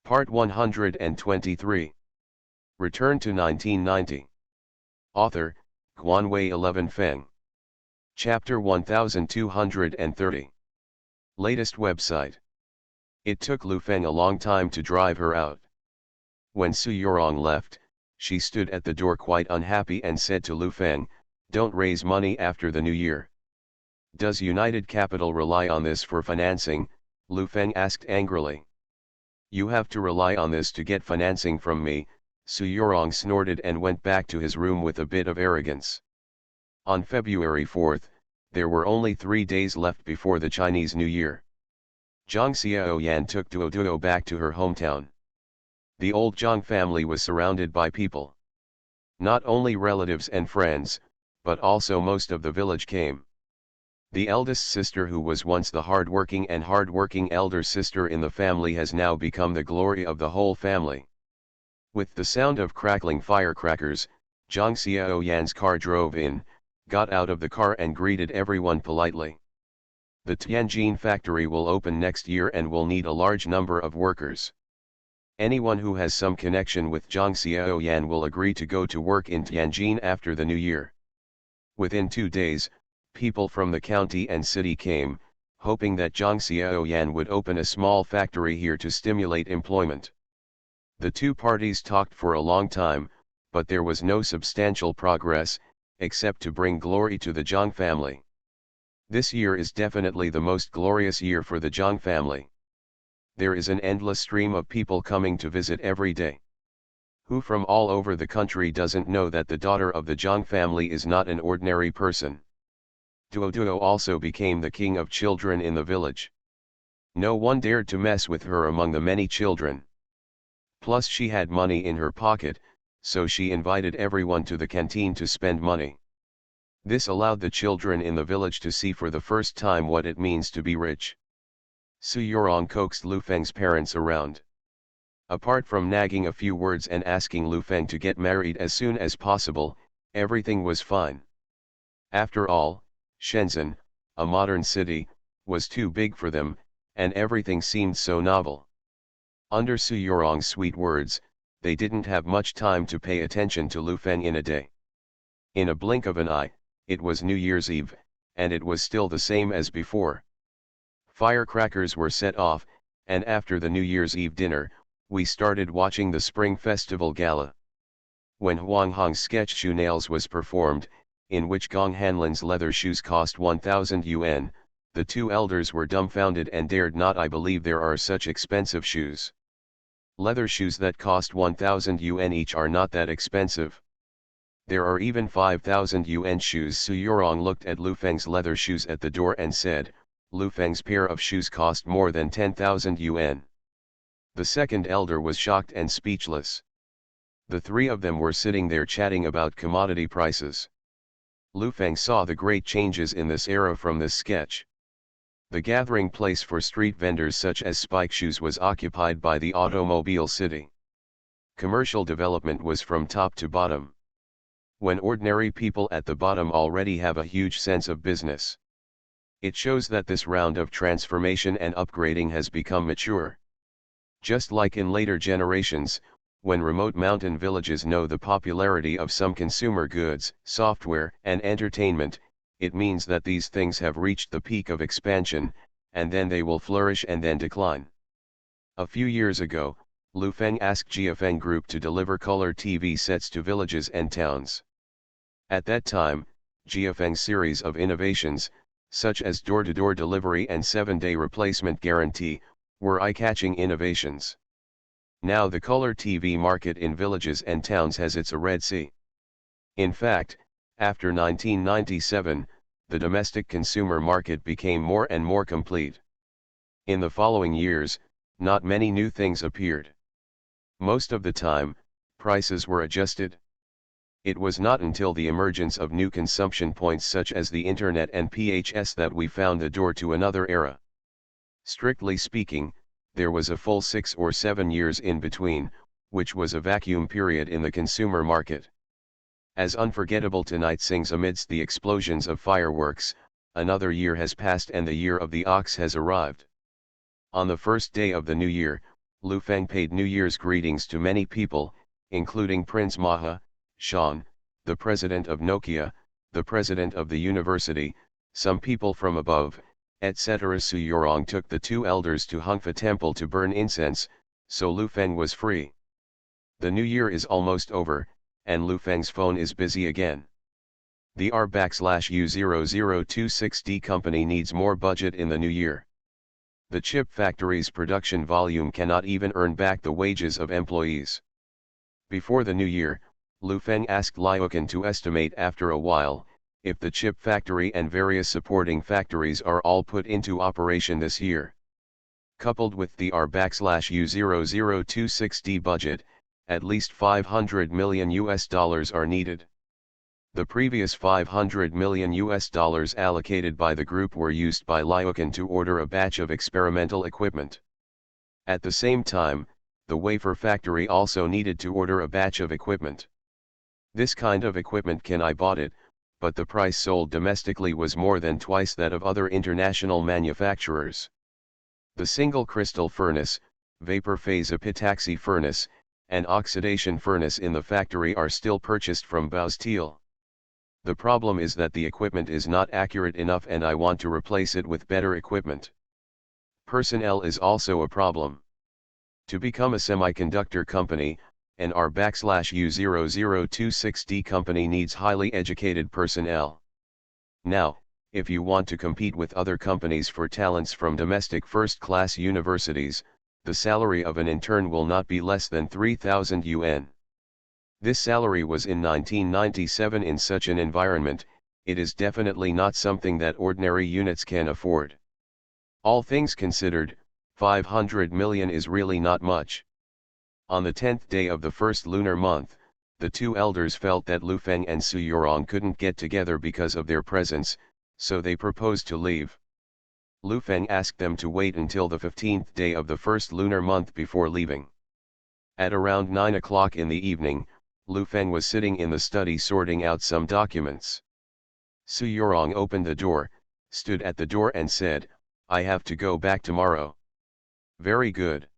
Part 123. Return to 1990. Author, Guanwei 11 Feng. Chapter 1230. Latest website. It took Lu Feng a long time to drive her out. When Su Yorong left, she stood at the door quite unhappy and said to Lu Feng, "Don't raise money after the new year." "Does United Capital rely on this for financing?" Lu Feng asked angrily. "You have to rely on this to get financing from me," Su Yorong snorted and went back to his room with a bit of arrogance. On February 4th, there were only 3 days left before the Chinese New Year. Zhang Xiaoyan took Duo back to her hometown. The old Zhang family was surrounded by people. Not only relatives and friends, but also most of the village came. The eldest sister, who was once the hard-working elder sister in the family, has now become the glory of the whole family. With the sound of crackling firecrackers, Zhang Xiaoyan's car drove in, got out of the car and greeted everyone politely. The Tianjin factory will open next year and will need a large number of workers. Anyone who has some connection with Zhang Xiaoyan will agree to go to work in Tianjin after the new year. Within 2 days, people from the county and city came, hoping that Zhang Xiaoyan would open a small factory here to stimulate employment. The two parties talked for a long time, but there was no substantial progress, except to bring glory to the Zhang family. This year is definitely the most glorious year for the Zhang family. There is an endless stream of people coming to visit every day. Who from all over the country doesn't know that the daughter of the Zhang family is not an ordinary person? Duo also became the king of children in the village. No one dared to mess with her among the many children. Plus she had money in her pocket, so she invited everyone to the canteen to spend money. This allowed the children in the village to see for the first time what it means to be rich. Su Yorong coaxed Lu Feng's parents around. Apart from nagging a few words and asking Lu Feng to get married as soon as possible, everything was fine. After all, Shenzhen, a modern city, was too big for them, and everything seemed so novel. Under Su Yorong's sweet words, they didn't have much time to pay attention to Lu Feng in a day. In a blink of an eye, it was New Year's Eve, and it was still the same as before. Firecrackers were set off, and after the New Year's Eve dinner, we started watching the Spring Festival Gala. When Huang Hong's sketch shoe nails was performed, in which Gong Hanlin's leather shoes cost 1,000 yuan, the two elders were dumbfounded and dared not believe there are such expensive shoes. Leather shoes that cost 1,000 yuan each are not that expensive. There are even 5,000 yuan shoes. Su Yorong looked at Lu Feng's leather shoes at the door and said, "Lu Feng's pair of shoes cost more than 10,000 yuan. The second elder was shocked and speechless. The three of them were sitting there chatting about commodity prices. Lu Feng saw the great changes in this era from this sketch. The gathering place for street vendors such as spike shoes was occupied by the automobile city. Commercial development was from top to bottom. When ordinary people at the bottom already have a huge sense of business. It shows that this round of transformation and upgrading has become mature. Just like in later generations, when remote mountain villages know the popularity of some consumer goods, software, and entertainment, it means that these things have reached the peak of expansion, and then they will flourish and then decline. A few years ago, Lu Feng asked Jiafeng Group to deliver color TV sets to villages and towns. At that time, Jiafeng's series of innovations, such as door-to-door delivery and 7-day replacement guarantee, were eye-catching innovations. Now the color TV market in villages and towns has its Red Sea. In fact, after 1997, the domestic consumer market became more and more complete. In the following years, not many new things appeared. Most of the time, prices were adjusted. It was not until the emergence of new consumption points such as the Internet and PHS that we found the door to another era. Strictly speaking, there was a full 6 or 7 years in between, which was a vacuum period in the consumer market. As unforgettable tonight sings amidst the explosions of fireworks, another year has passed and the year of the ox has arrived. On the first day of the new year, Lu Feng paid New Year's greetings to many people, including Prince Maha, Shan, the president of Nokia, the president of the university, some people from above, etc. Su Yorong took the two elders to Hungfa temple to burn incense, so Lu Feng was free. The new year is almost over, and Lu Feng's phone is busy again. The R/U0026D company needs more budget in the new year. The chip factory's production volume cannot even earn back the wages of employees. Before the new year, Lu Feng asked Liukin to estimate after a while, if the chip factory and various supporting factories are all put into operation this year. Coupled with the R/U0026D budget, at least $500 million are needed. The previous $500 million allocated by the group were used by Liukin to order a batch of experimental equipment. At the same time, the wafer factory also needed to order a batch of equipment. This kind of equipment I bought it, but the price sold domestically was more than twice that of other international manufacturers. The single crystal furnace, vapor phase epitaxy furnace, and oxidation furnace in the factory are still purchased from Baosteel. The problem is that the equipment is not accurate enough and I want to replace it with better equipment. Personnel is also a problem. To become a semiconductor company, an R/U0026D company needs highly educated personnel. Now, if you want to compete with other companies for talents from domestic first-class universities, the salary of an intern will not be less than 3,000 yuan. This salary was in 1997. In such an environment, it is definitely not something that ordinary units can afford. All things considered, 500 million is really not much. On the 10th day of the first lunar month, the two elders felt that Lu Feng and Su Yorong couldn't get together because of their presence, so they proposed to leave. Lu Feng asked them to wait until the 15th day of the first lunar month before leaving. At around 9 o'clock in the evening, Lu Feng was sitting in the study sorting out some documents. Su Yorong opened the door, stood at the door and said, "I have to go back tomorrow." "Very good.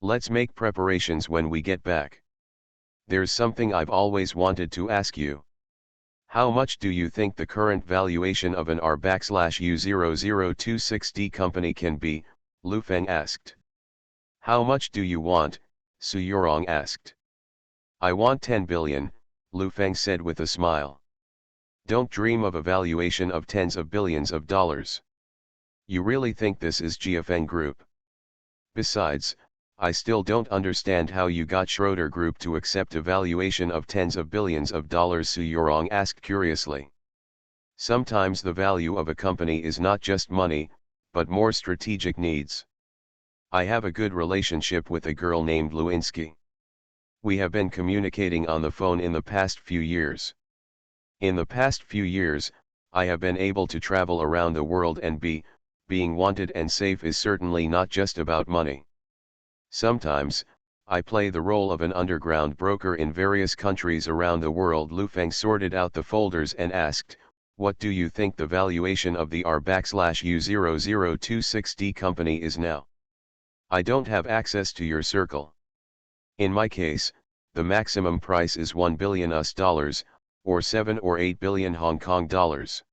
Let's make preparations when we get back. There's something I've always wanted to ask you. How much do you think the current valuation of an R/U0026D company can be?" Lu Feng asked. "How much do you want?" Su Yorong asked. "I want 10 billion, Lu Feng said with a smile. "Don't dream of a valuation of tens of billions of dollars. You really think this is Jiafeng Group? Besides, I still don't understand how you got Schroeder Group to accept a valuation of tens of billions of dollars," Su Yorong asked curiously. "Sometimes the value of a company is not just money, but more strategic needs. I have a good relationship with a girl named Lewinsky. We have been communicating on the phone in the past few years. In the past few years, I have been able to travel around the world and being wanted and safe is certainly not just about money. Sometimes, I play the role of an underground broker in various countries around the world." Lu Feng sorted out the folders and asked, "What do you think the valuation of the R/U0026D company is now? I don't have access to your circle. In my case, the maximum price is $1 billion US, or 7 or 8 billion Hong Kong dollars.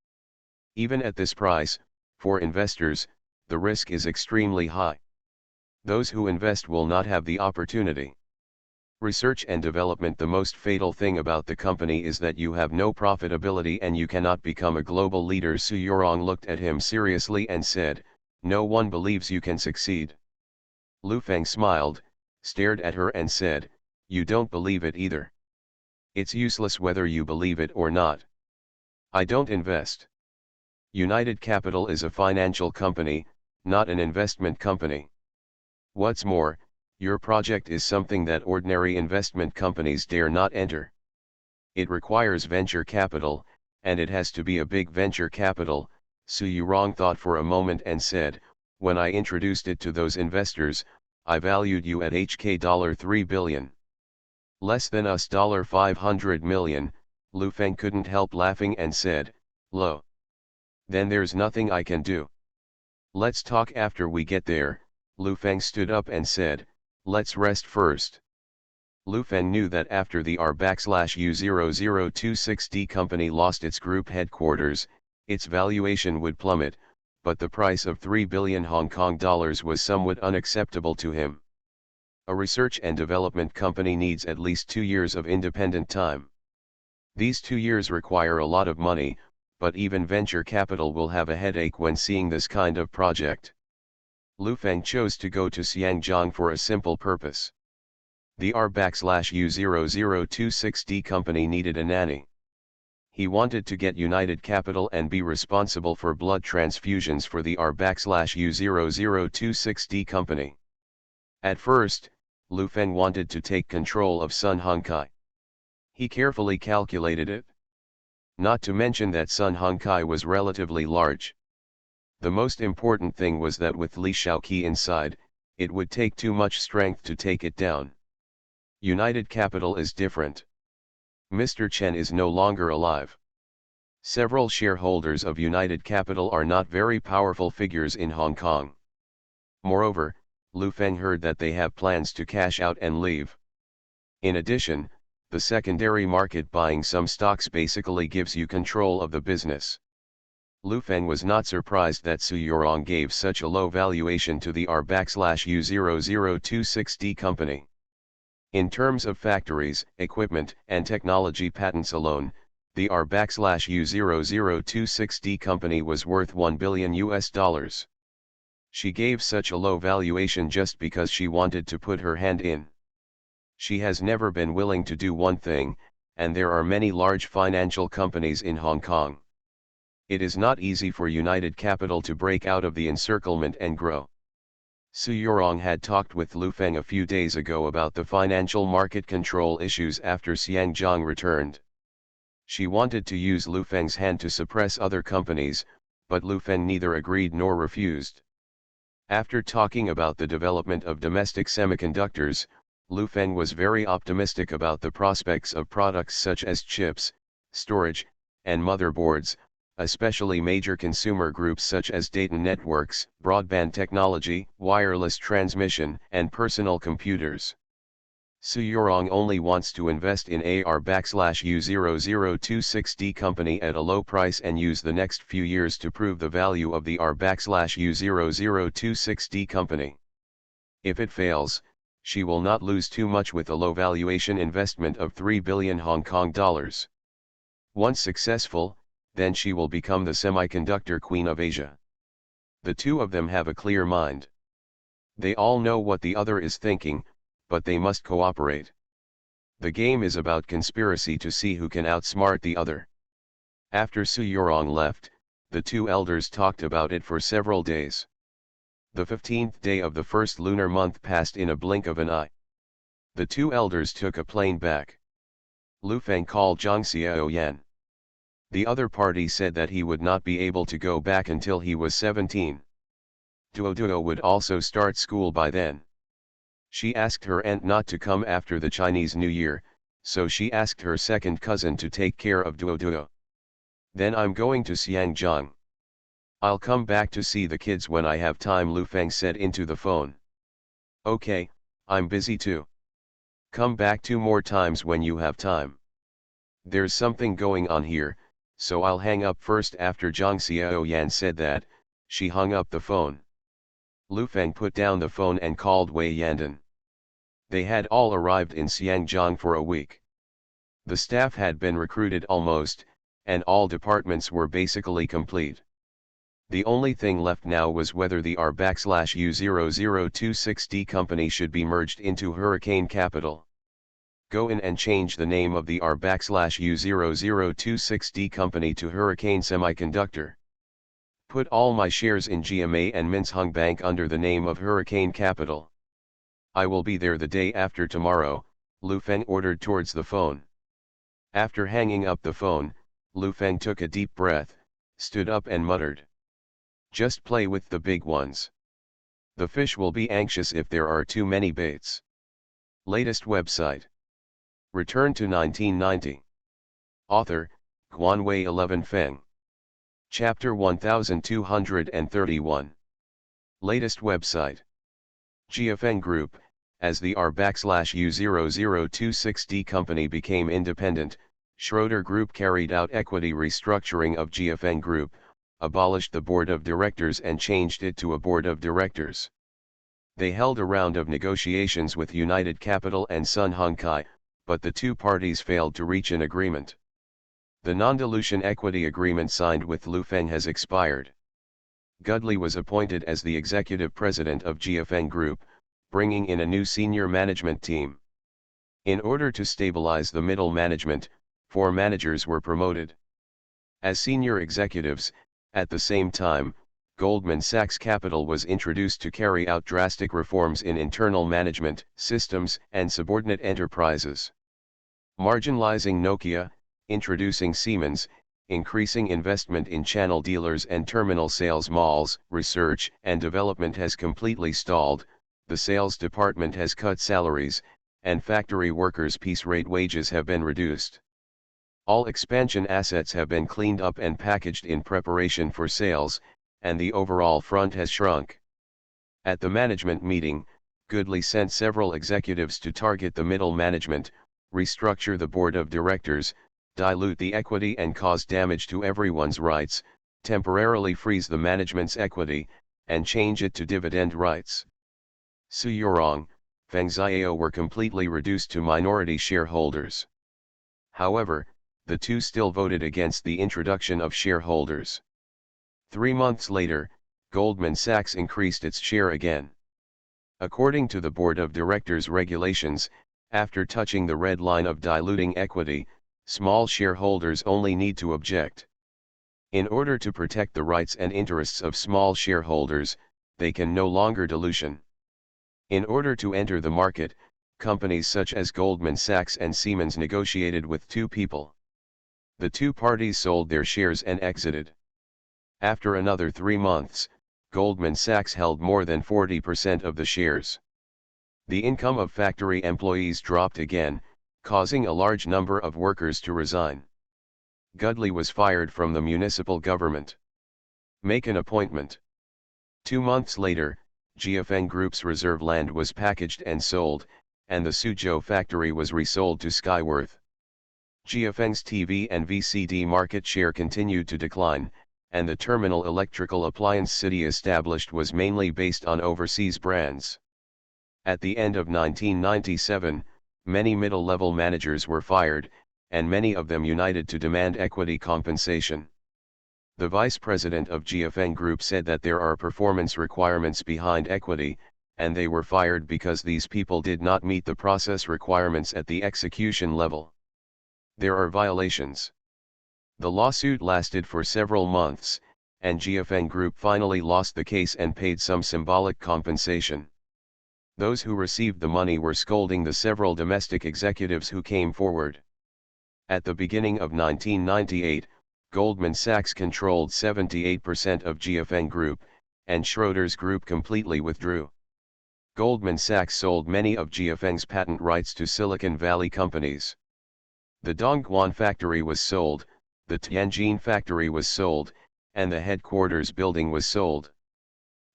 Even at this price, for investors, the risk is extremely high. Those who invest will not have the opportunity. Research and development. The most fatal thing about the company is that you have no profitability and you cannot become a global leader." Su Yorong looked at him seriously and said, "No one believes you can succeed." Lu Feng smiled, stared at her and said, "You don't believe it either. It's useless whether you believe it or not. I don't invest. United Capital is a financial company, not an investment company. What's more, your project is something that ordinary investment companies dare not enter. It requires venture capital, and it has to be a big venture capital." Su Yorong thought for a moment and said, "When I introduced it to those investors, I valued you at $3 billion. Less than us $500 million, Lu Feng couldn't help laughing and said, "Lo. Then there's nothing I can do. Let's talk after we get there." Lu Feng stood up and said, Let's rest first. Lu Feng knew that after the R/U0026D company lost its group headquarters, its valuation would plummet, but the price of 3 billion Hong Kong dollars was somewhat unacceptable to him. A research and development company needs at least 2 years of independent time. These 2 years require a lot of money, but even venture capital will have a headache when seeing this kind of project. Lu Feng chose to go to Xiangjiang for a simple purpose. The R/U0026D company needed a nanny. He wanted to get united capital and be responsible for blood transfusions for the R/U0026D company. At first, Lu Feng wanted to take control of Sun Hongkai. He carefully calculated it. Not to mention that Sun Hongkai was relatively large. The most important thing was that with Li Shaoqi inside, it would take too much strength to take it down. United Capital is different. Mr. Chen is no longer alive. Several shareholders of United Capital are not very powerful figures in Hong Kong. Moreover, Lu Feng heard that they have plans to cash out and leave. In addition, the secondary market buying some stocks basically gives you control of the business. Lu Feng was not surprised that Su Yorong gave such a low valuation to the R/U0026D company. In terms of factories, equipment, and technology patents alone, the R/U0026D company was worth $1 billion. She gave such a low valuation just because she wanted to put her hand in. She has never been willing to do one thing, and there are many large financial companies in Hong Kong. It is not easy for United Capital to break out of the encirclement and grow. Su Yorong had talked with Lu Feng a few days ago about the financial market control issues after Xiangjiang returned. She wanted to use Lu Feng's hand to suppress other companies, but Lu Feng neither agreed nor refused. After talking about the development of domestic semiconductors, Lu Feng was very optimistic about the prospects of products such as chips, storage, and motherboards, especially major consumer groups such as data networks, broadband technology, wireless transmission, and personal computers. Su Yorong only wants to invest in a R/U0026D company at a low price and use the next few years to prove the value of the R/U0026D company. If it fails, she will not lose too much with a low valuation investment of 3 billion Hong Kong dollars. Once successful, then she will become the semiconductor queen of Asia. The two of them have a clear mind. They all know what the other is thinking, but they must cooperate. The game is about conspiracy to see who can outsmart the other. After Su Yorong left, the two elders talked about it for several days. The 15th day of the first lunar month passed in a blink of an eye. The two elders took a plane back. Lu Feng called Zhang Xiaoyan. The other party said that he would not be able to go back until he was 17. Duo would also start school by then. She asked her aunt not to come after the Chinese New Year, so she asked her second cousin to take care of Duo. Then I'm going to Xiangjiang. I'll come back to see the kids when I have time, Lu Feng said into the phone. Okay, I'm busy too. Come back 2 more times when you have time. There's something going on here, so I'll hang up first. After Zhang Xiaoyan said that, she hung up the phone. Lu Feng put down the phone and called Wei Yandan. They had all arrived in Xiangjiang for a week. The staff had been recruited almost, and all departments were basically complete. The only thing left now was whether the R/U0026D company should be merged into Hurricane Capital. Go in and change the name of the R/U0026D company to Hurricane Semiconductor. Put all my shares in GMA and Minsheng Bank under the name of Hurricane Capital. I will be there the day after tomorrow, Lu Feng ordered towards the phone. After hanging up the phone, Lu Feng took a deep breath, stood up and muttered. Just play with the big ones. The fish will be anxious if there are too many baits. Latest website. Return to 1990. Author, Guanwei 11 Feng. Chapter 1231. Latest website. GFN Group, As the R-U0026D company became independent, Schroeder Group carried out equity restructuring of GFN Group, abolished the board of directors and changed it to a board of directors. They held a round of negotiations with United Capital and Sun Hung Kai, but the two parties failed to reach an agreement. The non-dilution equity agreement signed with Lu Feng has expired. Gudley was appointed as the executive president of GFN Group, bringing in a new senior management team. In order to stabilize the middle management, 4 managers were promoted as senior executives. At the same time, Goldman Sachs Capital was introduced to carry out drastic reforms in internal management, systems, and subordinate enterprises. Marginalizing Nokia, introducing Siemens, increasing investment in channel dealers and terminal sales malls. Research and development has completely stalled, the sales department has cut salaries, and factory workers' piece rate wages have been reduced. All expansion assets have been cleaned up and packaged in preparation for sales, and the overall front has shrunk. At the management meeting, Gudley sent several executives to target the middle management, restructure the board of directors, dilute the equity and cause damage to everyone's rights, temporarily freeze the management's equity, and change it to dividend rights. Su Yorong, Feng Xiao were completely reduced to minority shareholders. However, the two still voted against the introduction of shareholders. 3 months later, Goldman Sachs increased its share again. According to the Board of Directors regulations, after touching the red line of diluting equity, small shareholders only need to object. In order to protect the rights and interests of small shareholders, they can no longer dilution. In order to enter the market, companies such as Goldman Sachs and Siemens negotiated with two people. The two parties sold their shares and exited. After another 3 months, Goldman Sachs held more than 40% of the shares. The income of factory employees dropped again, causing a large number of workers to resign. Gudley was fired from the municipal government. Make an appointment. 2 months later, GFN Group's reserve land was packaged and sold, and the Suzhou factory was resold to Skyworth. GFN's TV and VCD market share continued to decline, and the terminal electrical appliance city established was mainly based on overseas brands. At the end of 1997, many middle-level managers were fired, and many of them united to demand equity compensation. The vice president of GFN Group said that there are performance requirements behind equity, and they were fired because these people did not meet the process requirements at the execution level. There are violations. The lawsuit lasted for several months, and GFN Group finally lost the case and paid some symbolic compensation. Those who received the money were scolding the several domestic executives who came forward. At the beginning of 1998, Goldman Sachs controlled 78% of GFN Group, and Schroeder's Group completely withdrew. Goldman Sachs sold many of GFN's patent rights to Silicon Valley companies. The Dongguan factory was sold, the Tianjin factory was sold, and the headquarters building was sold.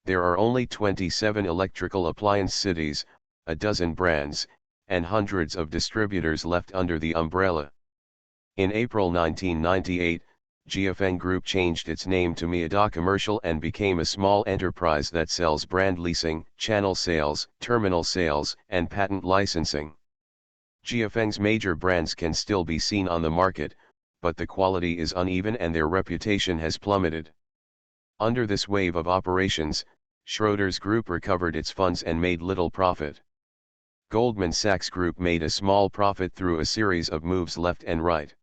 There are only 27 electrical appliance cities, a dozen brands, and hundreds of distributors left under the umbrella. In April 1998, GFN Group changed its name to Miada Commercial and became a small enterprise that sells brand leasing, channel sales, terminal sales, and patent licensing. GFN's major brands can still be seen on the market, but the quality is uneven and their reputation has plummeted. Under this wave of operations, Schroeder's Group recovered its funds and made little profit. Goldman Sachs Group made a small profit through a series of moves left and right.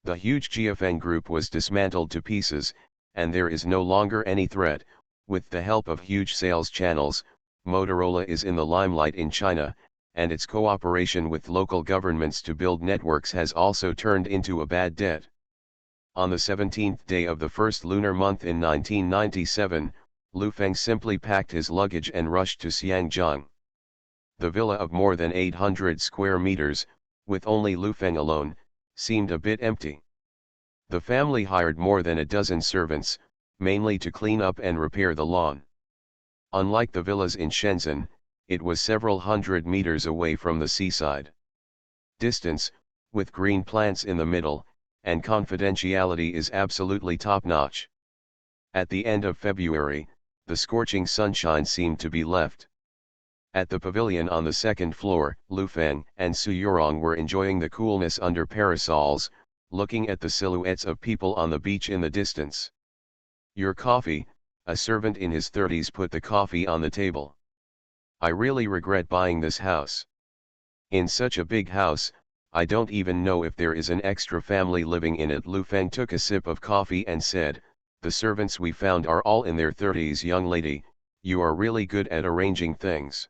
The huge GFN Group was dismantled to pieces, and there is no longer any threat. With the help of huge sales channels, Motorola is in the limelight in China, and its cooperation with local governments to build networks has also turned into a bad debt. On the 17th day of the first lunar month in 1997, Lu Feng simply packed his luggage and rushed to Xiangjiang. The villa of more than 800 square meters, with only Lu Feng alone, seemed a bit empty. The family hired more than a dozen servants, mainly to clean up and repair the lawn. Unlike the villas in Shenzhen, it was several hundred meters away from the seaside. Distance, with green plants in the middle, and confidentiality is absolutely top-notch. At the end of February, the scorching sunshine seemed to be left. At the pavilion on the second floor, Lu Feng and Su Yurong were enjoying the coolness under parasols, looking at the silhouettes of people on the beach in the distance. "Your coffee," a servant in his 30s put the coffee on the table. "I really regret buying this house. In such a big house, I don't even know if there is an extra family living in it." Lu Feng took a sip of coffee and said, "The servants we found are all in their 30s. Young lady, you are really good at arranging things.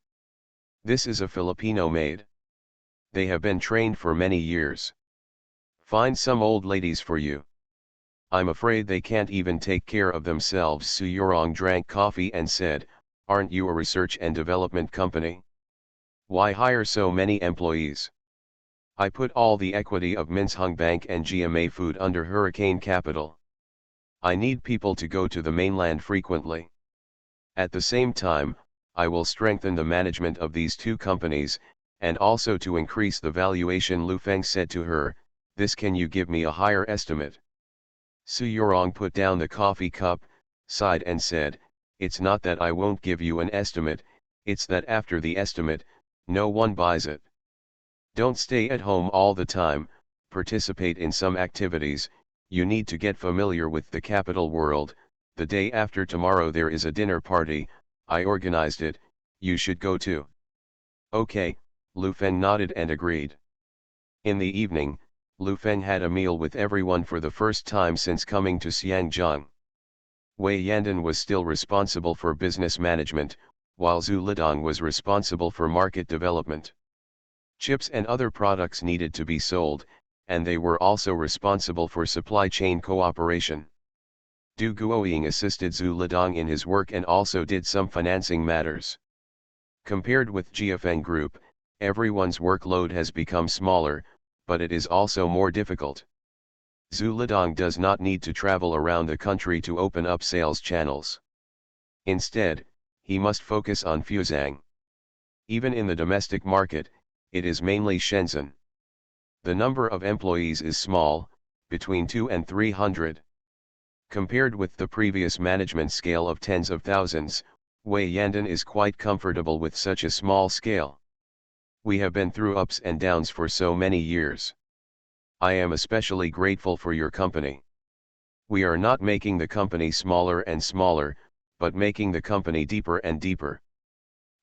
This is a Filipino maid. They have been trained for many years. Find some old ladies for you. I'm afraid they can't even take care of themselves." Su Yurong drank coffee and said, "Aren't you a research and development company? Why hire so many employees? I put all the equity of Minsheng Bank and GMA Food under Hurricane Capital. I need people to go to the mainland frequently. At the same time, I will strengthen the management of these two companies, and also to increase the valuation." Lu Feng said to her, Can you give me a higher estimate?" Su Yurong put down the coffee cup, sighed and said, "It's not that I won't give you an estimate, it's that after the estimate, no one buys it. Don't stay at home all the time, participate in some activities, you need to get familiar with the capital world. The day after tomorrow there is a dinner party, I organized it, you should go too." "Okay," Lu Feng nodded and agreed. In the evening, Lu Feng had a meal with everyone for the first time since coming to Xiangzheng. Wei Yandan was still responsible for business management, while Zhu Lidong was responsible for market development. Chips and other products needed to be sold, and they were also responsible for supply chain cooperation. Du Guoying assisted Zhu Lidong in his work and also did some financing matters. Compared with Jiafeng Group, everyone's workload has become smaller, but it is also more difficult. Zhu Lidong does not need to travel around the country to open up sales channels. Instead, he must focus on Fuzhang. Even in the domestic market, it is mainly Shenzhen. The number of employees is small, between 200 and 300. Compared with the previous management scale of tens of thousands, Wei Yandan is quite comfortable with such a small scale. "We have been through ups and downs for so many years. I am especially grateful for your company. We are not making the company smaller and smaller, but making the company deeper and deeper.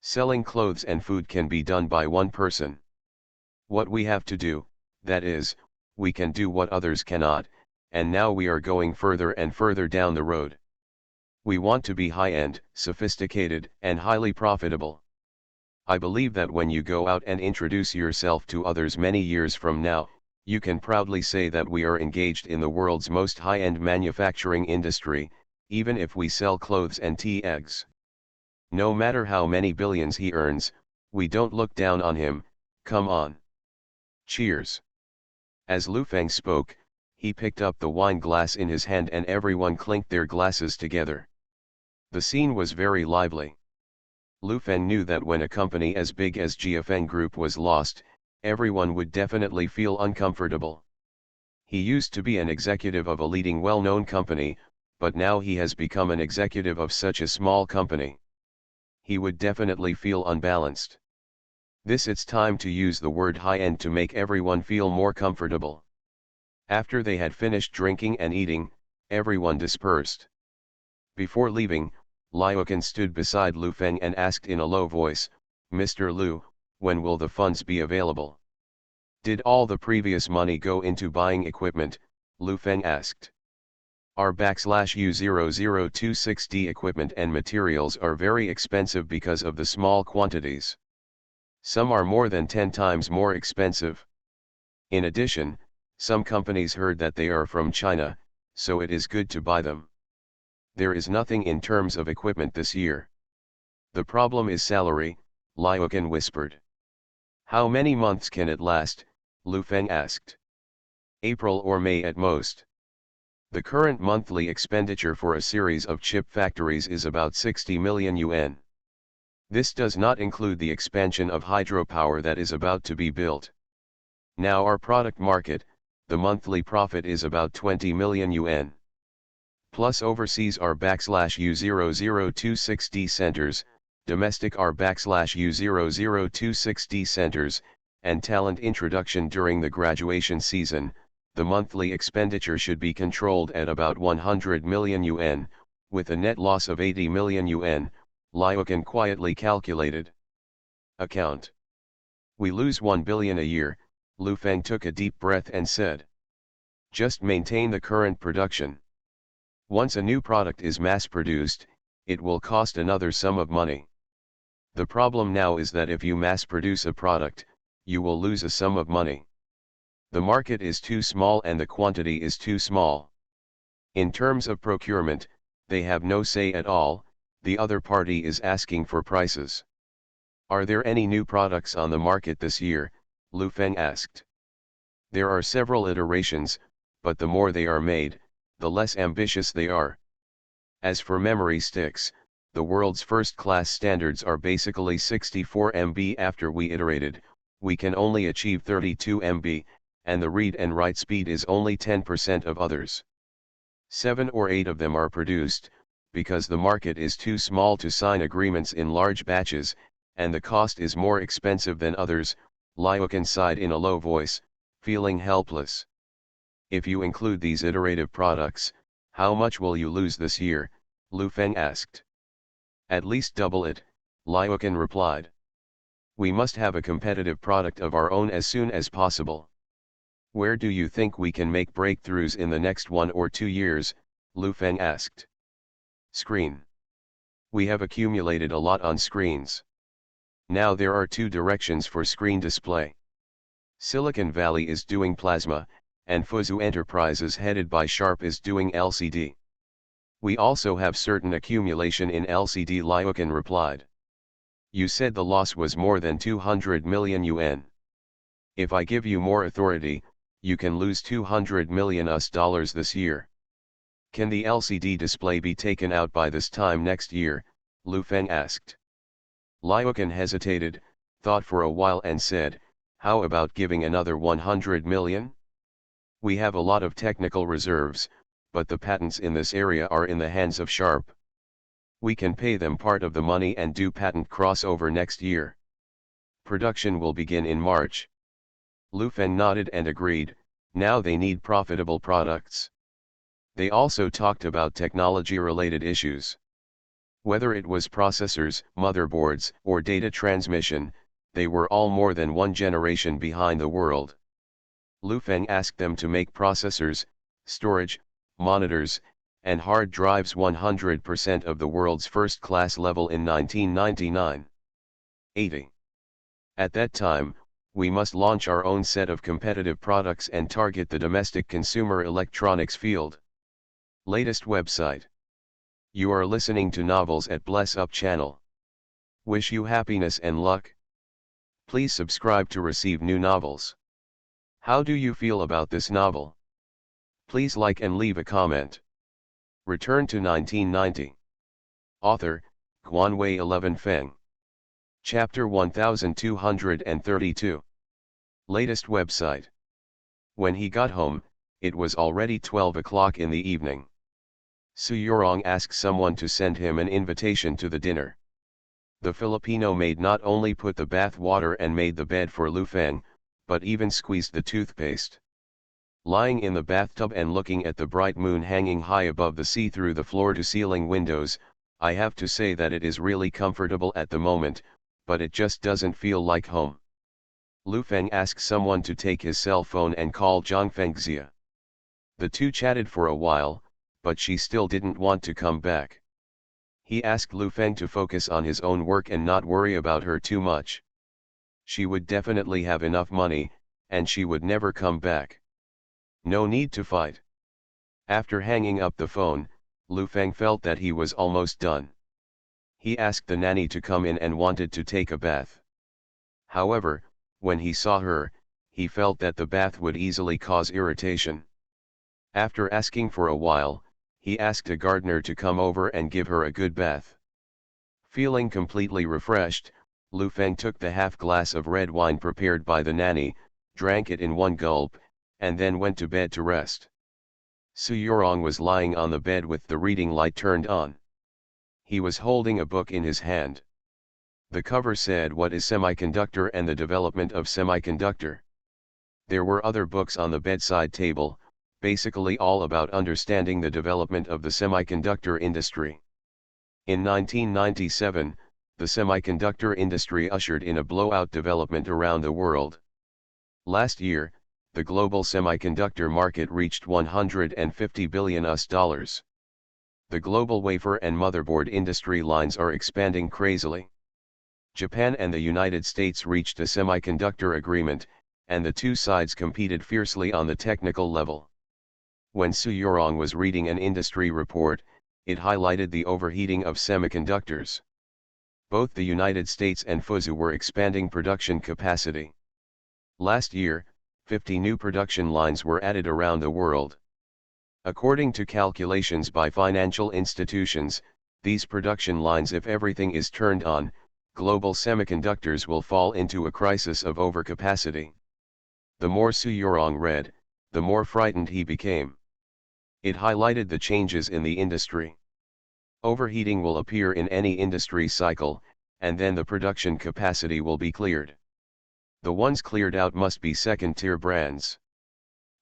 Selling clothes and food can be done by one person. What we have to do, that is, we can do what others cannot, and now we are going further and further down the road. We want to be high-end, sophisticated, and highly profitable. I believe that when you go out and introduce yourself to others many years from now, you can proudly say that we are engaged in the world's most high-end manufacturing industry, even if we sell clothes and tea eggs. No matter how many billions he earns, we don't look down on him. Come on. Cheers." As Lu Feng spoke, he picked up the wine glass in his hand and everyone clinked their glasses together. The scene was very lively. Lu Feng knew that when a company as big as Jiafeng Group was lost, everyone would definitely feel uncomfortable. He used to be an executive of a leading well-known company, but now he has become an executive of such a small company. He would definitely feel unbalanced. It's time to use the word high-end to make everyone feel more comfortable. After they had finished drinking and eating, everyone dispersed. Before leaving, Liuqin stood beside Lu Feng and asked in a low voice, "Mr. Lu, when will the funds be available?" "Did all the previous money go into buying equipment?" Lu Feng asked. "Our U0026D equipment and materials are very expensive because of the small quantities. Some are more than 10 times more expensive. In addition, some companies heard that they are from China, so it is good to buy them. There is nothing in terms of equipment this year. The problem is salary," Liuqin whispered. "How many months can it last?" Lu Feng asked. "April or May at most. The current monthly expenditure for a series of chip factories is about 60 million yuan. This does not include the expansion of hydropower that is about to be built. Now our product market, the monthly profit is about 20 million yuan. Plus overseas are /U00260 centers, domestic are /U00260 centers, and talent introduction during the graduation season, the monthly expenditure should be controlled at about 100 million yuan, with a net loss of 80 million yuan, Liukin quietly calculated. Account. We lose 1 billion a year, Lu Feng took a deep breath and said. Just maintain the current production. Once a new product is mass-produced, it will cost another sum of money. The problem now is that if you mass-produce a product, you will lose a sum of money. The market is too small and the quantity is too small. In terms of procurement, they have no say at all, the other party is asking for prices. Are there any new products on the market this year? Lu Feng asked. There are several iterations, but the more they are made, the less ambitious they are. As for memory sticks, the world's first-class standards are basically 64 MB. After we iterated, we can only achieve 32 MB, and the read and write speed is only 10% of others. 7 or 8 of them are produced, because the market is too small to sign agreements in large batches, and the cost is more expensive than others, Liukin sighed in a low voice, feeling helpless. If you include these iterative products, how much will you lose this year? Lu Feng asked. At least double it, Liukin replied. We must have a competitive product of our own as soon as possible. Where do you think we can make breakthroughs in the next 1 or 2 years? Lu Feng asked. Screen. We have accumulated a lot on screens. Now there are 2 directions for screen display. Silicon Valley is doing plasma, and Fuzhou Enterprises headed by Sharp is doing LCD. We also have certain accumulation in LCD, Liukin replied. You said the loss was more than 200 million yuan. If I give you more authority, you can lose 200 million US dollars this year. Can the LCD display be taken out by this time next year? Lu Feng asked. Liukin hesitated, thought for a while and said, how about giving another 100 million? We have a lot of technical reserves, but the patents in this area are in the hands of Sharp. We can pay them part of the money and do patent crossover next year. Production will begin in March. Lu Feng nodded and agreed, now they need profitable products. They also talked about technology-related issues. Whether it was processors, motherboards, or data transmission, they were all more than 1 generation behind the world. Lu Feng asked them to make processors, storage, monitors, and hard drives 100% of the world's first-class level in 1999. 80. At that time, we must launch our own set of competitive products and target the domestic consumer electronics field. Latest website. You are listening to novels at Bless Up channel. Wish you happiness and luck. Please subscribe to receive new novels. How do you feel about this novel? Please like and leave a comment. Return to 1990. Author, Guanwei 11 Feng. Chapter 1232. Latest website. When he got home, it was already 12 o'clock in the evening. Su Yorong asked someone to send him an invitation to the dinner. The Filipino maid not only put the bath water and made the bed for Lu Feng, but even squeezed the toothpaste. Lying in the bathtub and looking at the bright moon hanging high above the sea through the floor-to-ceiling windows, I have to say that it is really comfortable at the moment, but it just doesn't feel like home. Lu Feng asked someone to take his cell phone and call Zhang Fengxia. The two chatted for a while, but she still didn't want to come back. He asked Lu Feng to focus on his own work and not worry about her too much. She would definitely have enough money, and she would never come back. No need to fight. After hanging up the phone, Lu Feng felt that he was almost done. He asked the nanny to come in and wanted to take a bath. However, when he saw her, he felt that the bath would easily cause irritation. After asking for a while, he asked a gardener to come over and give her a good bath. Feeling completely refreshed, Lu Feng took the half glass of red wine prepared by the nanny, drank it in one gulp, and then went to bed to rest. Su Yorong was lying on the bed with the reading light turned on. He was holding a book in his hand. The cover said "What is Semiconductor and the Development of Semiconductor?" There were other books on the bedside table, basically all about understanding the development of the semiconductor industry. In 1997, the semiconductor industry ushered in a blowout development around the world. Last year, the global semiconductor market reached $150 billion. The global wafer and motherboard industry lines are expanding crazily. Japan and the United States reached a semiconductor agreement, and the two sides competed fiercely on the technical level. When Su Yorong was reading an industry report, it highlighted the overheating of semiconductors. Both the United States and Fuzhou were expanding production capacity. Last year, 50 new production lines were added around the world. According to calculations by financial institutions, these production lines, if everything is turned on, global semiconductors will fall into a crisis of overcapacity. The more Su Yorong read, the more frightened he became. It highlighted the changes in the industry. Overheating will appear in any industry cycle, and then the production capacity will be cleared. The ones cleared out must be second-tier brands.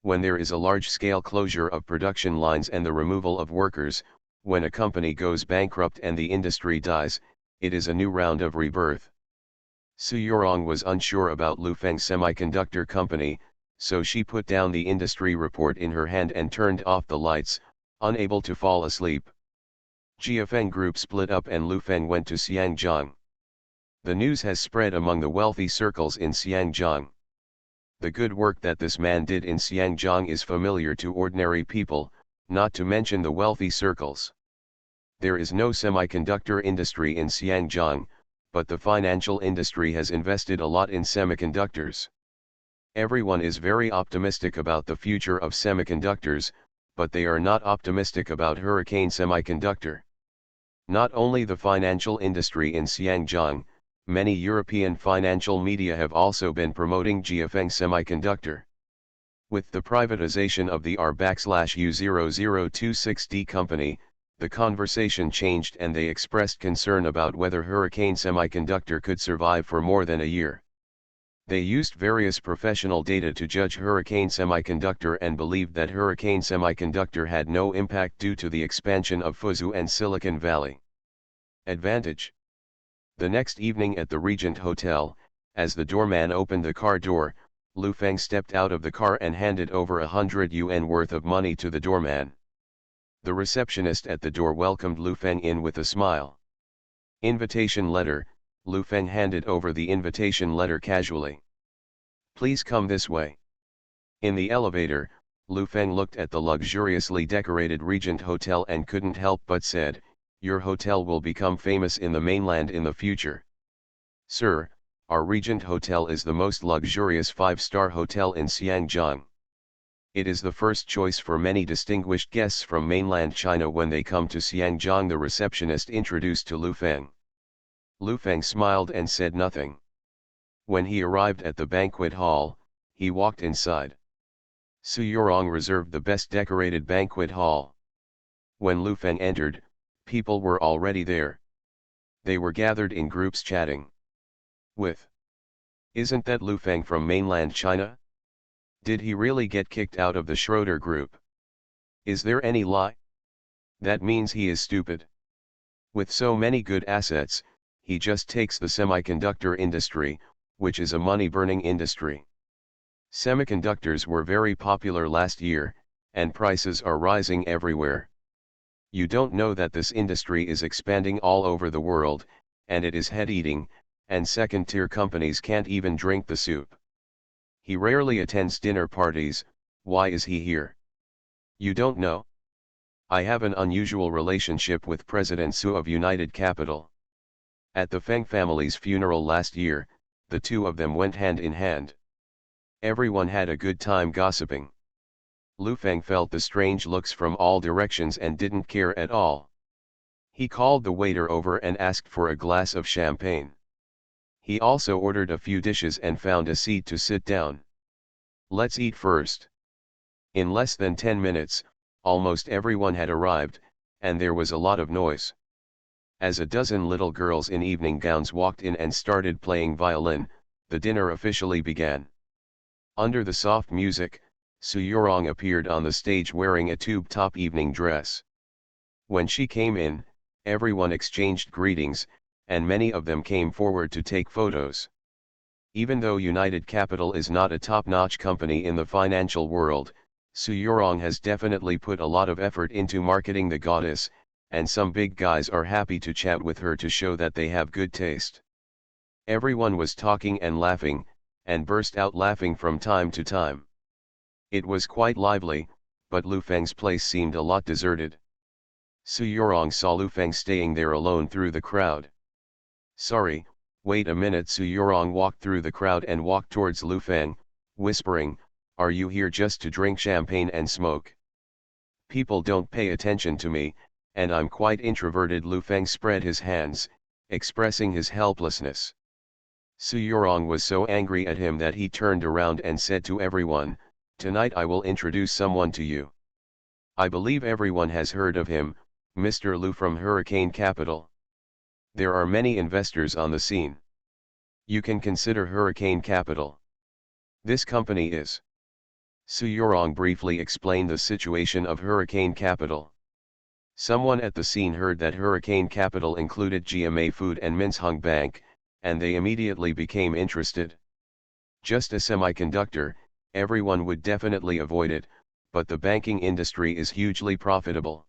When there is a large-scale closure of production lines and the removal of workers, when a company goes bankrupt and the industry dies, it is a new round of rebirth. Su Yorong was unsure about Lu Feng's semiconductor company, so she put down the industry report in her hand and turned off the lights, unable to fall asleep. Jiafeng Group split up and Lu Feng went to Xiangjiang. The news has spread among the wealthy circles in Xiangjiang. The good work that this man did in Xiangjiang is familiar to ordinary people, not to mention the wealthy circles. There is no semiconductor industry in Xiangjiang, but the financial industry has invested a lot in semiconductors. Everyone is very optimistic about the future of semiconductors, but they are not optimistic about Hurricane Semiconductor. Not only the financial industry in Xiangjiang, many European financial media have also been promoting Jiafeng Semiconductor. With the privatization of the R/U0026D company, the conversation changed and they expressed concern about whether Hurricane Semiconductor could survive for more than a year. They used various professional data to judge Hurricane Semiconductor and believed that Hurricane Semiconductor had no impact due to the expansion of Fuzhou and Silicon Valley. Advantage. The next evening at the Regent Hotel, as the doorman opened the car door, Lu Feng stepped out of the car and handed over 100 yuan worth of money to the doorman. The receptionist at the door welcomed Lu Feng in with a smile. Invitation letter. Lu Feng handed over the invitation letter casually. Please come this way. In the elevator, Lu Feng looked at the luxuriously decorated Regent Hotel and couldn't help but said, "Your hotel will become famous in the mainland in the future." "Sir, our Regent Hotel is the most luxurious 5-star hotel in Xiangjiang. It is the first choice for many distinguished guests from mainland China when they come to Xiangjiang," the receptionist introduced to Lu Feng. Lu Feng smiled and said nothing. When he arrived at the banquet hall, he walked inside. Su Yorong reserved the best decorated banquet hall. When Lu Feng entered, people were already there. They were gathered in groups chatting. Isn't that Lu Feng from mainland China? Did he really get kicked out of the Schroeder group? Is there any lie? That means he is stupid. With so many good assets, he just takes the semiconductor industry, which is a money-burning industry. Semiconductors were very popular last year, and prices are rising everywhere. You don't know that this industry is expanding all over the world, and it is head-eating, and second-tier companies can't even drink the soup. He rarely attends dinner parties. Why is he here? You don't know? I have an unusual relationship with President Su of United Capital. At the Feng family's funeral last year, the two of them went hand in hand. Everyone had a good time gossiping. Lu Feng felt the strange looks from all directions and didn't care at all. He called the waiter over and asked for a glass of champagne. He also ordered a few dishes and found a seat to sit down. "Let's eat first." In less than 10 minutes, almost everyone had arrived, and there was a lot of noise. As a dozen little girls in evening gowns walked in and started playing violin, the dinner officially began. Under the soft music, Soo-young appeared on the stage wearing a tube-top evening dress. When she came in, everyone exchanged greetings, and many of them came forward to take photos. Even though United Capital is not a top-notch company in the financial world, Soo-young has definitely put a lot of effort into marketing the goddess, and some big guys are happy to chat with her to show that they have good taste. Everyone was talking and laughing, and burst out laughing from time to time. It was quite lively, but Lu Feng's place seemed a lot deserted. Soo-young saw Lu Feng staying there alone through the crowd. "Sorry, wait a minute." Soo-young walked through the crowd and walked towards Lu Feng, whispering, "Are you here just to drink champagne and smoke? People don't pay attention to me, and I'm quite introverted." Lu Feng spread his hands, expressing his helplessness. Soo-young was so angry at him that he turned around and said to everyone, "Tonight I will introduce someone to you. I believe everyone has heard of him, Mr. Lu from Hurricane Capital. There are many investors on the scene. You can consider Hurricane Capital. This company is." Soo-young briefly explained the situation of Hurricane Capital. Someone at the scene heard that Hurricane Capital included GMA Food and Minsheng Bank, and they immediately became interested. Just a semiconductor, everyone would definitely avoid it, but the banking industry is hugely profitable.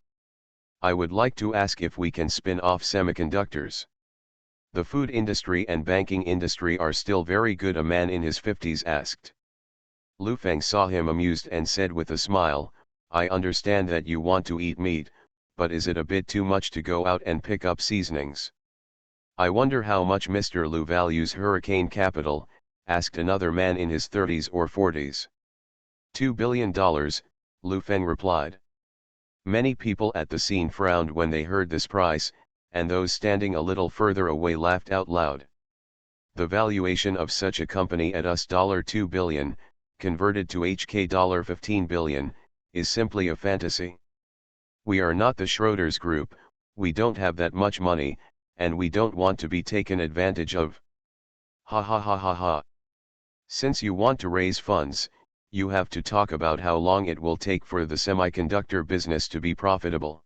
I would like to ask if we can spin off semiconductors. The food industry and banking industry are still very good, a man in his 50s asked. Lu Feng saw him amused and said with a smile, "I understand that you want to eat meat, but is it a bit too much to go out and pick up seasonings?" "I wonder how much Mr. Lu values Hurricane Capital," asked another man in his 30s or 40s. $2 billion, Lu Feng replied. Many people at the scene frowned when they heard this price, and those standing a little further away laughed out loud. The valuation of such a company at $2 billion, converted to HK $15 billion, is simply a fantasy. We are not the Schroders Group, we don't have that much money, and we don't want to be taken advantage of. Ha ha ha ha ha. Since you want to raise funds, you have to talk about how long it will take for the semiconductor business to be profitable.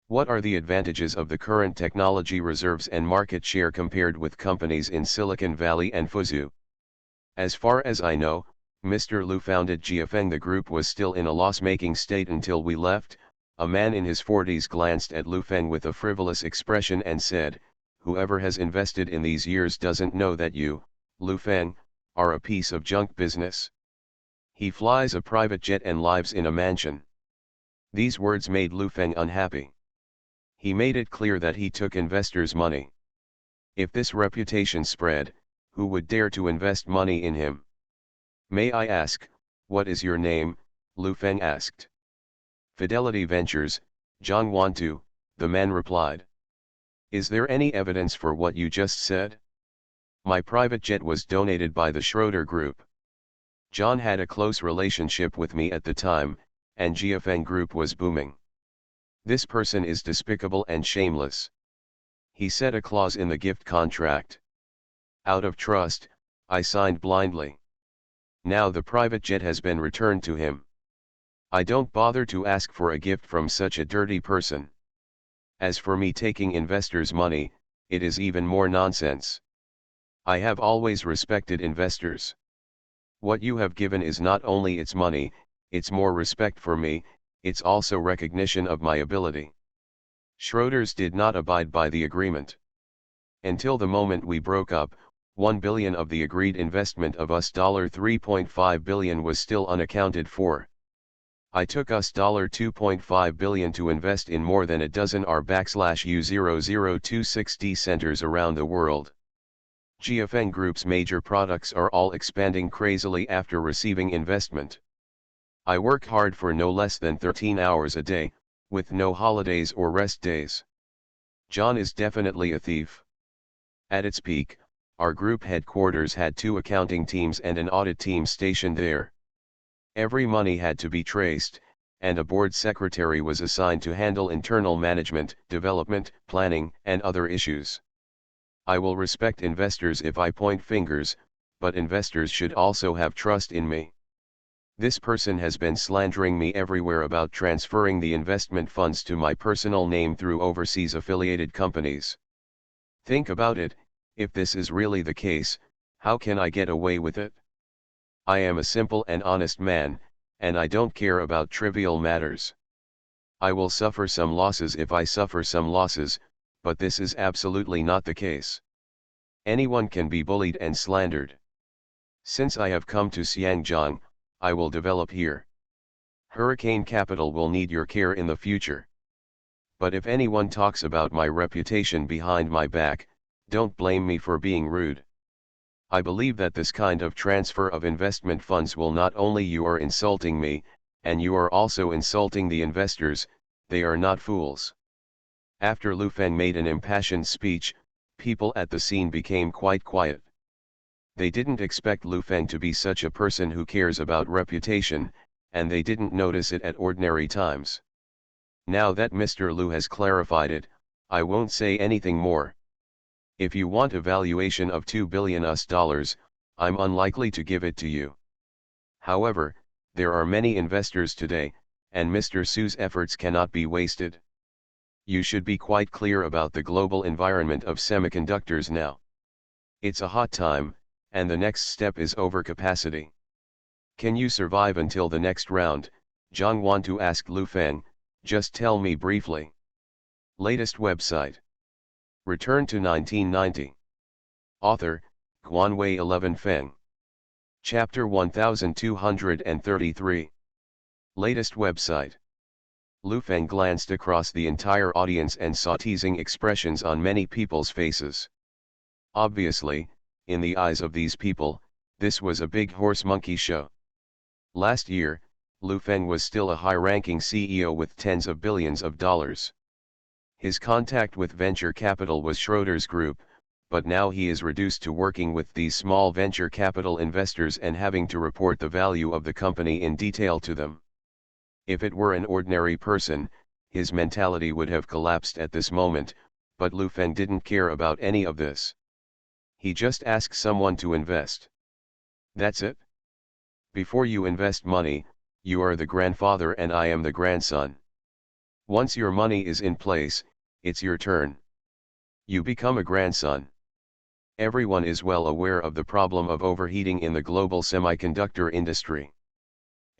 What are the advantages of the current technology reserves and market share compared with companies in Silicon Valley and Fuzhou? As far as I know, Mr. Lu founded Jiafeng. The group was still in a loss-making state until we left. A man in his 40s glanced at Lu Feng with a frivolous expression and said, "Whoever has invested in these years doesn't know that you, Lu Feng, are a piece of junk business. He flies a private jet and lives in a mansion." These words made Lu Feng unhappy. He made it clear that he took investors' money. If this reputation spread, who would dare to invest money in him? "May I ask, what is your name?" Lu Feng asked. "Fidelity Ventures, Zhang Wantu," the man replied. "Is there any evidence for what you just said?" "My private jet was donated by the Schroeder Group. John had a close relationship with me at the time, and Jiafeng Group was booming. This person is despicable and shameless. He set a clause in the gift contract. Out of trust, I signed blindly. Now the private jet has been returned to him. I don't bother to ask for a gift from such a dirty person. As for me taking investors' money, it is even more nonsense. I have always respected investors. What you have given is not only its money, it's more respect for me, it's also recognition of my ability." Schroders did not abide by the agreement. Until the moment we broke up, $1 billion of the agreed investment of $3.5 billion was still unaccounted for. I took $2.5 billion to invest in more than a dozen R/U0026D centers around the world. Jiafeng Group's major products are all expanding crazily after receiving investment. I work hard for no less than 13 hours a day, with no holidays or rest days. John is definitely a thief. At its peak, our group headquarters had 2 accounting teams and an audit team stationed there. Every money had to be traced, and a board secretary was assigned to handle internal management, development, planning, and other issues. I will respect investors if I point fingers, but investors should also have trust in me. This person has been slandering me everywhere about transferring the investment funds to my personal name through overseas affiliated companies. Think about it, if this is really the case, how can I get away with it? I am a simple and honest man, and I don't care about trivial matters. I will suffer some losses if I suffer some losses, but this is absolutely not the case. Anyone can be bullied and slandered. Since I have come to Xiangjiang, I will develop here. Hurricane Capital will need your care in the future. But if anyone talks about my reputation behind my back, don't blame me for being rude. I believe that this kind of transfer of investment funds will not only you are insulting me, and you are also insulting the investors, they are not fools. After Lu Feng made an impassioned speech, people at the scene became quite quiet. They didn't expect Lu Feng to be such a person who cares about reputation, and they didn't notice it at ordinary times. Now that Mr. Lu has clarified it, I won't say anything more. If you want a valuation of $2 billion, I'm unlikely to give it to you. However, there are many investors today, and Mr. Su's efforts cannot be wasted. You should be quite clear about the global environment of semiconductors now. It's a hot time, and the next step is overcapacity. Can you survive until the next round? Zhang want to ask Lu Feng, just tell me briefly. Latest website. Return to 1990. Author, Guanwei 11 Feng. Chapter 1233. Latest website. Lu Feng glanced across the entire audience and saw teasing expressions on many people's faces. Obviously, in the eyes of these people, this was a big horse monkey show. Last year, Lu Feng was still a high-ranking CEO with tens of billions of dollars. His contact with venture capital was Schroeder's group, but now he is reduced to working with these small venture capital investors and having to report the value of the company in detail to them. If it were an ordinary person, his mentality would have collapsed at this moment, but Lu Feng didn't care about any of this. He just asked someone to invest. That's it. Before you invest money, you are the grandfather and I am the grandson. Once your money is in place, it's your turn. You become a grandson. Everyone is well aware of the problem of overheating in the global semiconductor industry.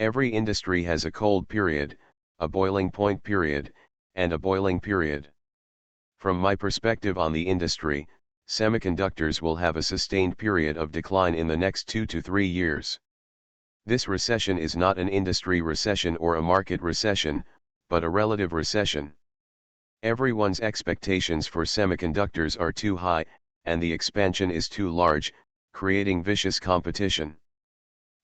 Every industry has a cold period, a boiling point period, and a boiling period. From my perspective on the industry, semiconductors will have a sustained period of decline in the next 2 to 3 years. This recession is not an industry recession or a market recession, but a relative recession. Everyone's expectations for semiconductors are too high, and the expansion is too large, creating vicious competition.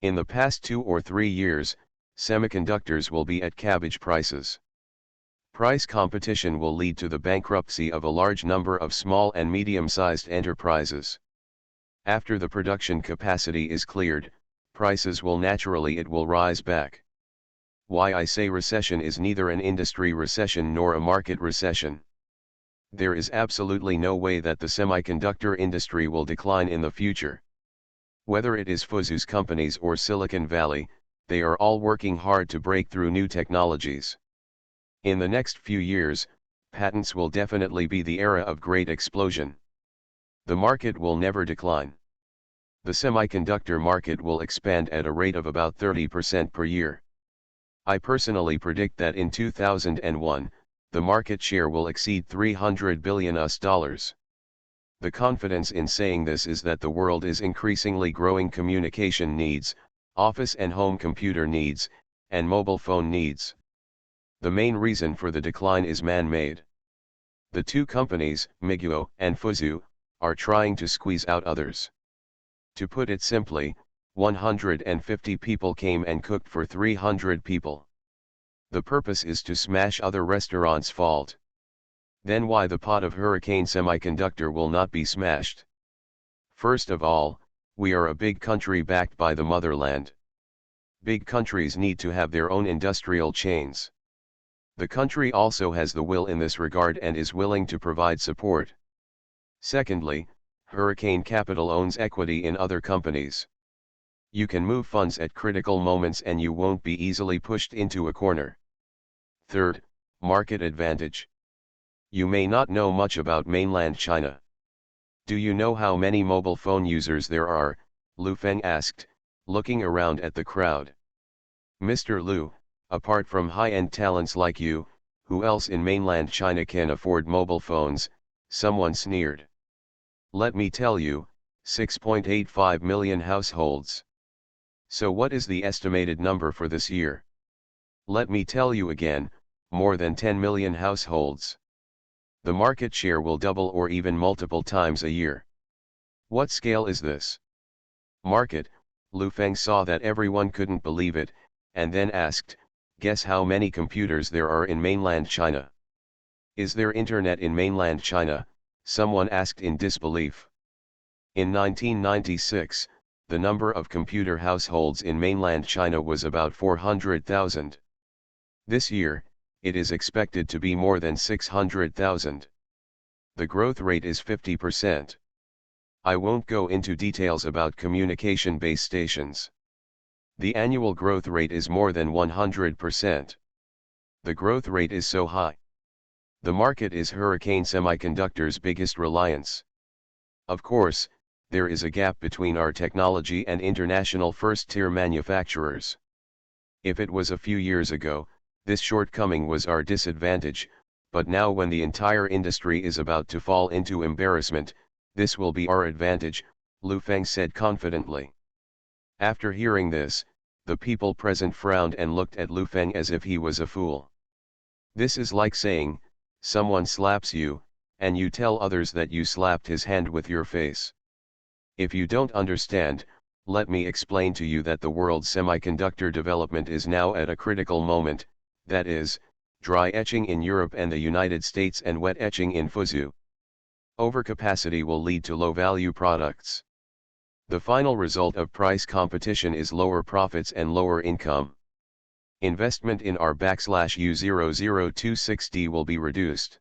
In the past 2 or 3 years, semiconductors will be at cabbage prices. Price competition will lead to the bankruptcy of a large number of small and medium-sized enterprises. After the production capacity is cleared, prices will naturally rise back. Why I say recession is neither an industry recession nor a market recession. There is absolutely no way that the semiconductor industry will decline in the future. Whether it is Fuzu's companies or Silicon Valley, they are all working hard to break through new technologies. In the next few years, patents will definitely be the era of great explosion. The market will never decline. The semiconductor market will expand at a rate of about 30% per year. I personally predict that in 2001, the market share will exceed $300 billion. The confidence in saying this is that the world is increasingly growing communication needs, office and home computer needs, and mobile phone needs. The main reason for the decline is man-made. The 2 companies, Miguo and Fuzu, are trying to squeeze out others. To put it simply, 150 people came and cooked for 300 people. The purpose is to smash other restaurants' fault. Then why the pot of hurricane semiconductor will not be smashed? First of all, we are a big country backed by the motherland. Big countries need to have their own industrial chains. The country also has the will in this regard and is willing to provide support. Secondly, hurricane capital owns equity in other companies. You can move funds at critical moments and you won't be easily pushed into a corner. Third, market advantage. You may not know much about mainland China. Do you know how many mobile phone users there are? Lu Feng asked, looking around at the crowd. Mr. Lu, apart from high-end talents like you, who else in mainland China can afford mobile phones? Someone sneered. Let me tell you, 6.85 million households. So what is the estimated number for this year? Let me tell you again, more than 10 million households. The market share will double or even multiple times a year. What scale is this? Market. Lu Feng saw that everyone couldn't believe it, and then asked, guess how many computers there are in mainland China? Is there internet in mainland China? Someone asked in disbelief. In 1996, the number of computer households in mainland China was about 400,000. This year, it is expected to be more than 600,000. The growth rate is 50%. I won't go into details about communication base stations. The annual growth rate is more than 100%. The growth rate is so high. The market is hurricane semiconductor's biggest reliance. Of course, there is a gap between our technology and international first-tier manufacturers. If it was a few years ago, this shortcoming was our disadvantage, but now when the entire industry is about to fall into embarrassment, this will be our advantage, Lu Feng said confidently. After hearing this, the people present frowned and looked at Lu Feng as if he was a fool. This is like saying, someone slaps you, and you tell others that you slapped his hand with your face. If you don't understand, let me explain to you that the world's semiconductor development is now at a critical moment, that is, dry etching in Europe and the United States and wet etching in Fuzhou. Overcapacity will lead to low-value products. The final result of price competition is lower profits and lower income. Investment in R/U00260 will be reduced.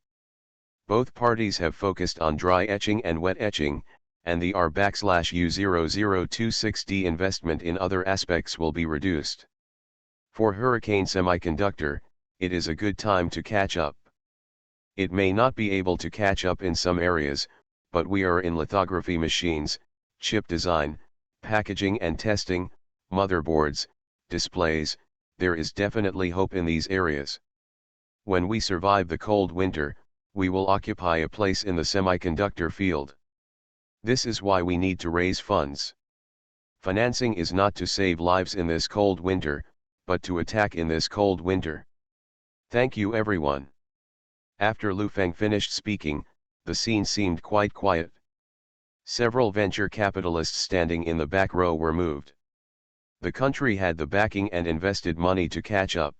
Both parties have focused on dry etching and wet etching, and the R/U00260 investment in other aspects will be reduced. For hurricane semiconductor, it is a good time to catch up. It may not be able to catch up in some areas, but we are in lithography machines, chip design, packaging and testing, motherboards, displays. There is definitely hope in these areas. When we survive the cold winter, we will occupy a place in the semiconductor field. This is why we need to raise funds. Financing is not to save lives in this cold winter, but to attack in this cold winter. Thank you everyone. After Lu Feng finished speaking, the scene seemed quite quiet. Several venture capitalists standing in the back row were moved. The country had the backing and invested money to catch up.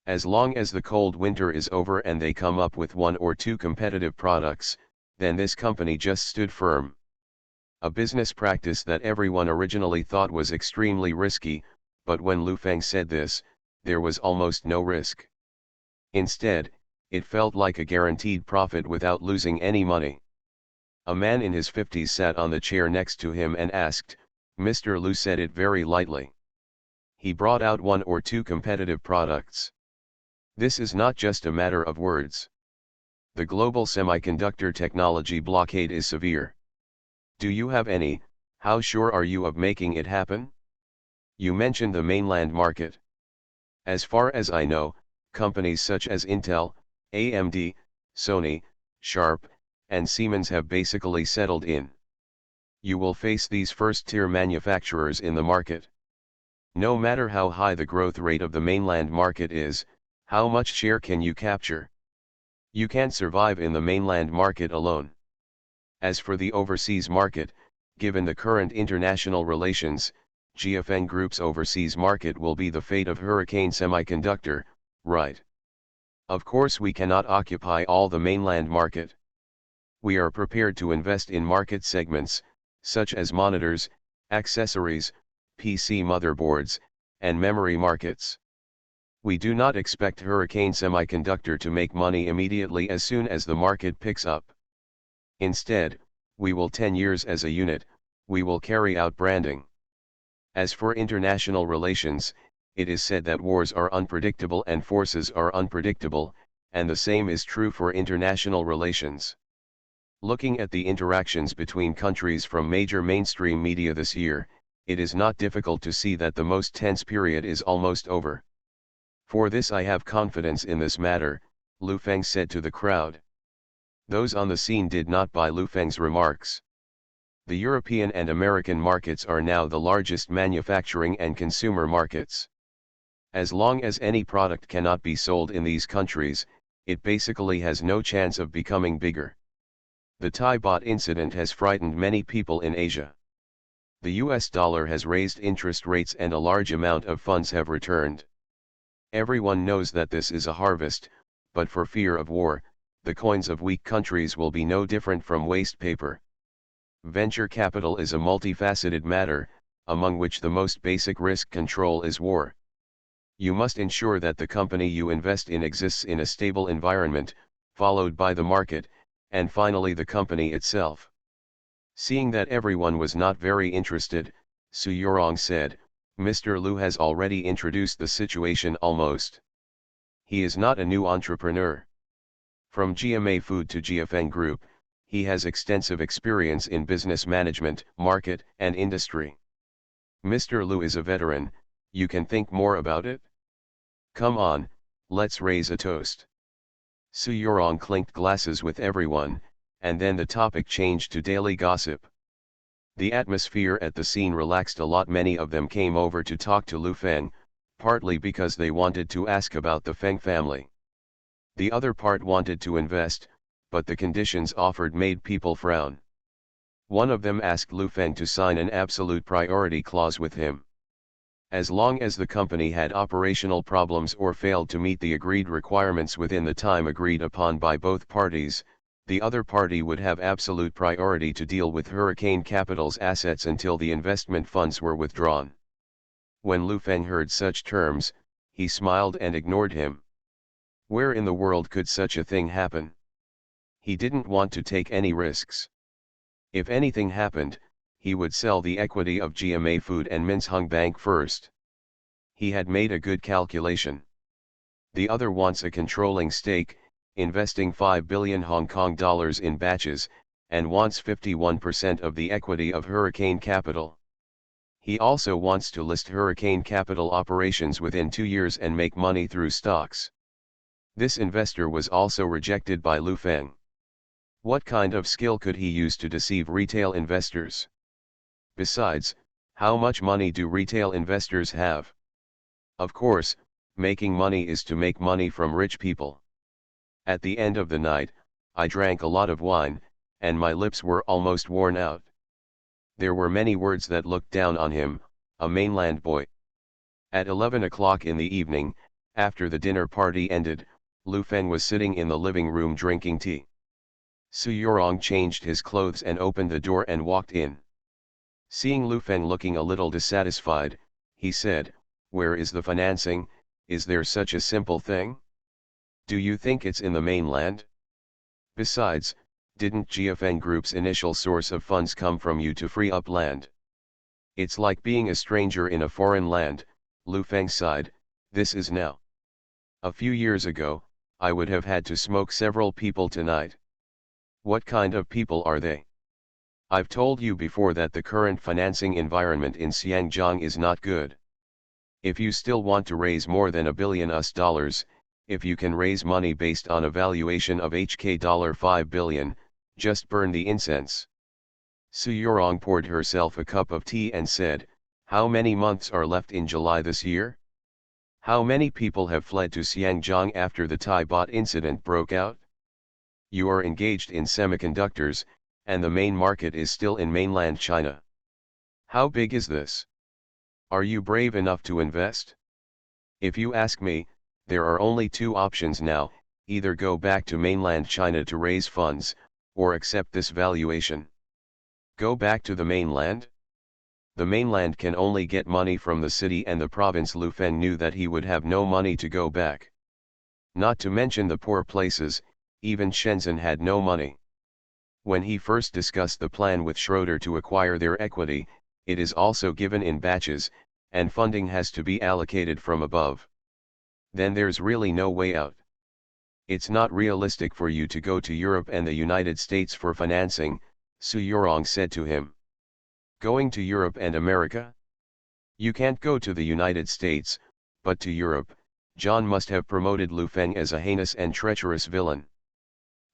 As long as the cold winter is over and they come up with one or two competitive products, then this company just stood firm. A business practice that everyone originally thought was extremely risky, but when Lu Feng said this, there was almost no risk. Instead, it felt like a guaranteed profit without losing any money. A man in his 50s sat on the chair next to him and asked, Mr. Lu said it very lightly. He brought out one or two competitive products. This is not just a matter of words. The global semiconductor technology blockade is severe. Do you have any? How sure are you of making it happen? You mentioned the mainland market. As far as I know, companies such as Intel, AMD, Sony, Sharp, and Siemens have basically settled in. You will face these first-tier manufacturers in the market. No matter how high the growth rate of the mainland market is, how much share can you capture? You can't survive in the mainland market alone. As for the overseas market, given the current international relations, GFN Group's overseas market will be the fate of hurricane semiconductor, right? Of course we cannot occupy all the mainland market. We are prepared to invest in market segments, such as monitors, accessories, PC motherboards, and memory markets. We do not expect Hurricane Semiconductor to make money immediately as soon as the market picks up. Instead, we will 10 years as a unit, we will carry out branding. As for international relations, it is said that wars are unpredictable and forces are unpredictable, and the same is true for international relations. Looking at the interactions between countries from major mainstream media this year, it is not difficult to see that the most tense period is almost over. For this I have confidence in this matter, Lu Feng said to the crowd. Those on the scene did not buy Lu Feng's remarks. The European and American markets are now the largest manufacturing and consumer markets. As long as any product cannot be sold in these countries, it basically has no chance of becoming bigger. The Thai baht incident has frightened many people in Asia. The US dollar has raised interest rates and a large amount of funds have returned. Everyone knows that this is a harvest, but for fear of war, the coins of weak countries will be no different from waste paper. Venture capital is a multifaceted matter, among which the most basic risk control is war. You must ensure that the company you invest in exists in a stable environment, followed by the market, and finally the company itself. Seeing that everyone was not very interested, Su Yorong said, Mr. Lu has already introduced the situation almost. He is not a new entrepreneur. From GMA Food to GFN Group, he has extensive experience in business management, market, and industry. Mr. Lu is a veteran, you can think more about it? Come on, let's raise a toast. Su Yorong clinked glasses with everyone, and then the topic changed to daily gossip. The atmosphere at the scene relaxed a lot. Many of them came over to talk to Lu Feng, partly because they wanted to ask about the Feng family. The other part wanted to invest, but the conditions offered made people frown. One of them asked Lu Feng to sign an absolute priority clause with him. As long as the company had operational problems or failed to meet the agreed requirements within the time agreed upon by both parties, the other party would have absolute priority to deal with Hurricane Capital's assets until the investment funds were withdrawn. When Lu Feng heard such terms, he smiled and ignored him. Where in the world could such a thing happen? He didn't want to take any risks. If anything happened, he would sell the equity of GMA Food and Minsheng Bank first. He had made a good calculation. The other wants a controlling stake, investing 5 billion Hong Kong dollars in batches, and wants 51% of the equity of Hurricane Capital. He also wants to list Hurricane Capital operations within 2 years and make money through stocks. This investor was also rejected by Lu Feng. What kind of skill could he use to deceive retail investors? Besides, how much money do retail investors have? Of course, making money is to make money from rich people. At the end of the night, I drank a lot of wine, and my lips were almost worn out. There were many words that looked down on him, a mainland boy. At 11 o'clock in the evening, after the dinner party ended, Lu Feng was sitting in the living room drinking tea. Su Yorong changed his clothes and opened the door and walked in. Seeing Lu Feng looking a little dissatisfied, he said, "Where is the financing? Is there such a simple thing? Do you think it's in the mainland? Besides, didn't GFN Group's initial source of funds come from you to free up land? It's like being a stranger in a foreign land." Lu Feng sighed, "This is now. A few years ago, I would have had to smoke several people tonight. What kind of people are they? I've told you before that the current financing environment in Xinjiang is not good. If you still want to raise more than $1 billion, if you can raise money based on a valuation of HK$ 5 billion, just burn the incense." Su Yorong poured herself a cup of tea and said, "How many months are left in July this year? How many people have fled to Xinjiang after the Thai baht incident broke out? You are engaged in semiconductors, and the main market is still in mainland China. How big is this? Are you brave enough to invest? If you ask me, There are only two options now, either go back to mainland China to raise funds, or accept this valuation. Go back to the mainland? The mainland can only get money from the city and the province. Lu Feng knew that he would have no money to go back. Not to mention the poor places, even Shenzhen had no money. When he first discussed the plan with Schroeder to acquire their equity, it is also given in batches, and funding has to be allocated from above. Then there's really no way out. It's not realistic for you to go to Europe and the United States for financing, Su Yorong said to him. Going to Europe and America? You can't go to the United States, but to Europe. John must have promoted Lu Feng as a heinous and treacherous villain.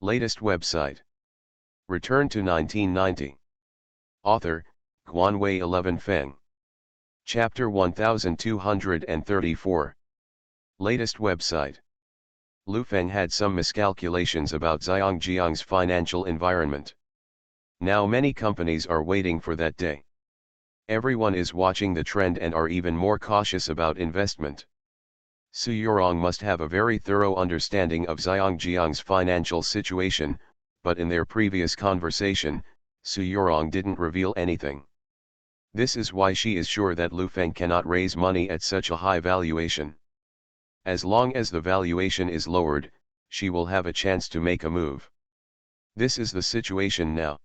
Latest website. Return to 1990. Author, Guanwei 11 Feng. Chapter 1234. Latest website. Lu Feng had some miscalculations about Zhangjiang's financial environment. Now many companies are waiting for that day. Everyone is watching the trend and are even more cautious about investment. Su Yorong must have a very thorough understanding of Zhangjiang's financial situation, but in their previous conversation, Su Yorong didn't reveal anything. This is why she is sure that Lu Feng cannot raise money at such a high valuation. As long as the valuation is lowered, she will have a chance to make a move. This is the situation now.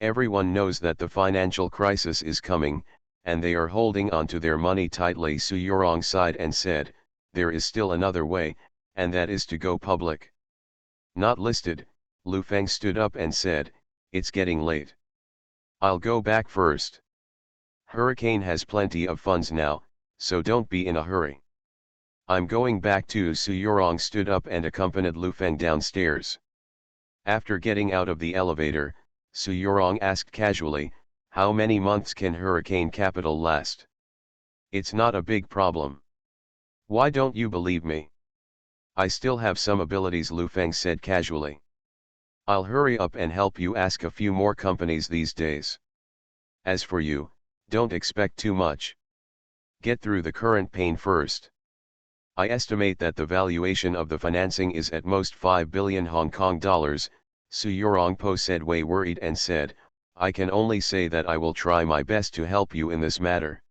Everyone knows that the financial crisis is coming, and they are holding on to their money tightly. Su Yorong sighed and said, there is still another way, and that is to go public. Not listed. Lu Feng stood up and said, it's getting late. I'll go back first. Hurricane has plenty of funds now, so don't be in a hurry. I'm going back too. Su Yorong stood up and accompanied Lu Feng downstairs. After getting out of the elevator, Su Yorong asked casually, how many months can hurricane capital last? It's not a big problem. Why don't you believe me? I still have some abilities, Lu Feng said casually. I'll hurry up and help you ask a few more companies these days. As for you, don't expect too much. Get through the current pain first. I estimate that the valuation of the financing is at most 5 billion Hong Kong dollars, Su Yorong Po said, way worried, and said, I can only say that I will try my best to help you in this matter.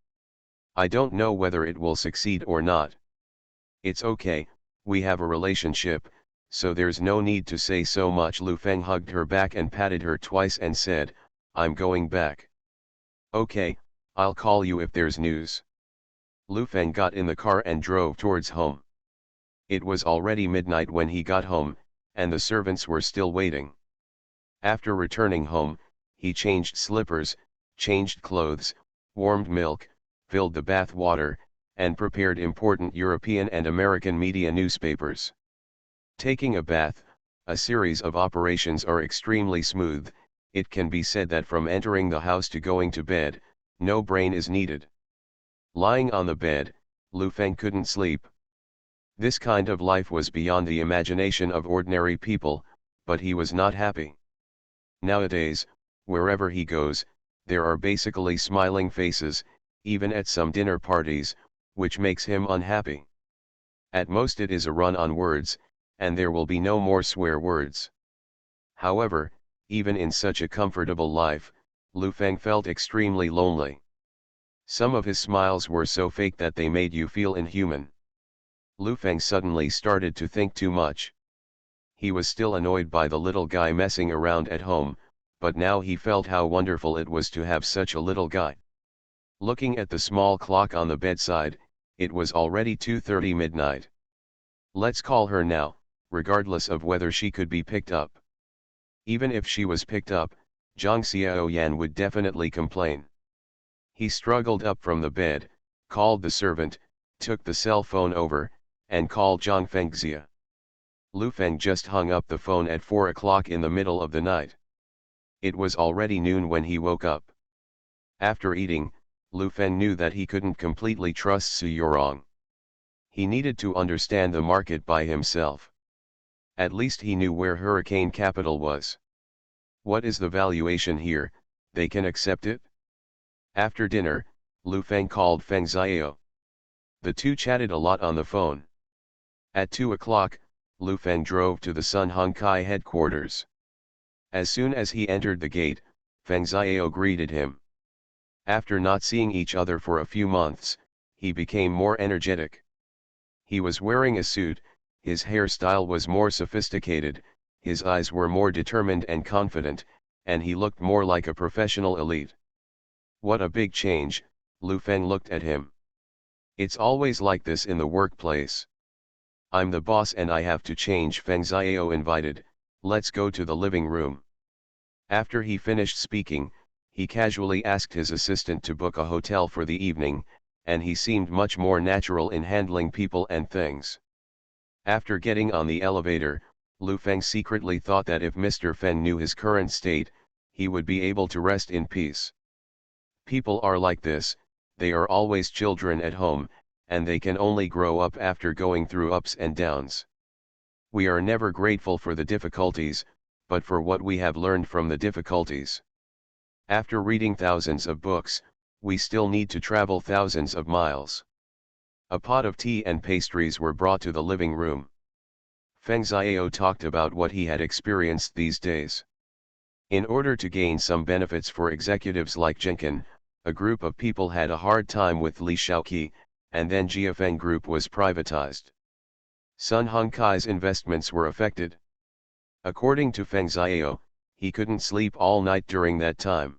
I don't know whether it will succeed or not. It's okay, we have a relationship, so there's no need to say so much. Lu Feng hugged her back and patted her twice and said, I'm going back. Okay, I'll call you if there's news. Lu Feng got in the car and drove towards home. It was already midnight when he got home, and the servants were still waiting. After returning home, he changed slippers, changed clothes, warmed milk, filled the bath water, and prepared important European and American media newspapers. Taking a bath, a series of operations are extremely smooth. It can be said that from entering the house to going to bed, no brain is needed. Lying on the bed, Lu Feng couldn't sleep. This kind of life was beyond the imagination of ordinary people, but he was not happy. Nowadays, wherever he goes, there are basically smiling faces, even at some dinner parties, which makes him unhappy. At most it is a run on words, and there will be no more swear words. However, even in such a comfortable life, Lu Feng felt extremely lonely. Some of his smiles were so fake that they made you feel inhuman. Lu Feng suddenly started to think too much. He was still annoyed by the little guy messing around at home, but now he felt how wonderful it was to have such a little guy. Looking at the small clock on the bedside, it was already 2:30 midnight. Let's call her now, regardless of whether she could be picked up. Even if she was picked up, Zhang Xiaoyan would definitely complain. He struggled up from the bed, called the servant, took the cell phone over, and called Zhang Fengxia. Lu Feng just hung up the phone at 4 o'clock in the middle of the night. It was already noon when he woke up. After eating, Lu Feng knew that he couldn't completely trust Su Yorong. He needed to understand the market by himself. At least he knew where hurricane capital was. What is the valuation here? They can accept it? After dinner, Lu Feng called Feng Xiao. The two chatted a lot on the phone. At 2 o'clock, Lu Feng drove to the Sun Hung Kai headquarters. As soon as he entered the gate, Feng Xiao greeted him. After not seeing each other for a few months, he became more energetic. He was wearing a suit, his hairstyle was more sophisticated, his eyes were more determined and confident, and he looked more like a professional elite. What a big change, Lu Feng looked at him. It's always like this in the workplace. I'm the boss and I have to change, Feng Xiao invited. Let's go to the living room. After he finished speaking, he casually asked his assistant to book a hotel for the evening, and he seemed much more natural in handling people and things. After getting on the elevator, Lu Feng secretly thought that if Mr. Feng knew his current state, he would be able to rest in peace. People are like this, they are always children at home, and they can only grow up after going through ups and downs. We are never grateful for the difficulties, but for what we have learned from the difficulties. After reading thousands of books, we still need to travel thousands of miles. A pot of tea and pastries were brought to the living room. Feng Xiao talked about what he had experienced these days. In order to gain some benefits for executives like Jenkin, a group of people had a hard time with Li Shaoqi, and then Jiafeng Group was privatized. Sun Hung Kai's investments were affected. According to Feng Xiao, he couldn't sleep all night during that time.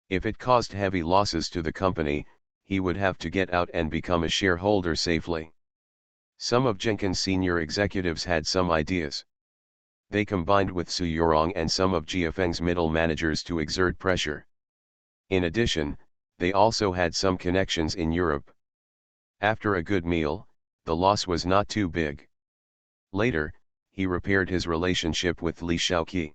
If it caused heavy losses to the company, he would have to get out and become a shareholder safely. Some of Jenkin's senior executives had some ideas. They combined with Su Yorong and some of Jiafeng's middle managers to exert pressure. In addition, they also had some connections in Europe. After a good meal, the loss was not too big. Later, he repaired his relationship with Li Shaoqi.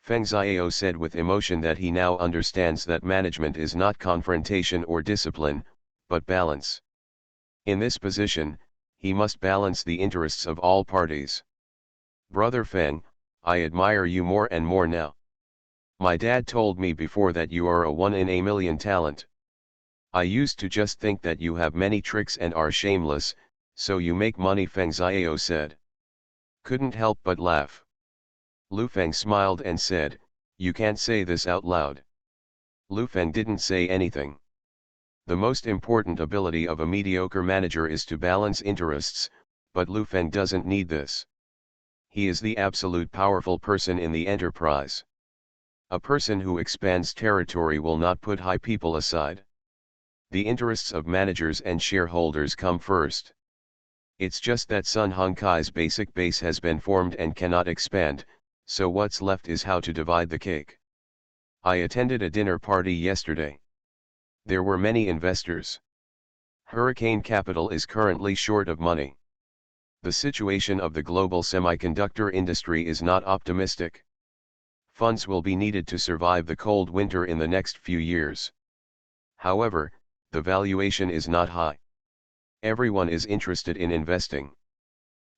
Feng Xiao said with emotion that he now understands that management is not confrontation or discipline, but balance. In this position, he must balance the interests of all parties. Brother Feng, I admire you more and more now. My dad told me before that you are a one-in-a-million talent. I used to just think that you have many tricks and are shameless, so you make money, Feng Xiao said. Couldn't help but laugh. Lu Feng smiled and said, you can't say this out loud. Lu Feng didn't say anything. The most important ability of a mediocre manager is to balance interests, but Lu Feng doesn't need this. He is the absolute powerful person in the enterprise. A person who expands territory will not put high people aside. The interests of managers and shareholders come first. It's just that Sun Hung Kai's basic base has been formed and cannot expand, so what's left is how to divide the cake. I attended a dinner party yesterday. There were many investors. Hurricane Capital is currently short of money. The situation of the global semiconductor industry is not optimistic. Funds will be needed to survive the cold winter in the next few years. However, the valuation is not high. Everyone is interested in investing.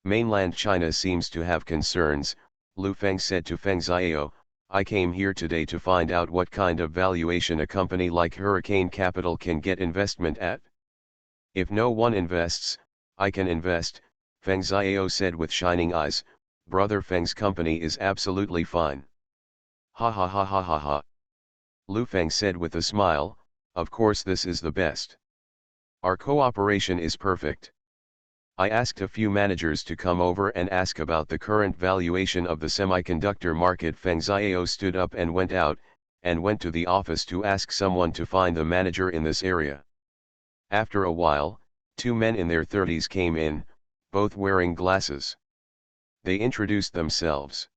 Mainland China seems to have concerns, Lu Feng said to Feng Xiao. I came here today to find out what kind of valuation a company like Hurricane Capital can get investment at. If no one invests, I can invest, Feng Xiao said with shining eyes. Brother Feng's company is absolutely fine. Ha ha ha ha ha ha. Lu Feng said with a smile, of course this is the best. Our cooperation is perfect. I asked a few managers to come over and ask about the current valuation of the semiconductor market. Feng Xiao stood up and went out, and went to the office to ask someone to find the manager in this area. After a while, two men in their 30s came in, both wearing glasses. They introduced themselves.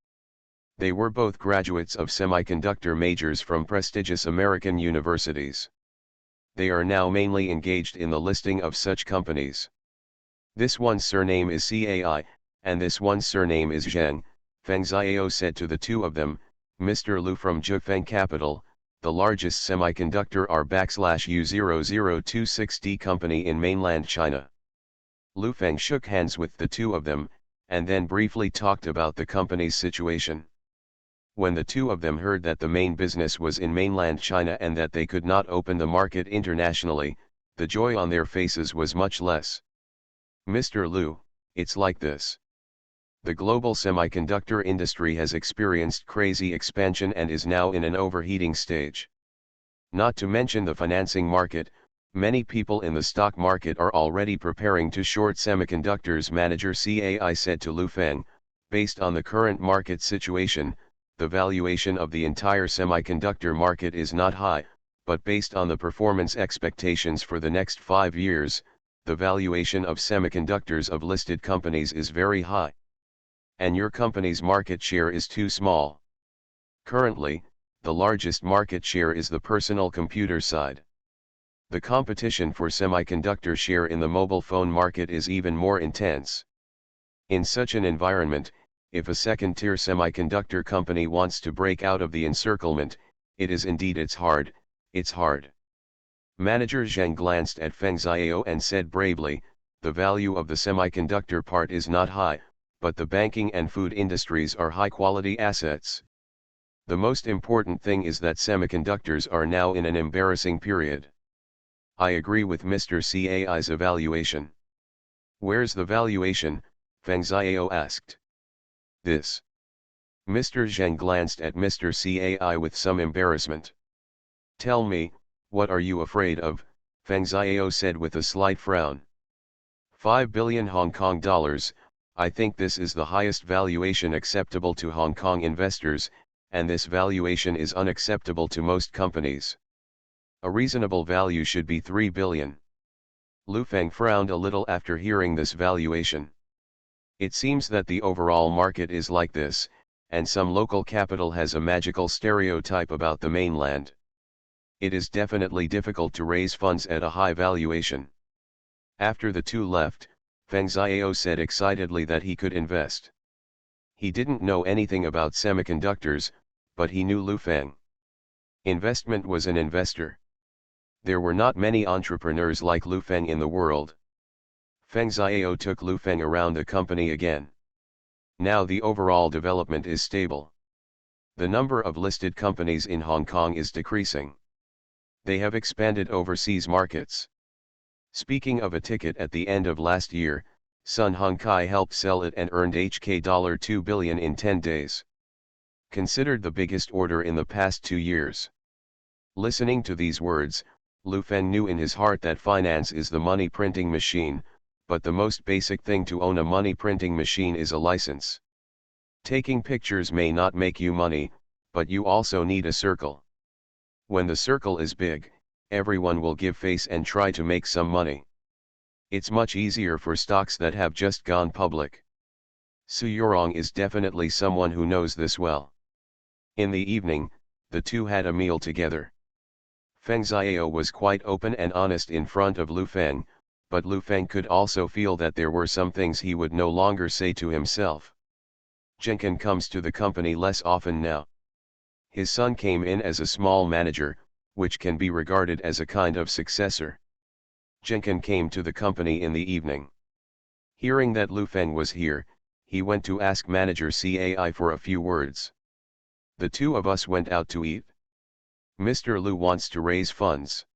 They were both graduates of semiconductor majors from prestigious American universities. They are now mainly engaged in the listing of such companies. This one's surname is Cai, and this one's surname is Zheng, Feng Xiao said to the two of them. Mr. Lu from Jiafeng Capital, the largest semiconductor R/U0026D company in mainland China. Lu Feng shook hands with the two of them, and then briefly talked about the company's situation. When the two of them heard that the main business was in mainland China and that they could not open the market internationally, the joy on their faces was much less. Mr. Lu, it's like this. The global semiconductor industry has experienced crazy expansion and is now in an overheating stage. Not to mention the financing market, many people in the stock market are already preparing to short semiconductors. Manager CAI said to Lu Feng, based on the current market situation, the valuation of the entire semiconductor market is not high, but based on the performance expectations for the next 5 years, the valuation of semiconductors of listed companies is very high. And your company's market share is too small. Currently, the largest market share is the personal computer side. The competition for semiconductor share in the mobile phone market is even more intense. In such an environment, if a second-tier semiconductor company wants to break out of the encirclement, it's hard. Manager Zheng glanced at Feng Xiao and said bravely, the value of the semiconductor part is not high, but the banking and food industries are high-quality assets. The most important thing is that semiconductors are now in an embarrassing period. I agree with Mr. CAI's evaluation. Where's the valuation? Feng Xiao asked. This. Mr. Zheng glanced at Mr. CAI with some embarrassment. Tell me, what are you afraid of? Feng Xiao said with a slight frown. 5 billion Hong Kong dollars, I think this is the highest valuation acceptable to Hong Kong investors, and this valuation is unacceptable to most companies. A reasonable value should be 3 billion. Lu Feng frowned a little after hearing this valuation. It seems that the overall market is like this, and some local capital has a magical stereotype about the mainland. It is definitely difficult to raise funds at a high valuation. After the two left, Feng Xiao said excitedly that he could invest. He didn't know anything about semiconductors, but he knew Lu Feng. Investment was an investor. There were not many entrepreneurs like Lu Feng in the world. Feng Xiao took Lu Feng around the company again. Now the overall development is stable. The number of listed companies in Hong Kong is decreasing. They have expanded overseas markets. Speaking of a ticket at the end of last year, Sun Hung Kai helped sell it and earned HK$ 2 billion in 10 days. Considered the biggest order in the past 2 years. Listening to these words, Lu Feng knew in his heart that finance is the money printing machine, but the most basic thing to own a money printing machine is a license. Taking pictures may not make you money, but you also need a circle. When the circle is big, everyone will give face and try to make some money. It's much easier for stocks that have just gone public. Su Yorong is definitely someone who knows this well. In the evening, the two had a meal together. Feng Xiao was quite open and honest in front of Lu Feng, but Lu Feng could also feel that there were some things he would no longer say to himself. Jenkin comes to the company less often now. His son came in as a small manager, which can be regarded as a kind of successor. Jenkin came to the company in the evening. Hearing that Lu Feng was here, he went to ask manager CAI for a few words. The two of us went out to eat. Mr. Lu wants to raise funds.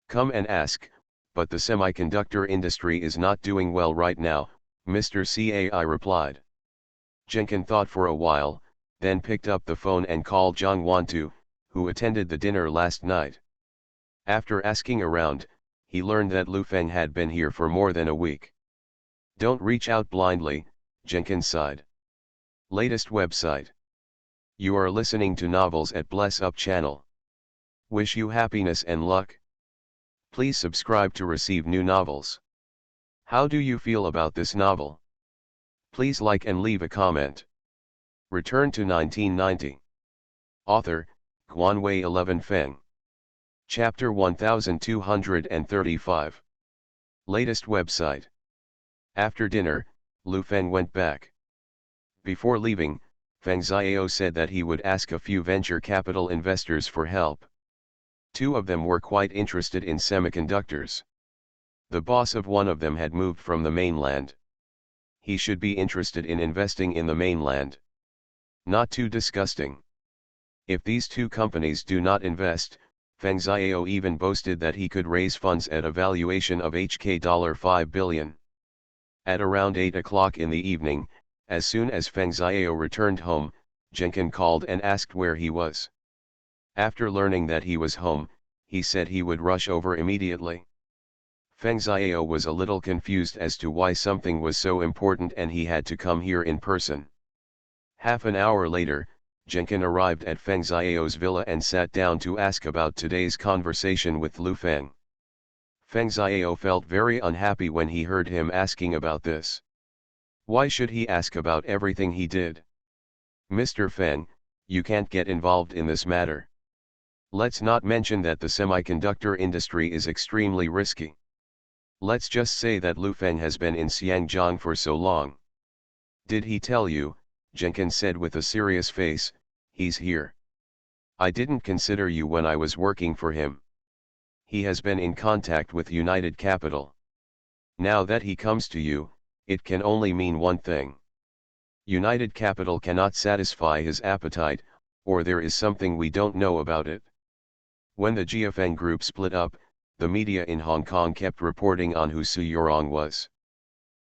Come and ask, but the semiconductor industry is not doing well right now, Mr. CAI replied. Jenkin thought for a while, then picked up the phone and called Zhang Wantu, who attended the dinner last night. After asking around, he learned that Lu Feng had been here for more than a week. Don't reach out blindly, Jenkin sighed. Latest website. You are listening to novels at Bless Up channel. Wish you happiness and luck. Please subscribe to receive new novels. How do you feel about this novel? Please like and leave a comment. Return to 1990. Author, Guanwei 11 Feng. Chapter 1235. Latest website. After dinner, Lu Feng went back. Before leaving, Feng Xiao said that he would ask a few venture capital investors for help. Two of them were quite interested in semiconductors. The boss of one of them had moved from the mainland. He should be interested in investing in the mainland. Not too disgusting. If these two companies do not invest, Feng Xiao even boasted that he could raise funds at a valuation of HK$ 5 billion. At around 8 o'clock in the evening, as soon as Feng Xiao returned home, Jenkin called and asked where he was. After learning that he was home, he said he would rush over immediately. Feng Xiao was a little confused as to why something was so important and he had to come here in person. Half an hour later, Jenkin arrived at Feng Xiao's villa and sat down to ask about today's conversation with Lu Feng. Feng Xiao felt very unhappy when he heard him asking about this. Why should he ask about everything he did? Mr. Feng, you can't get involved in this matter. Let's not mention that the semiconductor industry is extremely risky. Let's just say that Lu Feng has been in Xiangjiang for so long. Did he tell you? Jenkin said with a serious face, he's here. I didn't consider you when I was working for him. He has been in contact with United Capital. Now that he comes to you, it can only mean one thing. United Capital cannot satisfy his appetite, or there is something we don't know about it. When the Jiafeng group split up, the media in Hong Kong kept reporting on who Su Yorong was.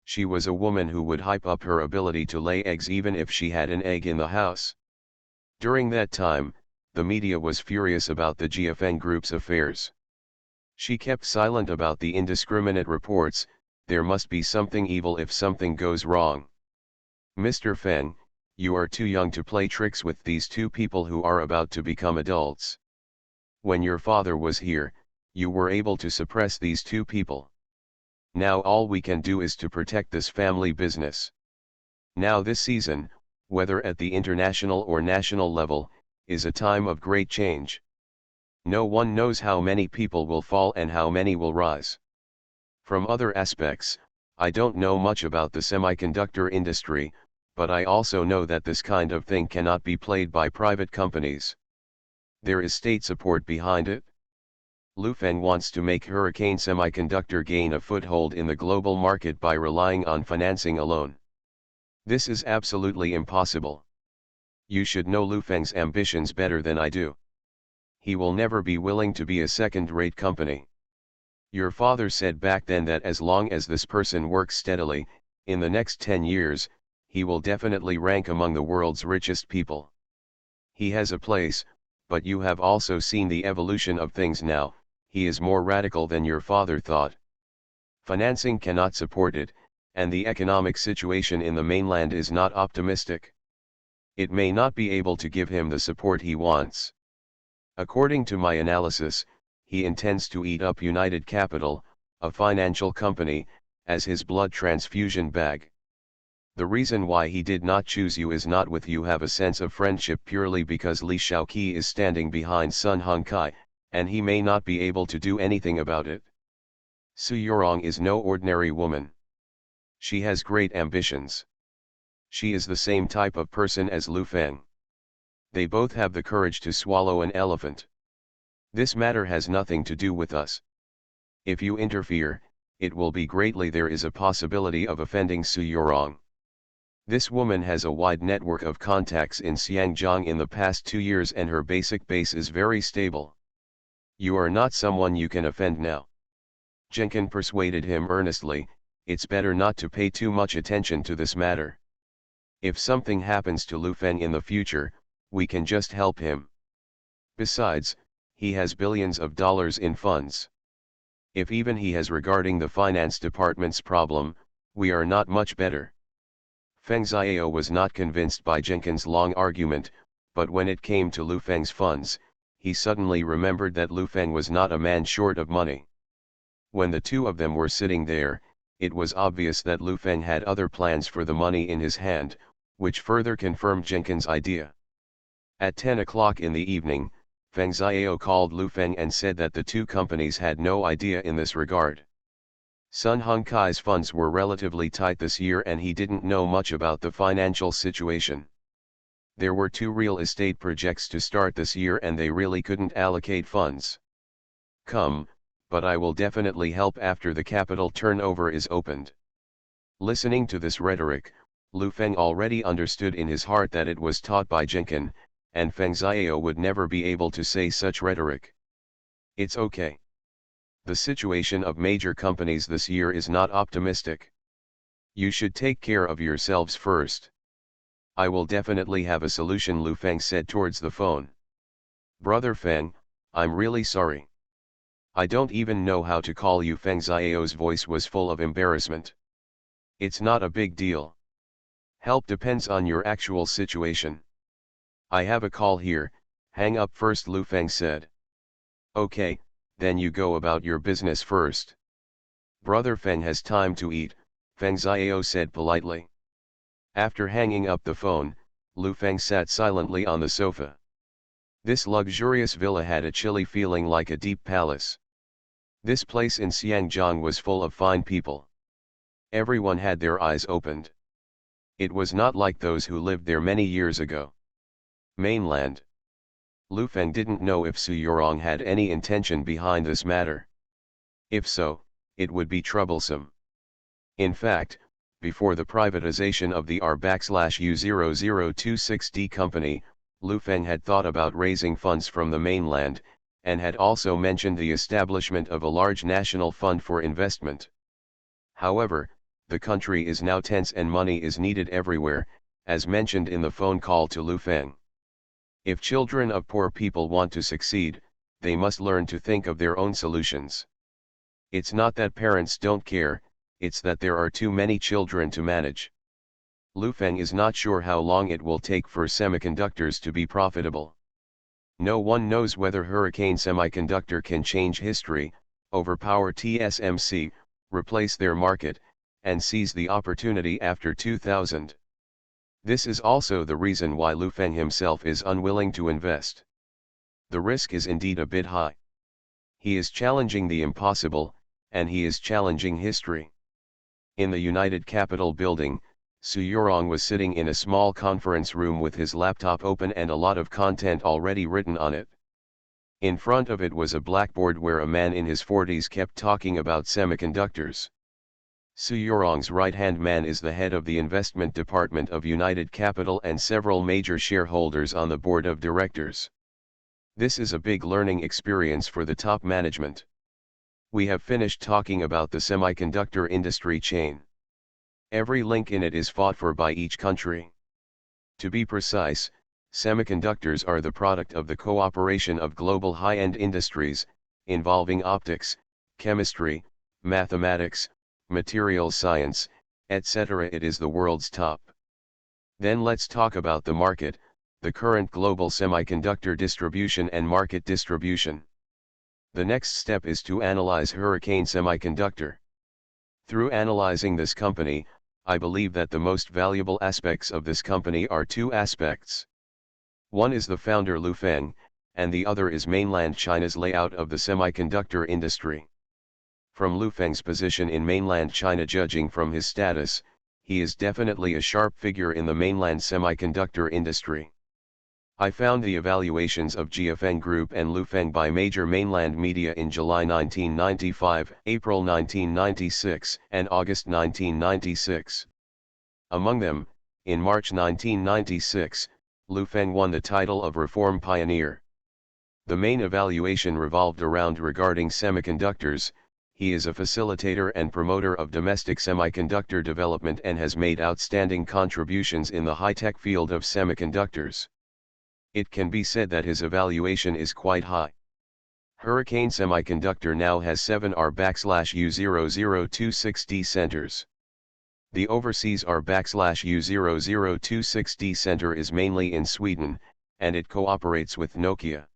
She was a woman who would hype up her ability to lay eggs even if she had an egg in the house. During that time, the media was furious about the Jiafeng group's affairs. She kept silent about the indiscriminate reports. There must be something evil if something goes wrong. Mr. Feng, you are too young to play tricks with these two people who are about to become adults. When your father was here, you were able to suppress these two people. Now all we can do is to protect this family business. Now this season, whether at the international or national level, is a time of great change. No one knows how many people will fall and how many will rise. From other aspects, I don't know much about the semiconductor industry, but I also know that this kind of thing cannot be played by private companies. There is state support behind it. Lu Feng wants to make Hurricane Semiconductor gain a foothold in the global market by relying on financing alone. This is absolutely impossible. You should know Lu Feng's ambitions better than I do. He will never be willing to be a second-rate company. Your father said back then that as long as this person works steadily, in the next 10 years, he will definitely rank among the world's richest people. He has a place, but you have also seen the evolution of things now. He is more radical than your father thought. Financing cannot support it, and the economic situation in the mainland is not optimistic. It may not be able to give him the support he wants. According to my analysis, he intends to eat up United Capital, a financial company, as his blood transfusion bag. The reason why he did not choose you is not with you have a sense of friendship purely because Li Shaoqi is standing behind Sun Hongkai, and he may not be able to do anything about it. Su Yorong is no ordinary woman. She has great ambitions. She is the same type of person as Lu Feng. They both have the courage to swallow an elephant. This matter has nothing to do with us. If you interfere, it will be greatly there is a possibility of offending Su Yorong. This woman has a wide network of contacts in Xiangjiang in the past 2 years and her basic base is very stable. You are not someone you can offend now. Jenkin persuaded him earnestly, it's better not to pay too much attention to this matter. If something happens to Lu Feng in the future, we can just help him. Besides, he has billions of dollars in funds. If even he has regarding the finance department's problem, we are not much better. Feng Xiao was not convinced by Jenkin's long argument, but when it came to Lu Feng's funds, he suddenly remembered that Lu Feng was not a man short of money. When the two of them were sitting there, it was obvious that Lu Feng had other plans for the money in his hand, which further confirmed Jenkin's idea. At 10 o'clock in the evening, Feng Xiao called Lu Feng and said that the two companies had no idea in this regard. Sun Hongkai's funds were relatively tight this year and he didn't know much about the financial situation. There were 2 real estate projects to start this year and they really couldn't allocate funds. Come, but I will definitely help after the capital turnover is opened. Listening to this rhetoric, Lu Feng already understood in his heart that it was taught by Jenkin, and Feng Xiao would never be able to say such rhetoric. It's okay. The situation of major companies this year is not optimistic. You should take care of yourselves first. I will definitely have a solution, Lu Feng said towards the phone. Brother Feng, I'm really sorry. I don't even know how to call you. Feng Xiao's voice was full of embarrassment. It's not a big deal. Help depends on your actual situation. I have a call here, hang up first, Lu Feng said. Okay, then you go about your business first. Brother Feng has time to eat, Feng Xiao said politely. After hanging up the phone, Lu Feng sat silently on the sofa. This luxurious villa had a chilly feeling like a deep palace. This place in Xiangjiang was full of fine people. Everyone had their eyes opened. It was not like those who lived there many years ago. Mainland. Lu Feng didn't know if Su Yorong had any intention behind this matter. If so, it would be troublesome. In fact, before the privatization of the R/U0026D company, Lu Feng had thought about raising funds from the mainland, and had also mentioned the establishment of a large national fund for investment. However, the country is now tense and money is needed everywhere, as mentioned in the phone call to Lu Feng. If children of poor people want to succeed, they must learn to think of their own solutions. It's not that parents don't care, it's that there are too many children to manage. Lu Feng is not sure how long it will take for semiconductors to be profitable. No one knows whether Hurricane Semiconductor can change history, overpower TSMC, replace their market, and seize the opportunity after 2000. This is also the reason why Lu Feng himself is unwilling to invest. The risk is indeed a bit high. He is challenging the impossible, and he is challenging history. In the United Capitol building, Su Yorong was sitting in a small conference room with his laptop open and a lot of content already written on it. In front of it was a blackboard where a man in his 40s kept talking about semiconductors. Su Yorong's right-hand man is the head of the investment department of United Capital and several major shareholders on the board of directors. This is a big learning experience for the top management. We have finished talking about the semiconductor industry chain. Every link in it is fought for by each country. To be precise, semiconductors are the product of the cooperation of global high-end industries, involving optics, chemistry, mathematics, materials science, etc. It is the world's top. Then let's talk about the market, the current global semiconductor distribution and market distribution. The next step is to analyze Hurricane Semiconductor. Through analyzing this company, I believe that the most valuable aspects of this company are two aspects. One is the founder Lu Feng, and the other is mainland China's layout of the semiconductor industry. From Lu Feng's position in mainland China, judging from his status, he is definitely a sharp figure in the mainland semiconductor industry. I found the evaluations of Jiafeng Group and Lu Feng by major mainland media in July 1995, April 1996, and August 1996. Among them, in March 1996, Lu Feng won the title of Reform Pioneer. The main evaluation revolved around regarding semiconductors. He is a facilitator and promoter of domestic semiconductor development and has made outstanding contributions in the high-tech field of semiconductors. It can be said that his evaluation is quite high. Hurricane Semiconductor now has 7 R/U0026D centers. The overseas R/U0026D center is mainly in Sweden, and it cooperates with Nokia.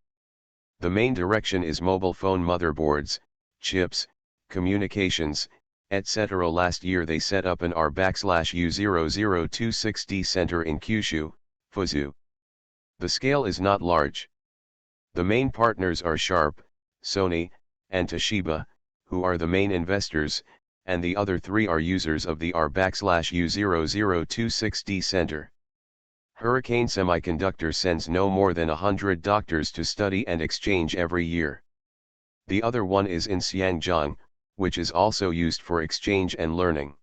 The main direction is mobile phone motherboards, chips, communications, etc. Last year they set up an R/U0026D center in Kyushu, Fuzhou. The scale is not large. The main partners are Sharp, Sony, and Toshiba, who are the main investors, and the other 3 are users of the R/U0026D center. Hurricane Semiconductor sends no more than 100 doctors to study and exchange every year. The other one is in Xiangjiang, which is also used for exchange and learning.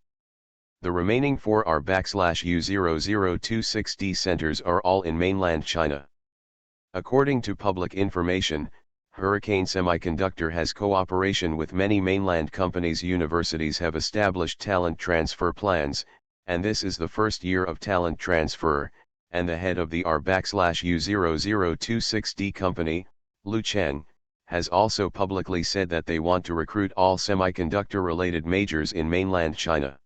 The remaining 4 R/U0026D centers are all in mainland China. According to public information, Hurricane Semiconductor has cooperation with many mainland companies. Universities have established talent transfer plans, and this is the first year of talent transfer, and the head of the R/U0026D company, Lu Cheng, has also publicly said that they want to recruit all semiconductor-related majors in mainland China.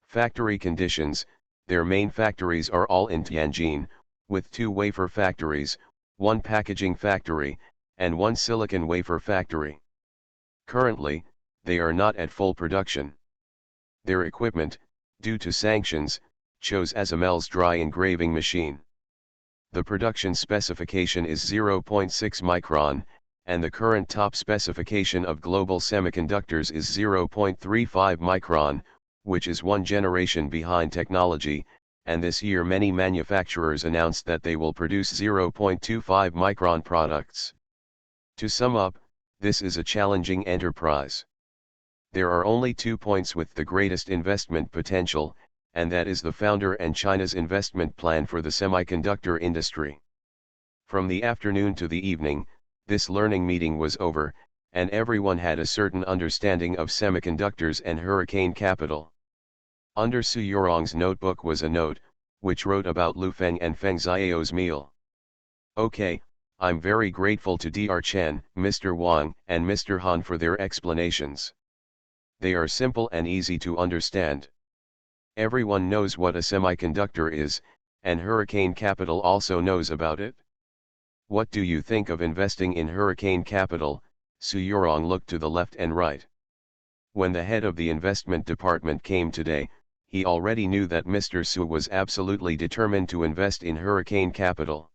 Factory conditions: their main factories are all in Tianjin, with 2 wafer factories, 1 packaging factory, and 1 silicon wafer factory. Currently, they are not at full production. Their equipment, due to sanctions, chose ASML's dry engraving machine. The production specification is 0.6 micron, and the current top specification of global semiconductors is 0.35 micron, which is 1 generation behind technology, and this year many manufacturers announced that they will produce 0.25 micron products. To sum up, this is a challenging enterprise. There are only 2 points with the greatest investment potential, and that is the founder and China's investment plan for the semiconductor industry. From the afternoon to the evening, this learning meeting was over, and everyone had a certain understanding of semiconductors and hurricane capital. Under Su Yorong's notebook was a note, which wrote about Lu Feng and Feng Xiao's meal. Okay, I'm very grateful to Dr. Chen, Mr. Wang, and Mr. Han for their explanations. They are simple and easy to understand. Everyone knows what a semiconductor is, and hurricane capital also knows about it. What do you think of investing in hurricane capital? Su Yorong looked to the left and right. When the head of the investment department came today, he already knew that Mr. Su was absolutely determined to invest in hurricane capital.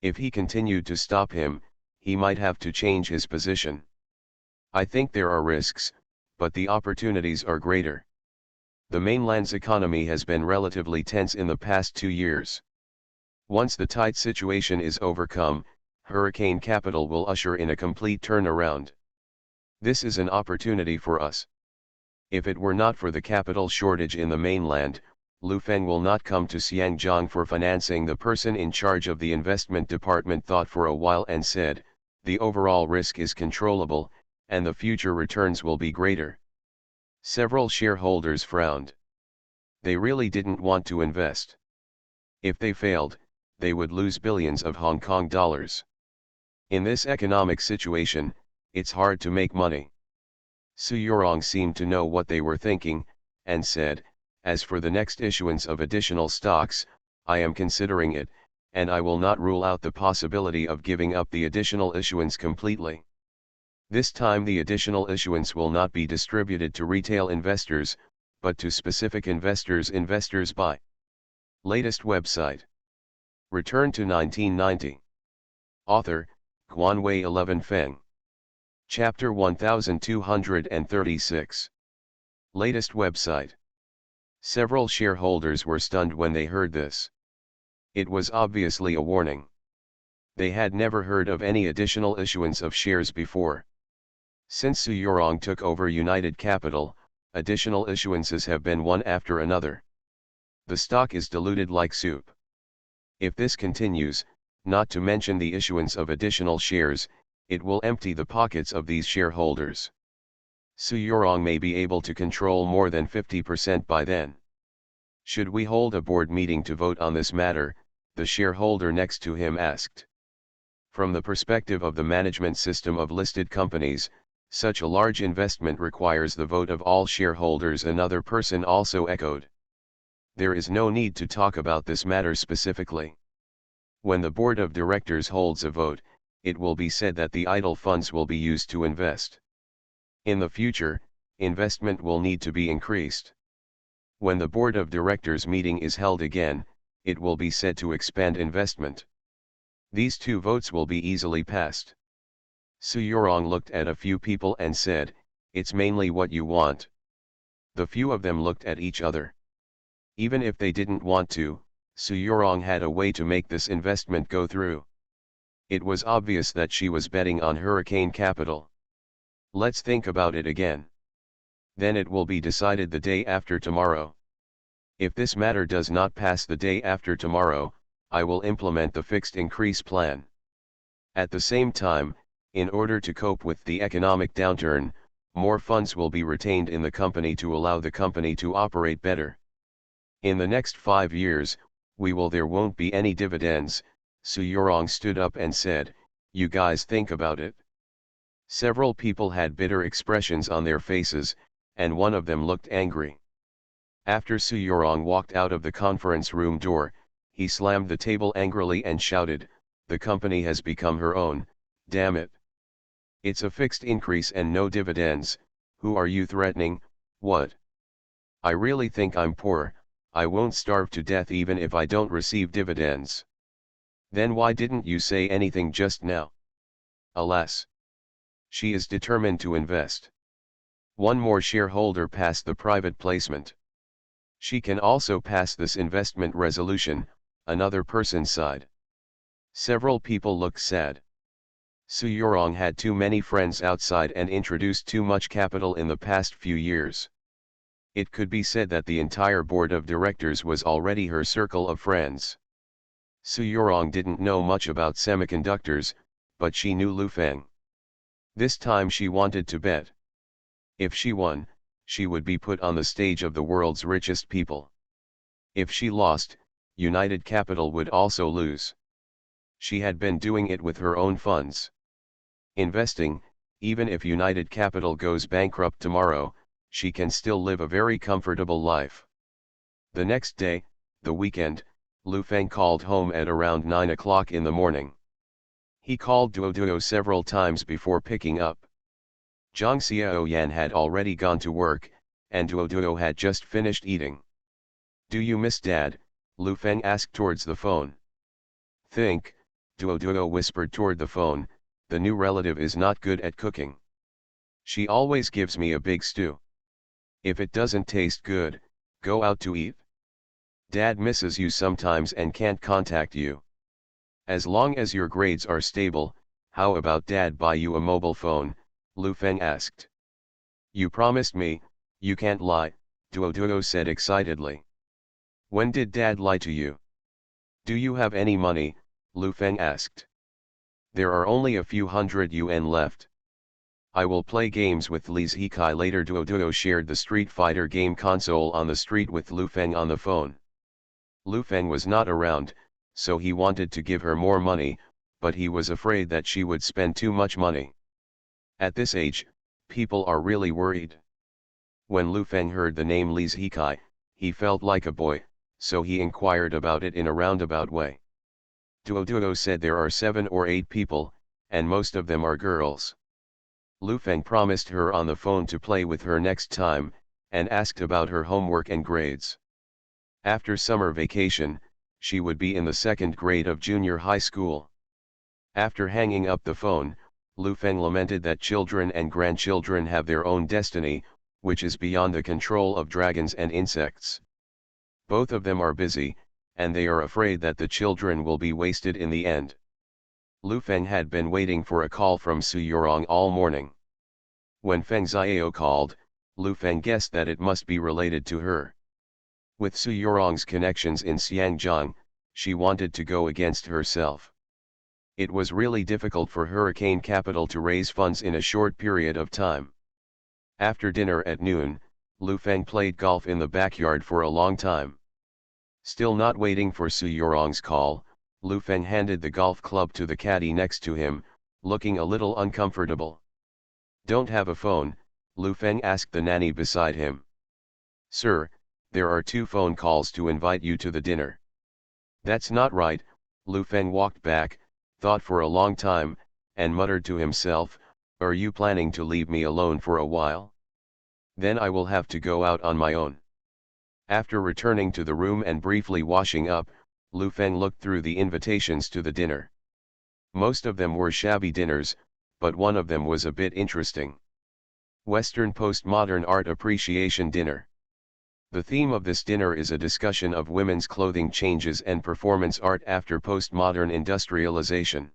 If he continued to stop him, he might have to change his position. I think there are risks, but the opportunities are greater. The mainland's economy has been relatively tense in the past 2 years. Once the tight situation is overcome, hurricane capital will usher in a complete turnaround. This is an opportunity for us. If it were not for the capital shortage in the mainland, Lu Feng will not come to Xiangjiang for financing. The person in charge of the investment department thought for a while and said, the overall risk is controllable, and the future returns will be greater. Several shareholders frowned. They really didn't want to invest. If they failed, they would lose billions of Hong Kong dollars. In this economic situation, it's hard to make money. Su Yorong seemed to know what they were thinking, and said, as for the next issuance of additional stocks, I am considering it, and I will not rule out the possibility of giving up the additional issuance completely. This time the additional issuance will not be distributed to retail investors, but to specific investors. Investors buy. Latest website. Return to 1990. Author, Guanwei 11 Feng. Chapter 1236. Latest website. Several shareholders were stunned when they heard this. It was obviously a warning. They had never heard of any additional issuance of shares before. Since Su Yorong took over United Capital, additional issuances have been one after another. The stock is diluted like soup. If this continues, not to mention the issuance of additional shares, it will empty the pockets of these shareholders. Su Yorong may be able to control more than 50% by then. Should we hold a board meeting to vote on this matter? The shareholder next to him asked. From the perspective of the management system of listed companies, such a large investment requires the vote of all shareholders. Another person also echoed. There is no need to talk about this matter specifically. When the board of directors holds a vote, it will be said that the idle funds will be used to invest. In the future, investment will need to be increased. When the board of directors meeting is held again, it will be said to expand investment. These 2 votes will be easily passed. Su Yorong looked at a few people and said, it's mainly what you want. The few of them looked at each other. Even if they didn't want to, Su Yorong had a way to make this investment go through. It was obvious that she was betting on hurricane capital. Let's think about it again. Then it will be decided the day after tomorrow. If this matter does not pass the day after tomorrow, I will implement the fixed increase plan. At the same time, In order to cope with the economic downturn, more funds will be retained in the company to allow the company to operate better. In the next 5 years, there won't be any dividends. Soo-young stood up and said, "You guys think about it." Several people had bitter expressions on their faces, and one of them looked angry. After Soo-young walked out of the conference room door, he slammed the table angrily and shouted, "The company has become her own, damn it. It's a fixed increase and no dividends. Who are you threatening? What? I really think I'm poor. I won't starve to death even if I don't receive dividends. Then why didn't you say anything just now?" Alas, she is determined to invest. One more shareholder passed the private placement. She can also pass this investment resolution, another person sighed. Several people looked sad. Soo-young had too many friends outside and introduced too much capital in the past few years. It could be said that the entire board of directors was already her circle of friends. Soo-young didn't know much about semiconductors, but she knew Lu Feng. This time she wanted to bet. If she won, she would be put on the stage of the world's richest people. If she lost, United Capital would also lose. She had been doing it with her own funds. Investing, even if United Capital goes bankrupt tomorrow, she can still live a very comfortable life. The next day, the weekend, Lu Feng called home at around 9 o'clock in the morning. He called Duo several times before picking up. Zhang Xiaoyan had already gone to work, and Duo had just finished eating. "Do you miss Dad?" Lu Feng asked towards the phone. "Think," Duo whispered toward the phone, "the new relative is not good at cooking. She always gives me a big stew. If it doesn't taste good, go out to eat. Dad misses you sometimes and can't contact you. As long as your grades are stable, how about Dad buy you a mobile phone?" Lu Feng asked. "You promised me, you can't lie," Duo said excitedly. "When did Dad lie to you?" "Do you have any money?" Lu Feng asked. "There are only a few $100 left. I will play games with Li Zikai later." Duo shared the Street Fighter game console on the street with Lu Feng on the phone. Lu Feng was not around, so he wanted to give her more money, but he was afraid that she would spend too much money. At this age, people are really worried. When Lu Feng heard the name Li Zikai, he felt like a boy, so he inquired about it in a roundabout way. Duo said there are 7 or 8 people, and most of them are girls. Lu Feng promised her on the phone to play with her next time, and asked about her homework and grades. After summer vacation, she would be in the 2nd grade of junior high school. After hanging up the phone, Lu Feng lamented that children and grandchildren have their own destiny, which is beyond the control of dragons and insects. Both of them are busy, and they are afraid that the children will be wasted in the end. Lu Feng had been waiting for a call from Soo-young all morning. When Feng Xiao called, Lu Feng guessed that it must be related to her. With Soo-young's connections in Xiangjiang, she wanted to go against herself. It was really difficult for Hurricane Capital to raise funds in a short period of time. After dinner at noon, Lu Feng played golf in the backyard for a long time. Still not waiting for Soo-young's call, Lu Feng handed the golf club to the caddy next to him, looking a little uncomfortable. "Don't have a phone?" Lu Feng asked the nanny beside him. "Sir, there are 2 phone calls to invite you to the dinner." "That's not right." Lu Feng walked back, thought for a long time, and muttered to himself, "Are you planning to leave me alone for a while? Then I will have to go out on my own." After returning to the room and briefly washing up, Lu Feng looked through the invitations to the dinner. Most of them were shabby dinners, but one of them was a bit interesting. Western Postmodern Art Appreciation Dinner. The theme of this dinner is a discussion of women's clothing changes and performance art after postmodern industrialization.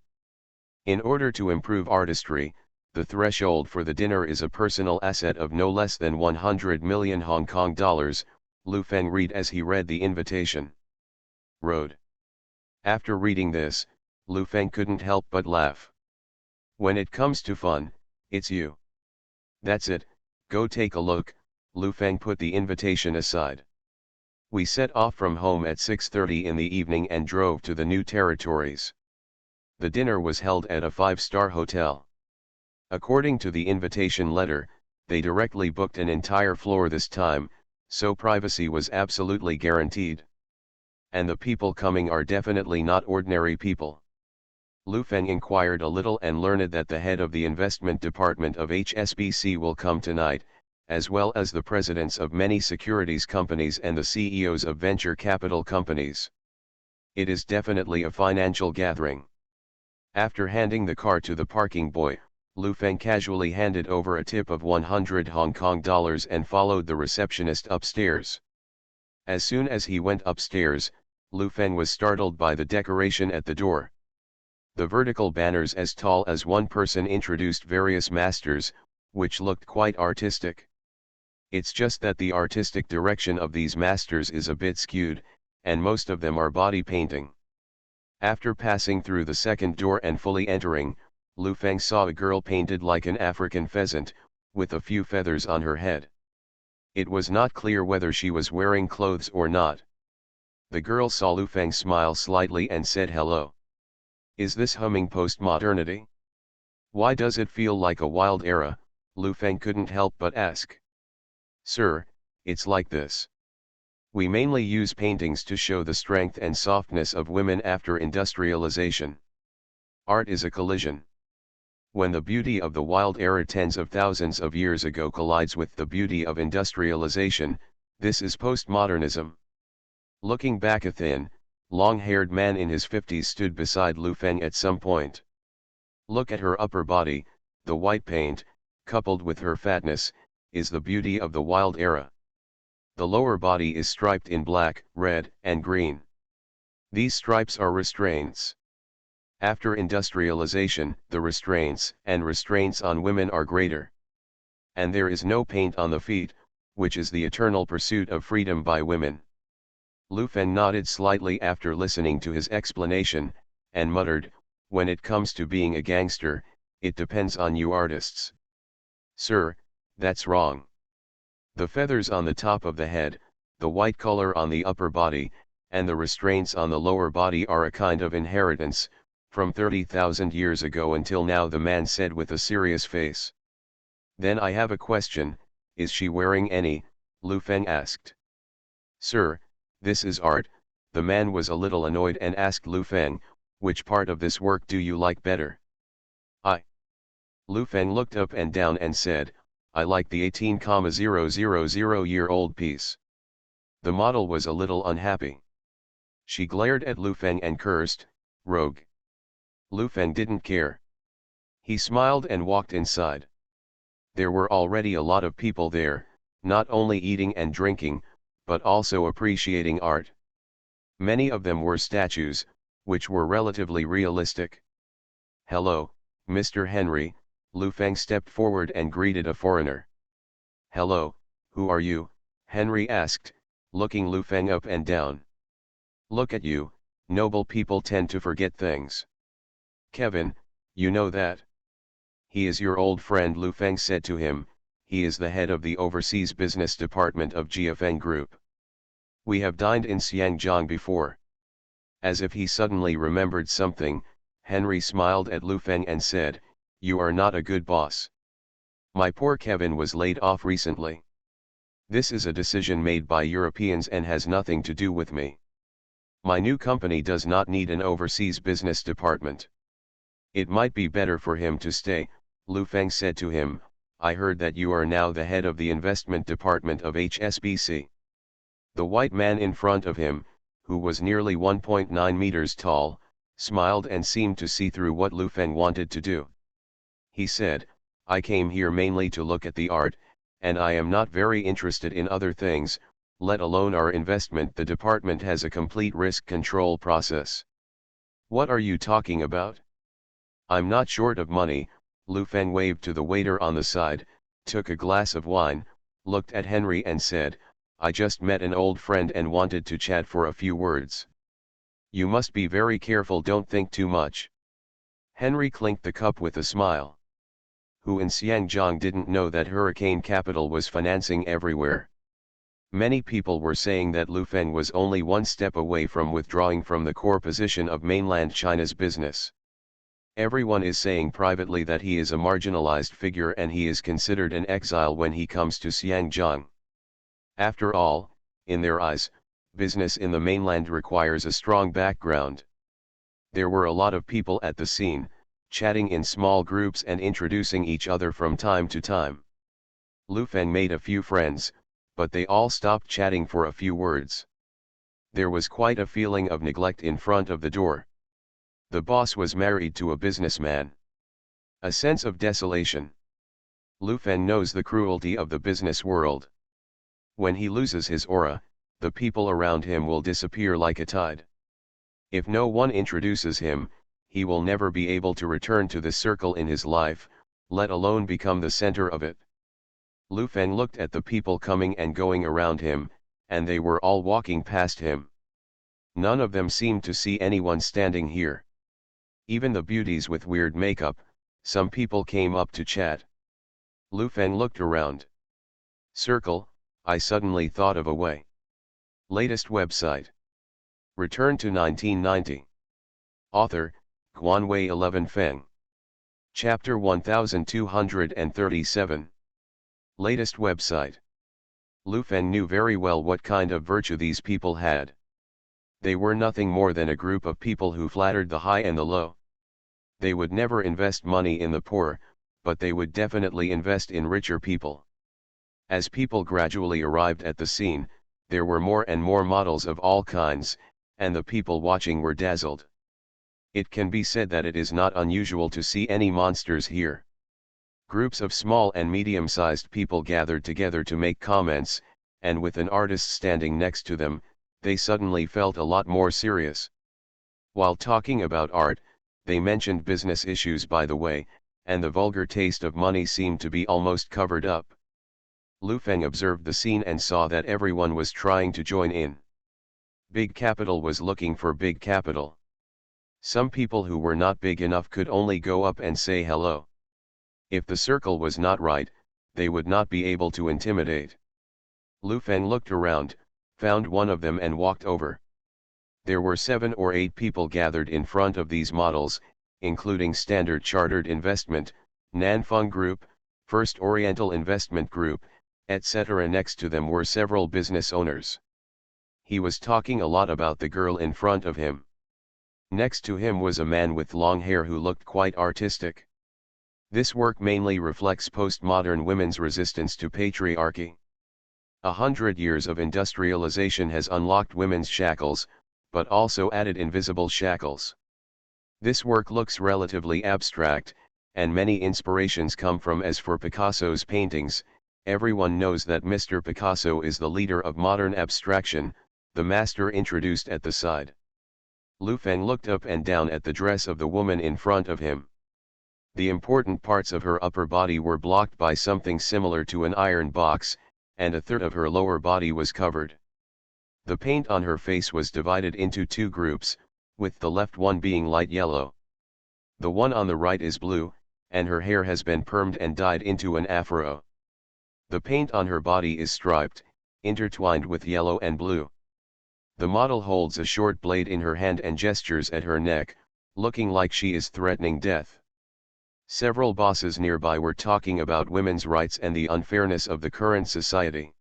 In order to improve artistry, the threshold for the dinner is a personal asset of no less than 100 million Hong Kong dollars, Lu Feng read as he read the invitation. Road. After reading this, Lu Feng couldn't help but laugh. When it comes to fun, it's you. That's it, go take a look. Lu Feng put the invitation aside. We set off from home at 6:30 in the evening and drove to the new territories. The dinner was held at a 5-star hotel. According to the invitation letter, they directly booked an entire floor this time, so privacy was absolutely guaranteed. And the people coming are definitely not ordinary people. Lu Feng inquired a little and learned that the head of the investment department of HSBC will come tonight, as well as the presidents of many securities companies and the CEOs of venture capital companies. It is definitely a financial gathering. After handing the car to the parking boy, Lu Feng casually handed over a tip of 100 Hong Kong dollars and followed the receptionist upstairs. As soon as he went upstairs, Lu Feng was startled by the decoration at the door. The vertical banners as tall as one person introduced various masters, which looked quite artistic. It's just that the artistic direction of these masters is a bit skewed, and most of them are body painting. After passing through the second door and fully entering, Lu Feng saw a girl painted like an African pheasant, with a few feathers on her head. It was not clear whether she was wearing clothes or not. The girl saw Lu Feng smile slightly and said hello. Is this humming post-modernity? Why does it feel like a wild era? Lu Feng couldn't help but ask. Sir, it's like this. We mainly use paintings to show the strength and softness of women after industrialization. Art is a collision. When the beauty of the wild era tens of thousands of years ago collides with the beauty of industrialization, this is postmodernism. Looking back, a thin, long-haired man in his 50s stood beside Lu Feng at some point. Look at her upper body, the white paint, coupled with her fatness, is the beauty of the wild era. The lower body is striped in black, red, and green. These stripes are restraints. After industrialization, the restraints on women are greater. And there is no paint on the feet, which is the eternal pursuit of freedom by women. Lu Feng nodded slightly after listening to his explanation, and muttered, when it comes to being a gangster, it depends on you artists. Sir, that's wrong. The feathers on the top of the head, the white color on the upper body, and the restraints on the lower body are a kind of inheritance, from 30,000 years ago until now, the man said with a serious face. Then I have a question, is she wearing any? Lu Feng asked. Sir, this is art. The man was a little annoyed and asked Lu Feng, which part of this work do you like better? Lu Feng looked up and down and said, I like the 18,000-year-old piece. The model was a little unhappy. She glared at Lu Feng and cursed, rogue. Lu Feng didn't care. He smiled and walked inside. There were already a lot of people there, not only eating and drinking, but also appreciating art. Many of them were statues, which were relatively realistic. Hello, Mr. Henry. Lu Feng stepped forward and greeted a foreigner. Hello, who are you? Henry asked, looking Lu Feng up and down. Look at you, noble people tend to forget things. Kevin, you know that? He is your old friend, Lu Feng said to him. He is the head of the overseas business department of GFN Group. We have dined in Xiangjiang before. As if he suddenly remembered something, Henry smiled at Lu Feng and said, you are not a good boss. My poor Kevin was laid off recently. This is a decision made by Europeans and has nothing to do with me. My new company does not need an overseas business department. It might be better for him to stay. Lu Feng said to him, I heard that you are now the head of the investment department of HSBC. The white man in front of him, who was nearly 1.9 meters tall, smiled and seemed to see through what Lu Feng wanted to do. He said, I came here mainly to look at the art, and I am not very interested in other things, let alone our investment. The department has a complete risk control process. What are you talking about? I'm not short of money. Lu Feng waved to the waiter on the side, took a glass of wine, looked at Henry and said, I just met an old friend and wanted to chat for a few words. You must be very careful, don't think too much. Henry clinked the cup with a smile. Who in Xiangjiang didn't know that hurricane capital was financing everywhere? Many people were saying that Lu Feng was only one step away from withdrawing from the core position of mainland China's business. Everyone is saying privately that he is a marginalized figure and he is considered an exile when he comes to Xiangjiang. After all, in their eyes, business in the mainland requires a strong background. There were a lot of people at the scene, chatting in small groups and introducing each other from time to time. Lu Feng made a few friends, but they all stopped chatting for a few words. There was quite a feeling of neglect in front of the door. The boss was married to a businessman. A sense of desolation. Lu Feng knows the cruelty of the business world. When he loses his aura, the people around him will disappear like a tide. If no one introduces him, he will never be able to return to the circle in his life, let alone become the center of it. Lu Feng looked at the people coming and going around him, and they were all walking past him. None of them seemed to see anyone standing here. Even the beauties with weird makeup, some people came up to chat. Lu Feng looked around. Circle, I suddenly thought of a way. Latest website. Return to 1990. Author, Guanwei 11 Feng. Chapter 1237. Latest website. Lu Feng knew very well what kind of virtue these people had. They were nothing more than a group of people who flattered the high and the low. They would never invest money in the poor, but they would definitely invest in richer people. As people gradually arrived at the scene, there were more and more models of all kinds, and the people watching were dazzled. It can be said that it is not unusual to see any monsters here. Groups of small and medium-sized people gathered together to make comments, and with an artist standing next to them, they suddenly felt a lot more serious. While talking about art, they mentioned business issues by the way, and the vulgar taste of money seemed to be almost covered up. Lu Feng observed the scene and saw that everyone was trying to join in. Big capital was looking for big capital. Some people who were not big enough could only go up and say hello. If the circle was not right, they would not be able to intimidate. Lu Feng looked around, found one of them and walked over. There were 7 or 8 people gathered in front of these models, including Standard Chartered Investment, Nanfeng Group, First Oriental Investment Group, etc. Next to them were several business owners. He was talking a lot about the girl in front of him. Next to him was a man with long hair who looked quite artistic. This work mainly reflects postmodern women's resistance to patriarchy. 100 years of industrialization has unlocked women's shackles, but also added invisible shackles. This work looks relatively abstract, and many inspirations come from. As for Picasso's paintings, everyone knows that Mr. Picasso is the leader of modern abstraction, the master introduced at the side. Lu Feng looked up and down at the dress of the woman in front of him. The important parts of her upper body were blocked by something similar to an iron box, and a third of her lower body was covered. The paint on her face was divided into 2 groups, with the left one being light yellow. The one on the right is blue, and her hair has been permed and dyed into an afro. The paint on her body is striped, intertwined with yellow and blue. The model holds a short blade in her hand and gestures at her neck, looking like she is threatening death. Several bosses nearby were talking about women's rights and the unfairness of the current society.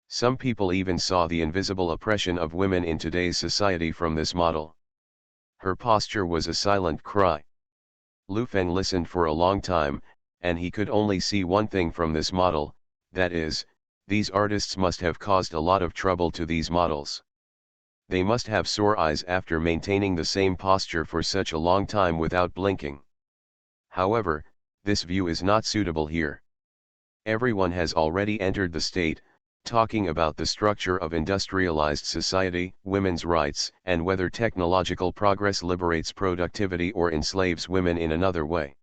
Some people even saw the invisible oppression of women in today's society from this model. Her posture was a silent cry. Lu Feng listened for a long time, and he could only see one thing from this model, that is, these artists must have caused a lot of trouble to these models. They must have sore eyes after maintaining the same posture for such a long time without blinking. However, this view is not suitable here. Everyone has already entered the state, talking about the structure of industrialized society, women's rights, and whether technological progress liberates productivity or enslaves women in another way.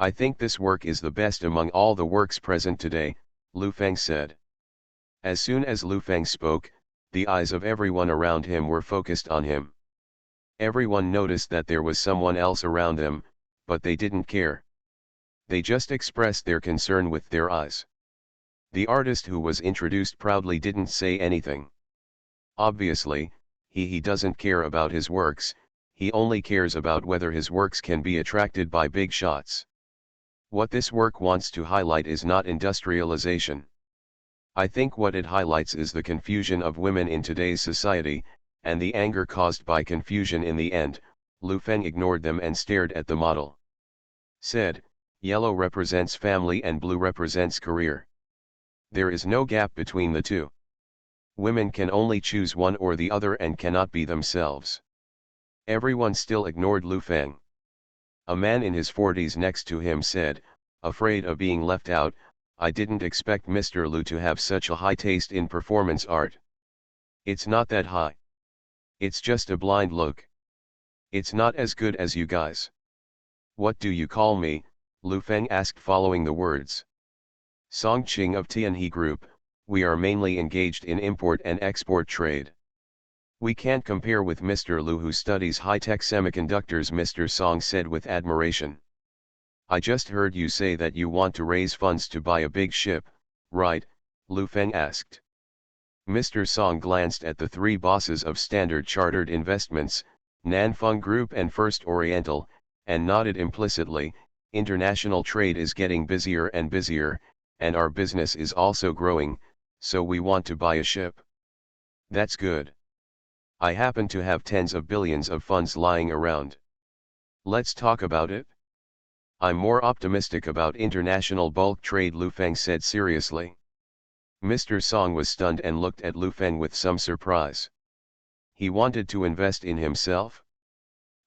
I think this work is the best among all the works present today, Lu Feng said. As soon as Lu Feng spoke, the eyes of everyone around him were focused on him. Everyone noticed that there was someone else around them, but they didn't care. They just expressed their concern with their eyes. The artist who was introduced proudly didn't say anything. Obviously, he doesn't care about his works, he only cares about whether his works can be attracted by big shots. What this work wants to highlight is not industrialization. I think what it highlights is the confusion of women in today's society, and the anger caused by confusion. In the end, Lu Feng ignored them and stared at the model. Said, "Yellow represents family and blue represents career. There is no gap between the two. Women can only choose one or the other and cannot be themselves." Everyone still ignored Lu Feng. A man in his 40s next to him said, afraid of being left out, "I didn't expect Mr. Lu to have such a high taste in performance art. It's not that high. It's just a blind look. It's not as good as you guys." "What do you call me?" Lu Feng asked following the words. "Song Qing of Tianhe Group, we are mainly engaged in import and export trade. We can't compare with Mr. Lu who studies high-tech semiconductors," Mr. Song said with admiration. "I just heard you say that you want to raise funds to buy a big ship, right?" Lu Feng asked. Mr. Song glanced at the three bosses of Standard Chartered Investments, Nanfeng Group and First Oriental, and nodded implicitly. "International trade is getting busier and busier, and our business is also growing, so we want to buy a ship." "That's good. I happen to have tens of billions of funds lying around. Let's talk about it." "I'm more optimistic about international bulk trade," Lu Feng said seriously. Mr. Song was stunned and looked at Lu Feng with some surprise. He wanted to invest in himself?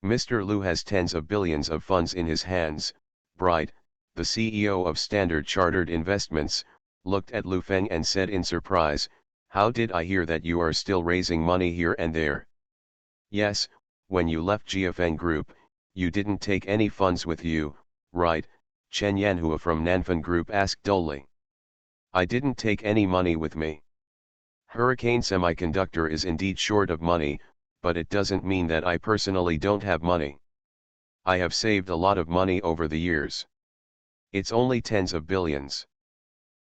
Mr. Lu has tens of billions of funds in his hands. Bright, the CEO of Standard Chartered Investments, looked at Lu Feng and said in surprise, "How did I hear that you are still raising money here and there?" "Yes, when you left Jiafeng Group, you didn't take any funds with you, right?" Chen Yanhua from Nanfeng Group asked dully. "I didn't take any money with me. Hurricane Semiconductor is indeed short of money, but it doesn't mean that I personally don't have money. I have saved a lot of money over the years. It's only tens of billions.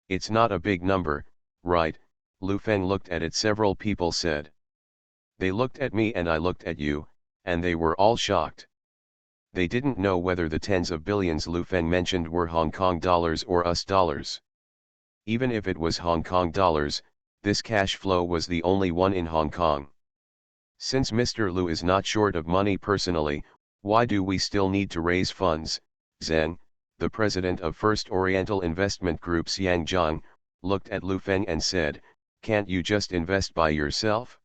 It's not a big number, right?" Lu Feng looked at it. Several people said. "They looked at me and I looked at you, and they were all shocked. They didn't know whether the tens of billions Lu Feng mentioned were Hong Kong dollars or US dollars. Even if it was Hong Kong dollars, this cash flow was the only one in Hong Kong. Since Mr. Lu is not short of money personally, why do we still need to raise funds?" Zheng, the president of First Oriental Investment Group's Yang Zhang, looked at Lu Feng and said, "Can't you just invest by yourself?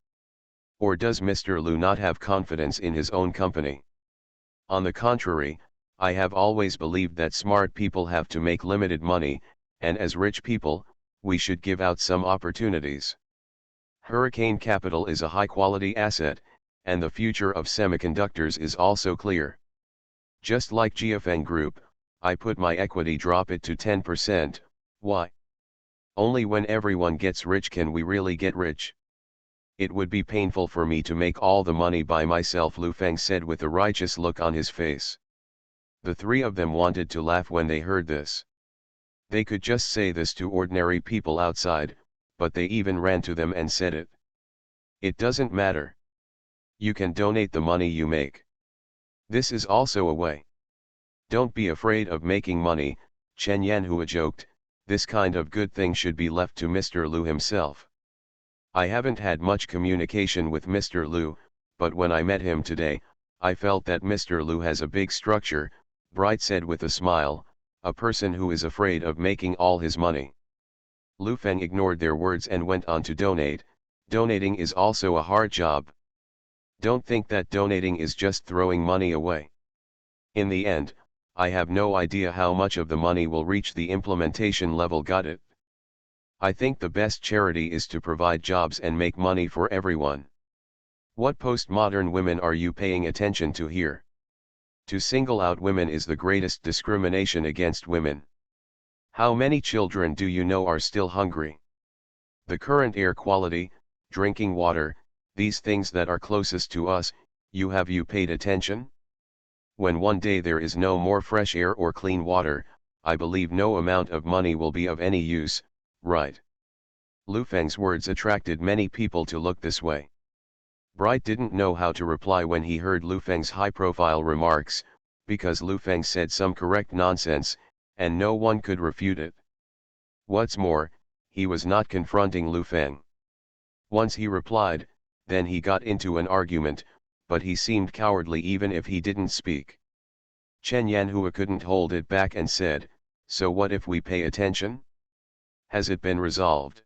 Or does Mr. Lu not have confidence in his own company?" "On the contrary, I have always believed that smart people have to make limited money, and as rich people, we should give out some opportunities. Hurricane Capital is a high-quality asset, and the future of semiconductors is also clear. Just like Jiafeng Group, I put my equity, drop it to 10%, why? Only when everyone gets rich can we really get rich. It would be painful for me to make all the money by myself," Lu Feng said with a righteous look on his face. The three of them wanted to laugh when they heard this. They could just say this to ordinary people outside, but they even ran to them and said it. "It doesn't matter. You can donate the money you make. This is also a way. Don't be afraid of making money," Chen Yanhua joked. "This kind of good thing should be left to Mr. Lu himself. I haven't had much communication with Mr. Lu, but when I met him today, I felt that Mr. Lu has a big structure," Bright said with a smile, "a person who is afraid of making all his money." Lu Feng ignored their words and went on to donate. "Donating is also a hard job. Don't think that donating is just throwing money away. In the end, I have no idea how much of the money will reach the implementation level. Got it? I think the best charity is to provide jobs and make money for everyone. What postmodern women are you paying attention to here? To single out women is the greatest discrimination against women. How many children do you know are still hungry? The current air quality, drinking water, these things that are closest to us, have you paid attention? When one day there is no more fresh air or clean water, I believe no amount of money will be of any use, right? Lu Feng's words attracted many people to look this way. Bright didn't know how to reply when he heard Lu Feng's high-profile remarks, because Lu Feng said some correct nonsense, and no one could refute it. What's more, he was not confronting Lu Feng. Once he replied, then he got into an argument, but he seemed cowardly even if he didn't speak. Chen Yanhua couldn't hold it back and said, "So what if we pay attention? Has it been resolved?"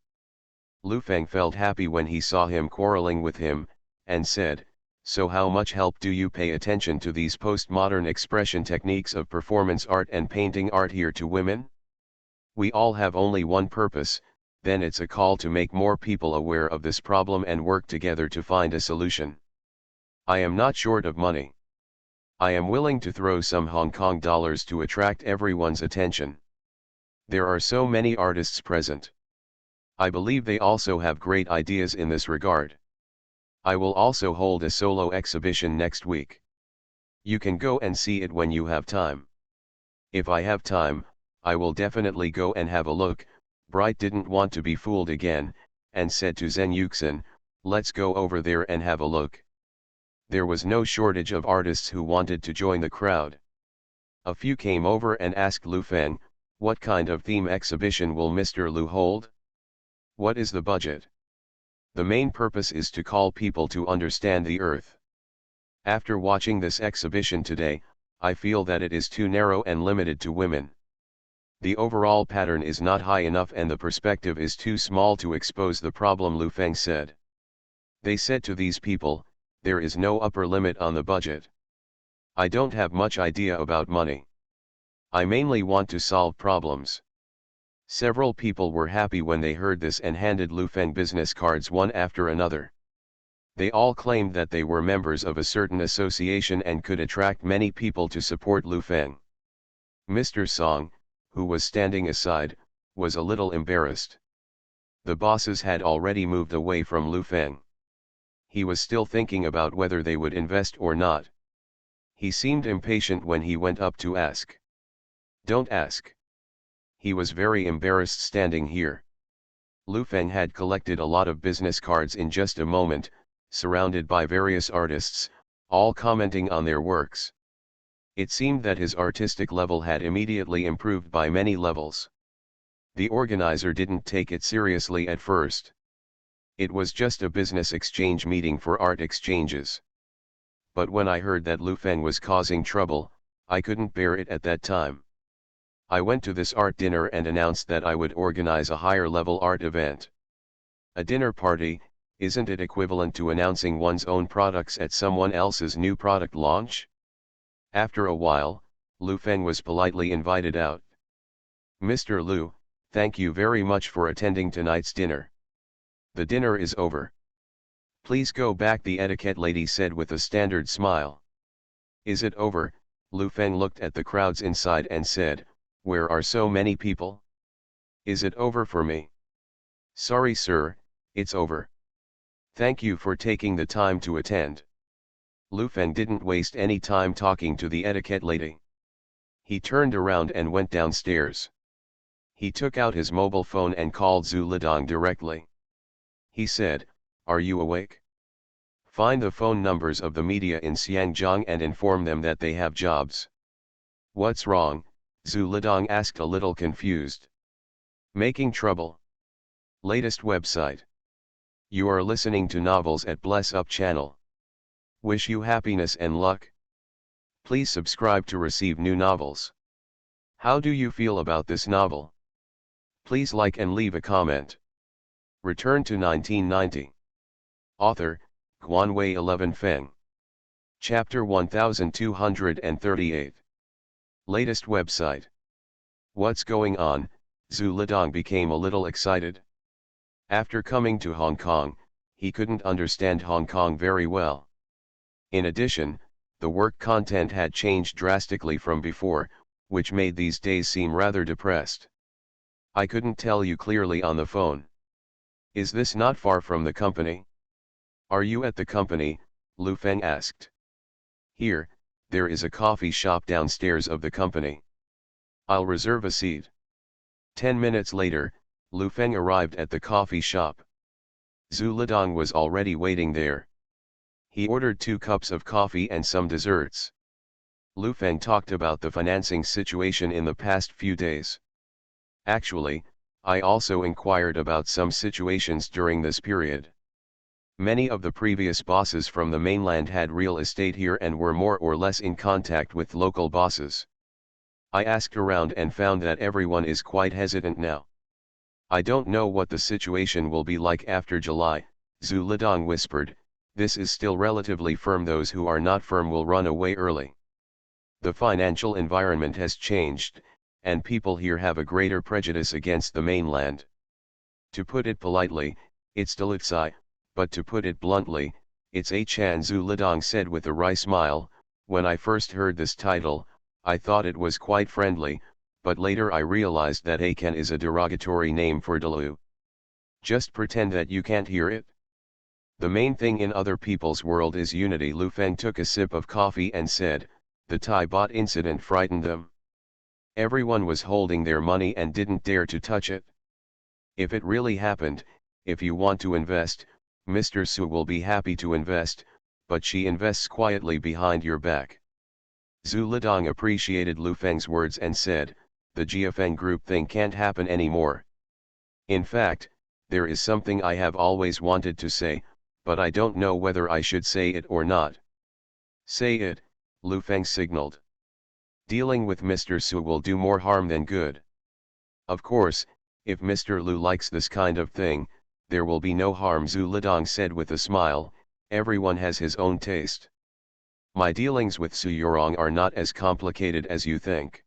Lu Feng felt happy when he saw him quarreling with him, and said, "So how much help do you pay attention to these postmodern expression techniques of performance art and painting art here to women? We all have only one purpose, then it's a call to make more people aware of this problem and work together to find a solution. I am not short of money. I am willing to throw some Hong Kong dollars to attract everyone's attention. There are so many artists present. I believe they also have great ideas in this regard. I will also hold a solo exhibition next week. You can go and see it when you have time. If I have time, I will definitely go and have a look." Bright didn't want to be fooled again, and said to Zheng Yuxin, "Let's go over there and have a look." There was no shortage of artists who wanted to join the crowd. A few came over and asked Lu Feng, "What kind of theme exhibition will Mr. Lu hold? What is the budget? The main purpose is to call people to understand the earth. After watching this exhibition today, I feel that it is too narrow and limited to women. The overall pattern is not high enough and the perspective is too small to expose the problem," Lu Feng said. They said to these people, "There is no upper limit on the budget. I don't have much idea about money. I mainly want to solve problems." Several people were happy when they heard this and handed Lu Feng business cards one after another. They all claimed that they were members of a certain association and could attract many people to support Lu Feng. Mr. Song, who was standing aside, was a little embarrassed. The bosses had already moved away from Lu Feng. He was still thinking about whether they would invest or not. He seemed impatient when he went up to ask. "Don't ask." He was very embarrassed standing here. Lu Feng had collected a lot of business cards in just a moment, surrounded by various artists, all commenting on their works. It seemed that his artistic level had immediately improved by many levels. The organizer didn't take it seriously at first. It was just a business exchange meeting for art exchanges. But when I heard that Lu Feng was causing trouble, I couldn't bear it at that time. I went to this art dinner and announced that I would organize a higher-level art event. A dinner party, isn't it equivalent to announcing one's own products at someone else's new product launch? After a while, Lu Feng was politely invited out. "Mr. Lu, thank you very much for attending tonight's dinner. The dinner is over. Please go back," the etiquette lady said with a standard smile. "Is it over?" Lu Feng looked at the crowds inside and said, "Where are so many people? Is it over for me?" "Sorry sir, it's over. Thank you for taking the time to attend." Lu Feng didn't waste any time talking to the etiquette lady. He turned around and went downstairs. He took out his mobile phone and called Zhu Lidong directly. He said, "Are you awake? Find the phone numbers of the media in Xiangjiang and inform them that they have jobs." "What's wrong?" Zhu Lidong asked, a little confused. "Making trouble. Latest website. You are listening to novels at Bless Up channel. Wish you happiness and luck. Please subscribe to receive new novels. How do you feel about this novel? Please like and leave a comment." Return to 1990. Author, Guanwei 11 Feng. Chapter 1238. Latest website. What's going on? Zhu Lidong became a little excited. After coming to Hong Kong, he couldn't understand Hong Kong very well. In addition, the work content had changed drastically from before, which made these days seem rather depressed. "I couldn't tell you clearly on the phone. Is this not far from the company? Are you at the company?" Lu Feng asked. "Here, there is a coffee shop downstairs of the company. I'll reserve a seat. 10 minutes later, Lu Feng arrived at the coffee shop. Zhu Lidong was already waiting there. He ordered 2 cups of coffee and some desserts. Lu Feng talked about the financing situation in the past few days. Actually, I also inquired about some situations during this period. Many of the previous bosses from the mainland had real estate here and were more or less in contact with local bosses. I asked around and found that everyone is quite hesitant now. I don't know what the situation will be like after July, Zhu Lidong whispered. This is still relatively firm. Those who are not firm will run away early. The financial environment has changed, and people here have a greater prejudice against the mainland. To put it politely, it's Dulutsai, but to put it bluntly, it's a Chan, Zhu Lidong said with a wry smile. When I first heard this title, I thought it was quite friendly, but later I realized that Akan is a derogatory name for Dalu. Just pretend that you can't hear it. The main thing in other people's world is unity. Lu Feng took a sip of coffee and said, the Thai bot incident frightened them. Everyone was holding their money and didn't dare to touch it. If it really happened, if you want to invest, Mr. Su will be happy to invest, but she invests quietly behind your back. Zhu Lidong appreciated Lu Feng's words and said, the Jiafeng group thing can't happen anymore. In fact, there is something I have always wanted to say, but I don't know whether I should say it or not. Say it, Lu Feng signaled. Dealing with Mr. Su will do more harm than good. Of course, if Mr. Lu likes this kind of thing, there will be no harm, Zhu Lidong said with a smile. Everyone has his own taste. My dealings with Su Yurong are not as complicated as you think.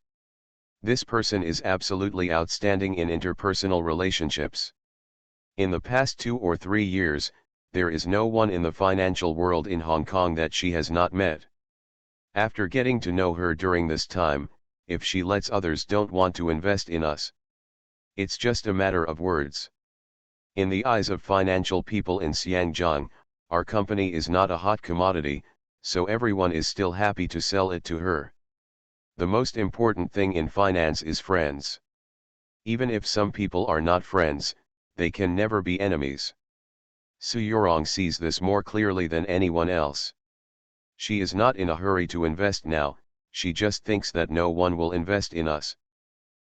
This person is absolutely outstanding in interpersonal relationships. In the past 2 or 3 years, there is no one in the financial world in Hong Kong that she has not met. After getting to know her during this time, if she lets others don't want to invest in us, it's just a matter of words. In the eyes of financial people in Xiangjiang, our company is not a hot commodity, so everyone is still happy to sell it to her. The most important thing in finance is friends. Even if some people are not friends, they can never be enemies. Su Yurong sees this more clearly than anyone else. She is not in a hurry to invest now, she just thinks that no one will invest in us.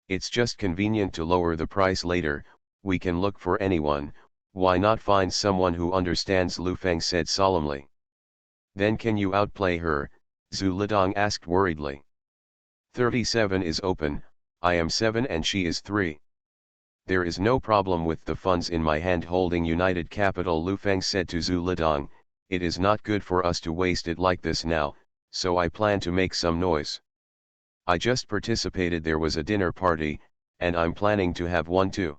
It's just convenient to lower the price later. We can look for anyone, why not find someone who understands, Lu Feng said solemnly. Then can you outplay her? Zhu Lidong asked worriedly. 37 is open, I am 7 and she is 3. There is no problem with the funds in my hand holding United Capital, Lu Feng said to Zhu Lidong. It is not good for us to waste it like this now, so I plan to make some noise. I just participated, there was a dinner party, and I'm planning to have one too.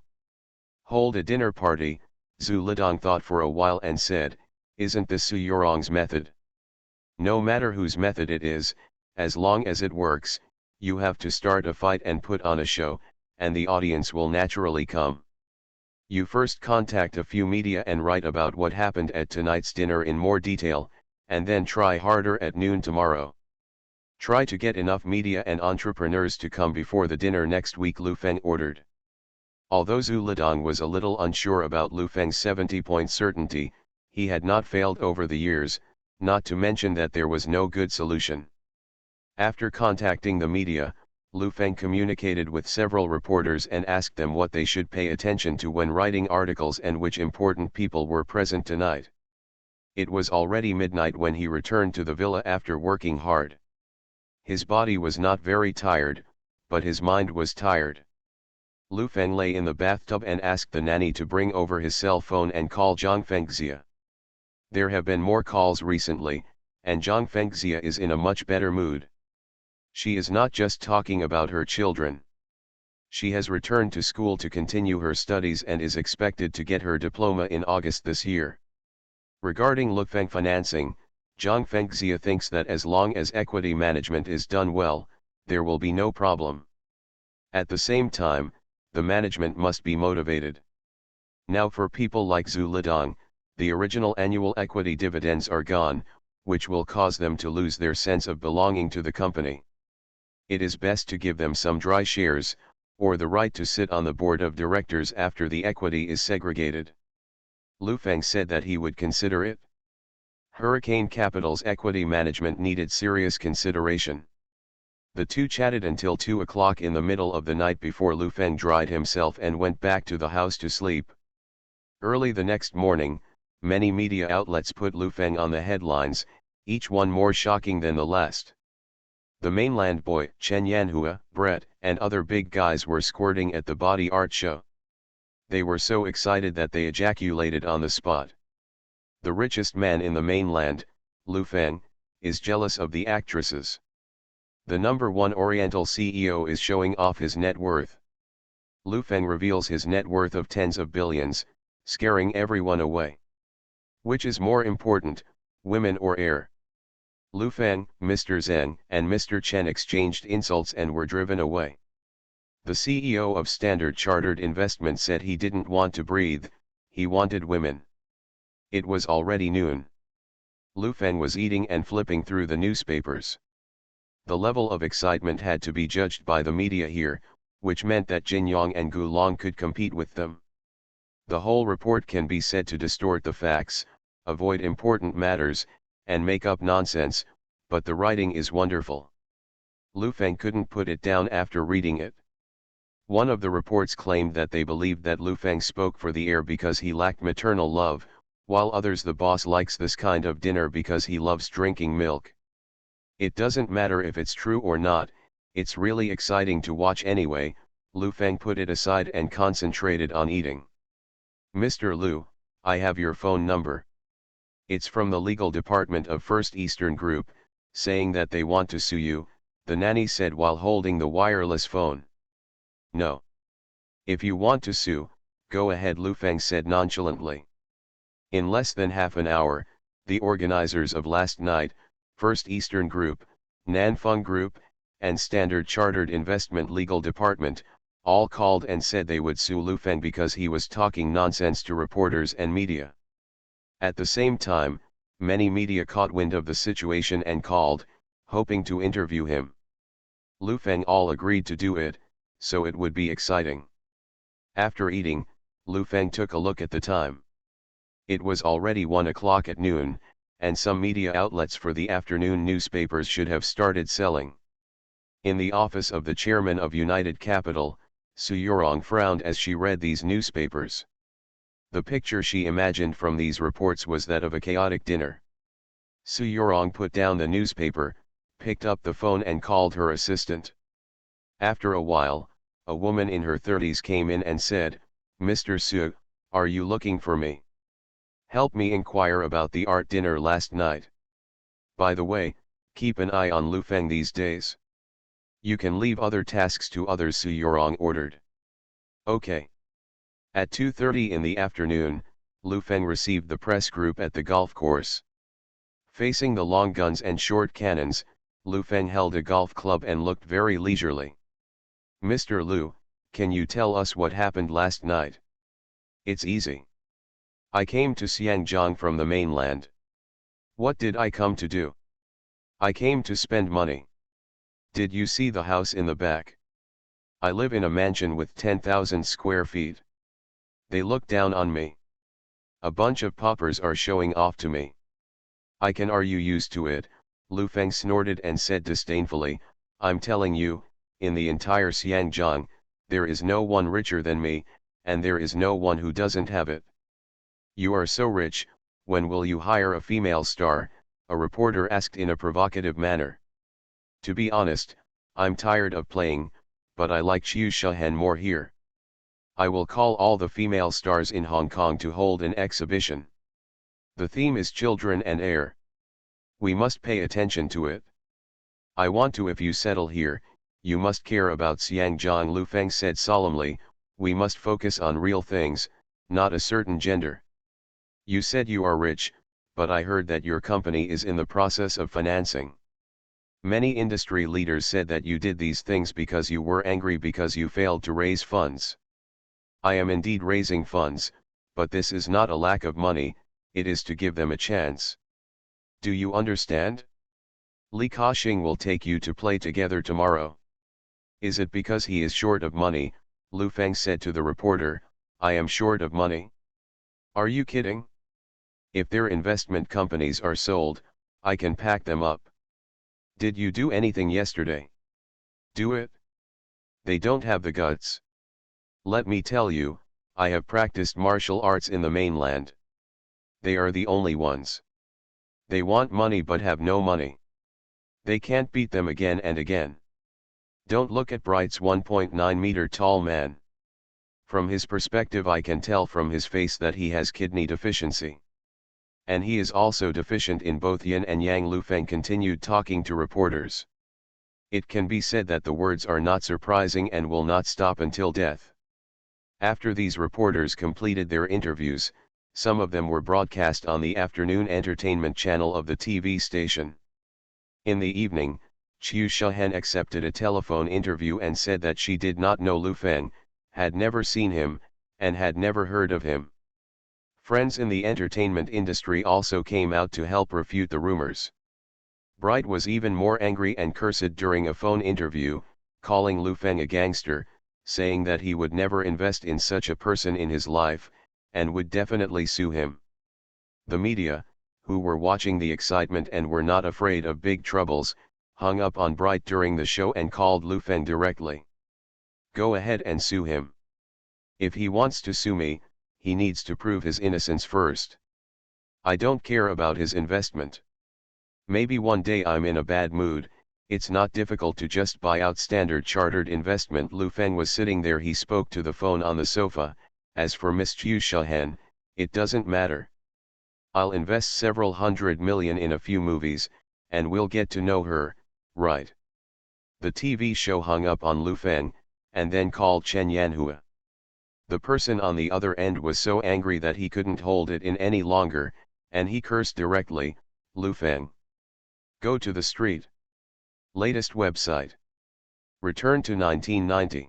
Hold a dinner party, Zhu Lidong thought for a while and said, isn't this Su Yurong's method? No matter whose method it is, as long as it works, you have to start a fight and put on a show, and the audience will naturally come. You first contact a few media and write about what happened at tonight's dinner in more detail, and then try harder at noon tomorrow. Try to get enough media and entrepreneurs to come before the dinner next week, Lu Feng ordered. Although Zhu Lidong was a little unsure about Lu Feng's 70-point certainty, he had not failed over the years, not to mention that there was no good solution. After contacting the media, Lu Feng communicated with several reporters and asked them what they should pay attention to when writing articles and which important people were present tonight. It was already midnight when he returned to the villa after working hard. His body was not very tired, but his mind was tired. Lu Feng lay in the bathtub and asked the nanny to bring over his cell phone and call Zhang Fengxia. There have been more calls recently, and Zhang Fengxia is in a much better mood. She is not just talking about her children. She has returned to school to continue her studies and is expected to get her diploma in August this year. Regarding Lu Feng financing, Zhang Fengxia thinks that as long as equity management is done well, there will be no problem. At the same time, the management must be motivated. Now for people like Zhu Lidong, the original annual equity dividends are gone, which will cause them to lose their sense of belonging to the company. It is best to give them some dry shares, or the right to sit on the board of directors after the equity is segregated. Lu Feng said that he would consider it. Hurricane Capital's equity management needed serious consideration. The two chatted until 2 o'clock in the middle of the night before Lu Feng dried himself and went back to the house to sleep. Early the next morning, many media outlets put Lu Feng on the headlines, each one more shocking than the last. The mainland boy, Chen Yanhua, Brett, and other big guys were squirting at the body art show. They were so excited that they ejaculated on the spot. The richest man in the mainland, Lu Feng, is jealous of the actresses. The #1 Oriental CEO is showing off his net worth. Lu Feng reveals his net worth of tens of billions, scaring everyone away. Which is more important, women or air? Lu Feng, Mr. Zheng, and Mr. Chen exchanged insults and were driven away. The CEO of Standard Chartered Investment said he didn't want to breathe, he wanted women. It was already noon. Lu Feng was eating and flipping through the newspapers. The level of excitement had to be judged by the media here, which meant that Jin Yong and Gu Long could compete with them. The whole report can be said to distort the facts, avoid important matters, and make up nonsense, but the writing is wonderful. Lu Feng couldn't put it down after reading it. One of the reports claimed that they believed that Lu Feng spoke for the heir because he lacked maternal love, while others the boss likes this kind of dinner because he loves drinking milk. It doesn't matter if it's true or not, it's really exciting to watch anyway. Lu Feng put it aside and concentrated on eating. Mr. Lu, I have your phone number. It's from the legal department of First Eastern Group, saying that they want to sue you, the nanny said while holding the wireless phone. No. If you want to sue, go ahead, Lu Feng said nonchalantly. In less than half an hour, the organizers of last night, First Eastern Group, Nanfeng Group, and Standard Chartered Investment Legal Department, all called and said they would sue Lu Feng because he was talking nonsense to reporters and media. At the same time, many media caught wind of the situation and called, hoping to interview him. Lu Feng all agreed to do it, so it would be exciting. After eating, Lu Feng took a look at the time. It was already 1 o'clock at noon, and some media outlets for the afternoon newspapers should have started selling. In the office of the chairman of United Capital, Su Yurong frowned as she read these newspapers. The picture she imagined from these reports was that of a chaotic dinner. Su Yurong put down the newspaper, picked up the phone and called her assistant. After a while, a woman in her 30s came in and said, "Mr. Su, are you looking for me? Help me inquire about the art dinner last night. By the way, keep an eye on Lu Feng these days. You can leave other tasks to others," Su Yurong ordered. Okay. At 2:30 in the afternoon, Lu Feng received the press group at the golf course. Facing the long guns and short cannons, Lu Feng held a golf club and looked very leisurely. "Mr. Lu, can you tell us what happened last night?" "It's easy. I came to Xiangjiang from the mainland. What did I come to do? I came to spend money. Did you see the house in the back? I live in a mansion with 10,000 square feet. They look down on me. A bunch of paupers are showing off to me. Are you used to it?" Lu Feng snorted and said disdainfully, "I'm telling you, in the entire Xiangjiang, there is no one richer than me, and there is no one who doesn't have it. You are so rich, when will you hire a female star?" a reporter asked in a provocative manner. "To be honest, I'm tired of playing, but I like Xiu Shahen more here. I will call all the female stars in Hong Kong to hold an exhibition. The theme is children and air. We must pay attention to it. I want to. If you settle here, you must care about Xiangjiang," Lu Feng said solemnly. "We must focus on real things, not a certain gender. You said you are rich, but I heard that your company is in the process of financing. Many industry leaders said that you did these things because you were angry because you failed to raise funds. I am indeed raising funds, but this is not a lack of money, it is to give them a chance. Do you understand? Li Ka-shing will take you to play together tomorrow. Is it because he is short of money? Lu Feng said to the reporter, I am short of money? Are you kidding? If their investment companies are sold, I can pack them up. Did you do anything yesterday? Do it? They don't have the guts. Let me tell you, I have practiced martial arts in the mainland. They are the only ones. They want money but have no money. They can't beat them again and again. Don't look at Bright's 1.9-meter tall man. From his perspective I can tell from his face that he has kidney deficiency. And he is also deficient in both yin and yang. Lu Feng continued talking to reporters. It can be said that the words are not surprising and will not stop until death. After these reporters completed their interviews, some of them were broadcast on the afternoon entertainment channel of the TV station. In the evening, Qiu Shehen accepted a telephone interview and said that she did not know Lu Feng, had never seen him, and had never heard of him. Friends in the entertainment industry also came out to help refute the rumors. Bright was even more angry and cursed during a phone interview, calling Lu Feng a gangster, saying that he would never invest in such a person in his life, and would definitely sue him. The media, who were watching the excitement and were not afraid of big troubles, hung up on Bright during the show and called Lu Feng directly. Go ahead and sue him. If he wants to sue me, he needs to prove his innocence first. I don't care about his investment. Maybe one day I'm in a bad mood, it's not difficult to just buy out Standard Chartered Investment. Lu Feng was sitting there. He spoke to the phone on the sofa. As for Miss Qiu Shehen, it doesn't matter. I'll invest several $100 million in a few movies, and we'll get to know her, right? The TV show hung up on Lu Feng, and then called Chen Yanhua. The person on the other end was so angry that he couldn't hold it in any longer, and he cursed directly, Lu Feng. Go to the street. Latest website. Return to 1990.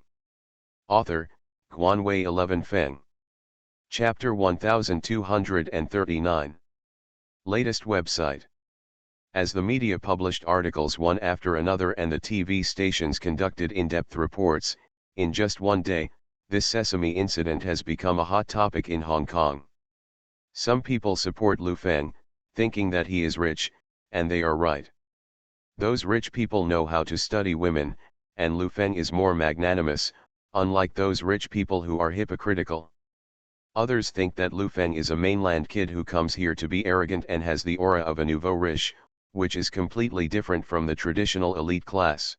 Author, Guanwei 11 Feng. Chapter 1239. Latest website. As the media published articles one after another and the TV stations conducted in-depth reports, in just one day, this Sesame incident has become a hot topic in Hong Kong. Some people support Lu Feng, thinking that he is rich, and they are right. Those rich people know how to study women, and Lu Feng is more magnanimous, unlike those rich people who are hypocritical. Others think that Lu Feng is a mainland kid who comes here to be arrogant and has the aura of a nouveau riche, which is completely different from the traditional elite class.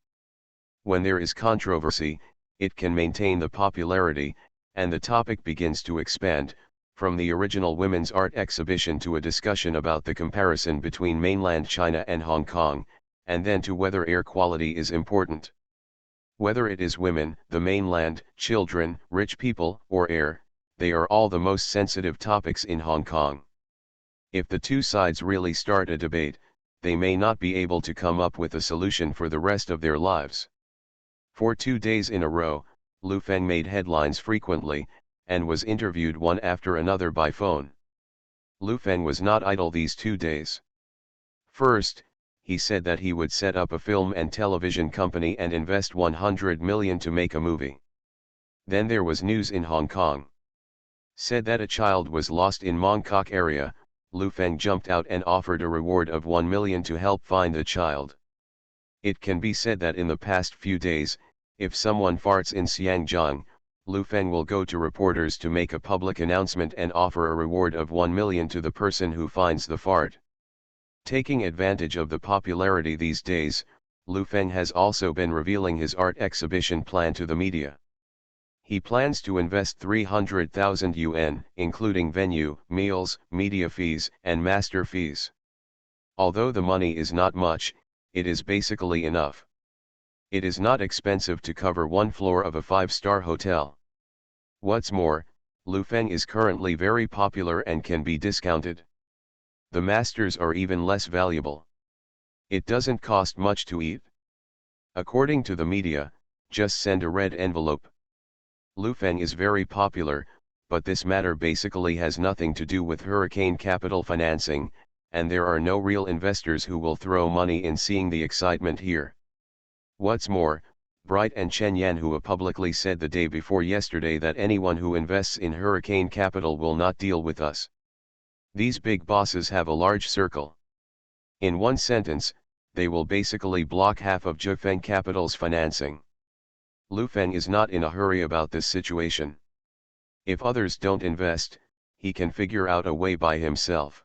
When there is controversy, it can maintain the popularity, and the topic begins to expand, from the original women's art exhibition to a discussion about the comparison between mainland China and Hong Kong, and then to whether air quality is important. Whether it is women, the mainland, children, rich people, or air, they are all the most sensitive topics in Hong Kong. If the two sides really start a debate, they may not be able to come up with a solution for the rest of their lives. For 2 days in a row, Lu Feng made headlines frequently, and was interviewed one after another by phone. Lu Feng was not idle these 2 days. First, he said that he would set up a film and television company and invest $100 million to make a movie. Then there was news in Hong Kong. Said that a child was lost in Mong Kok area. Lu Feng jumped out and offered a reward of $1 million to help find the child. It can be said that in the past few days, if someone farts in Xiangjiang, Lu Feng will go to reporters to make a public announcement and offer a reward of $1 million to the person who finds the fart. Taking advantage of the popularity these days, Lu Feng has also been revealing his art exhibition plan to the media. He plans to invest 300,000 yuan, including venue, meals, media fees, and master fees. Although the money is not much, it is basically enough. It is not expensive to cover one floor of a 5-star hotel. What's more, Lu Feng is currently very popular and can be discounted. The masters are even less valuable. It doesn't cost much to eat. According to the media, just send a red envelope. Lu Feng is very popular, but this matter basically has nothing to do with hurricane capital financing, and there are no real investors who will throw money in seeing the excitement here. What's more, Bright and Chen Yanhua publicly said the day before yesterday that anyone who invests in Hurricane Capital will not deal with us. These big bosses have a large circle. In one sentence, they will basically block half of Jifeng Capital's financing. Lu Feng is not in a hurry about this situation. If others don't invest, he can figure out a way by himself.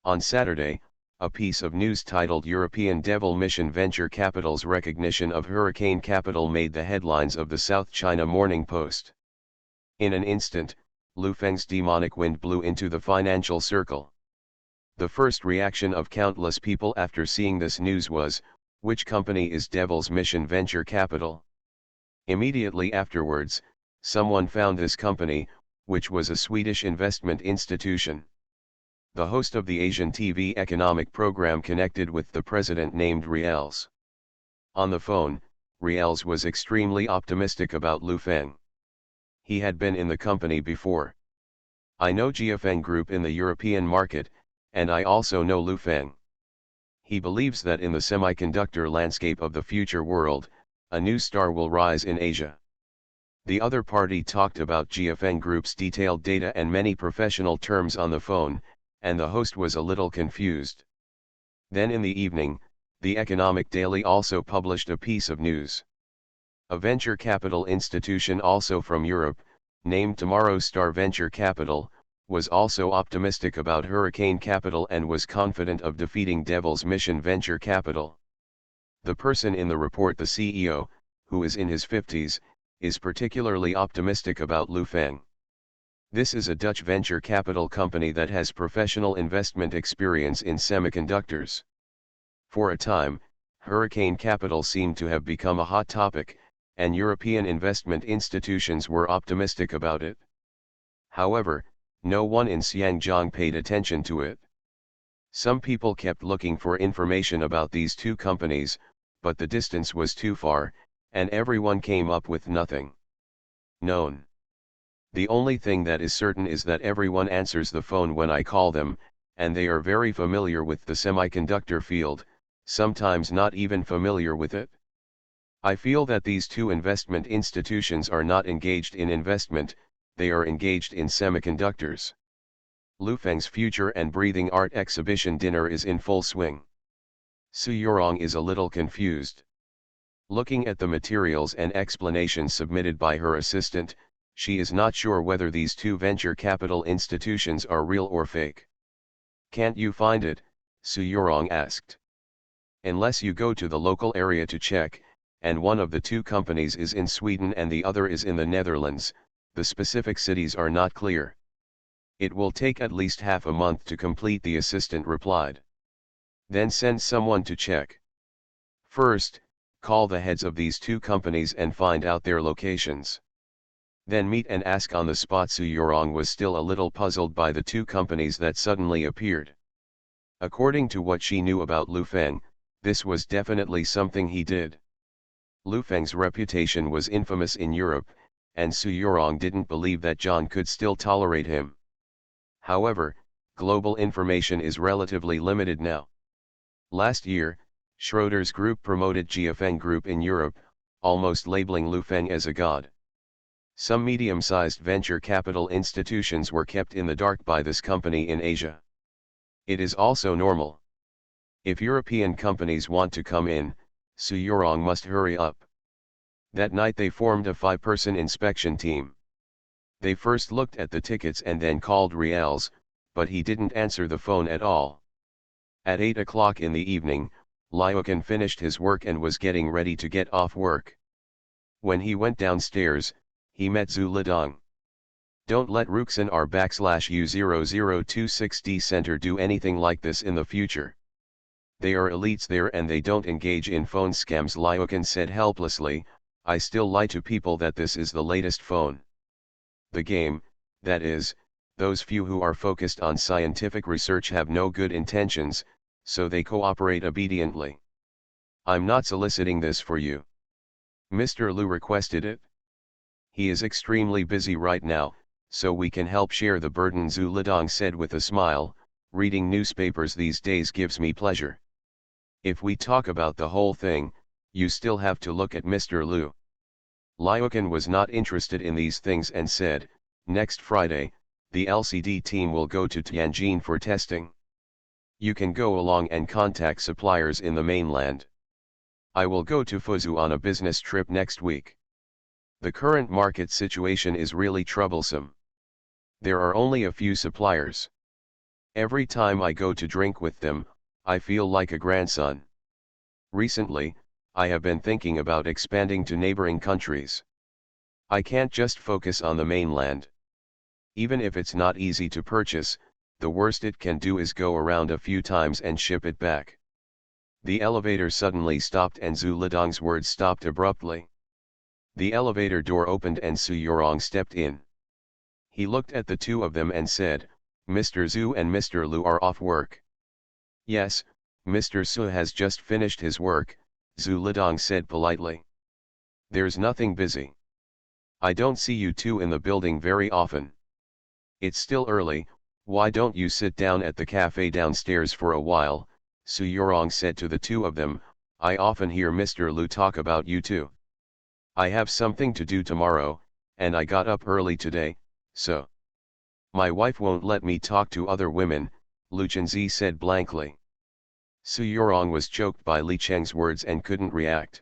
On Saturday, a piece of news titled European Devil Mission Venture Capital's Recognition of Hurricane Capital made the headlines of the South China Morning Post. In an instant, Lu Feng's demonic wind blew into the financial circle. The first reaction of countless people after seeing this news was, which company is Devil's Mission Venture Capital? Immediately afterwards, someone found this company, which was a Swedish investment institution. The host of the Asian TV economic program connected with the president named Riels. On the phone, Riels was extremely optimistic about Lu Feng. He had been in the company before. I know Jiafeng Group in the European market, and I also know Lu Feng. He believes that in the semiconductor landscape of the future world, a new star will rise in Asia. The other party talked about Jiafeng Group's detailed data and many professional terms on the phone, and the host was a little confused. Then in the evening, the Economic Daily also published a piece of news. A venture capital institution also from Europe, named Tomorrow Star Venture Capital, was also optimistic about Hurricane Capital and was confident of defeating Devil's Mission Venture Capital. The person in the report, the CEO, who is in his 50s, is particularly optimistic about Lu Feng. This is a Dutch venture capital company that has professional investment experience in semiconductors. For a time, Hurricane Capital seemed to have become a hot topic, and European investment institutions were optimistic about it. However, no one in Xiangjiang paid attention to it. Some people kept looking for information about these two companies, but the distance was too far, and everyone came up with nothing known. The only thing that is certain is that everyone answers the phone when I call them, and they are very familiar with the semiconductor field, sometimes not even familiar with it. I feel that these two investment institutions are not engaged in investment, they are engaged in semiconductors. Lu Feng's Future and Breathing Art exhibition dinner is in full swing. Su Yorong is a little confused. Looking at the materials and explanations submitted by her assistant, she is not sure whether these two venture capital institutions are real or fake. Can't you find it? Su Yorong asked. Unless you go to the local area to check, and one of the two companies is in Sweden and the other is in the Netherlands, the specific cities are not clear. It will take at least half a month to complete, the assistant replied. Then send someone to check. First, call the heads of these two companies and find out their locations. Then meet and ask on the spot. Su Yorong was still a little puzzled by the two companies that suddenly appeared. According to what she knew about Lu Feng, this was definitely something he did. Lu Feng's reputation was infamous in Europe, and Su Yorong didn't believe that John could still tolerate him. However, global information is relatively limited now. Last year, Schroeder's group promoted Jiafeng Group in Europe, almost labeling Lu Feng as a god. Some medium-sized venture capital institutions were kept in the dark by this company in Asia. It is also normal. If European companies want to come in, Su Yorong must hurry up. That night they formed a 5-person inspection team. They first looked at the tickets and then called Riels, but he didn't answer the phone at all. At 8 o'clock in the evening, Liukin finished his work and was getting ready to get off work. When he went downstairs, he met Zhu Lidong. Don't let Ruxin R/U0026D Center do anything like this in the future. They are elites there and they don't engage in phone scams, Liukin said helplessly. I still lie to people that this is the latest phone. The game, that is, those few who are focused on scientific research have no good intentions, so they cooperate obediently. I'm not soliciting this for you. Mr. Liu requested it. He is extremely busy right now, so we can help share the burden, Zhu Lidong said with a smile. Reading newspapers these days gives me pleasure. If we talk about the whole thing, you still have to look at Mr. Liu. Liukin was not interested in these things and said, next Friday, the LCD team will go to Tianjin for testing. You can go along and contact suppliers in the mainland. I will go to Fuzhou on a business trip next week. The current market situation is really troublesome. There are only a few suppliers. Every time I go to drink with them, I feel like a grandson. Recently, I have been thinking about expanding to neighboring countries. I can't just focus on the mainland. Even if it's not easy to purchase, the worst it can do is go around a few times and ship it back. The elevator suddenly stopped and Zhu Lidong's words stopped abruptly. The elevator door opened and Su Yorong stepped in. He looked at the two of them and said, Mr. Zhu and Mr. Liu are off work. Yes, Mr. Su has just finished his work, Zhu Lidong said politely. There's nothing busy. I don't see you two in the building very often. It's still early, why don't you sit down at the cafe downstairs for a while, Su Yorong said to the two of them. I often hear Mr. Liu talk about you two. I have something to do tomorrow, and I got up early today, so. My wife won't let me talk to other women, Lu Chenzi said blankly. Su Yorong was choked by Li Cheng's words and couldn't react.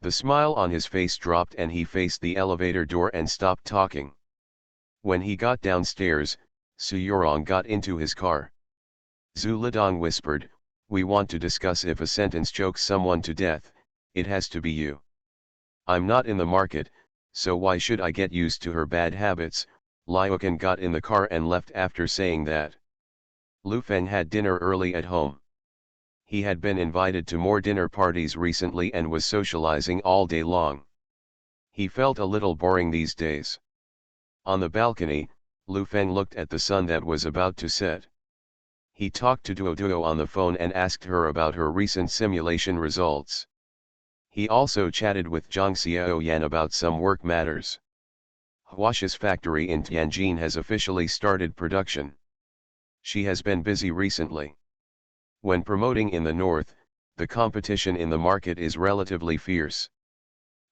The smile on his face dropped and he faced the elevator door and stopped talking. When he got downstairs, Su Yorong got into his car. Zhu Lidong whispered, we want to discuss if a sentence chokes someone to death, it has to be you. I'm not in the market, so why should I get used to her bad habits? Liukin got in the car and left after saying that. Lu Feng had dinner early at home. He had been invited to more dinner parties recently and was socializing all day long. He felt a little boring these days. On the balcony, Lu Feng looked at the sun that was about to set. He talked to Duo Duo on the phone and asked her about her recent simulation results. He also chatted with Zhang Xiaoyan about some work matters. Huaxia's factory in Tianjin has officially started production. She has been busy recently. When promoting in the north, the competition in the market is relatively fierce.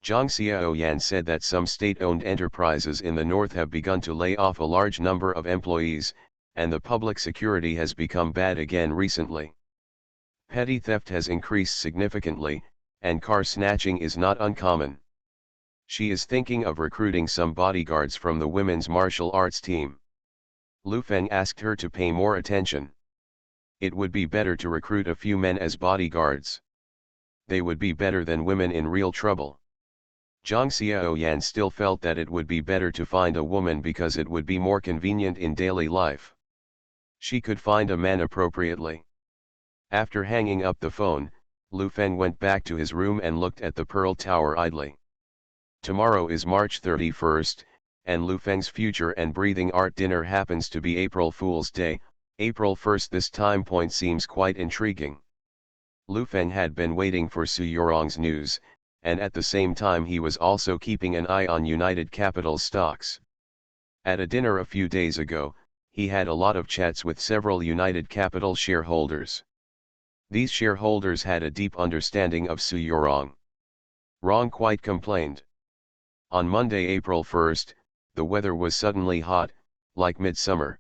Zhang Xiaoyan said that some state-owned enterprises in the north have begun to lay off a large number of employees, and the public security has become bad again recently. Petty theft has increased significantly, and car snatching is not uncommon. She is thinking of recruiting some bodyguards from the women's martial arts team. Lu Feng asked her to pay more attention. It would be better to recruit a few men as bodyguards. They would be better than women in real trouble. Zhang Xiaoyan still felt that it would be better to find a woman because it would be more convenient in daily life. She could find a man appropriately. After hanging up the phone, Lu Feng went back to his room and looked at the Pearl Tower idly. Tomorrow is March 31st, and Lu Feng's Future and Breathing Art dinner happens to be April Fool's Day, April 1st. This time point seems quite intriguing. Lu Feng had been waiting for Su Yorong's news, and at the same time he was also keeping an eye on United Capital stocks. At a dinner a few days ago, he had a lot of chats with several United Capital shareholders. These shareholders had a deep understanding of Su Yorong. Rong quite complained. On Monday, April 1st, the weather was suddenly hot, like midsummer.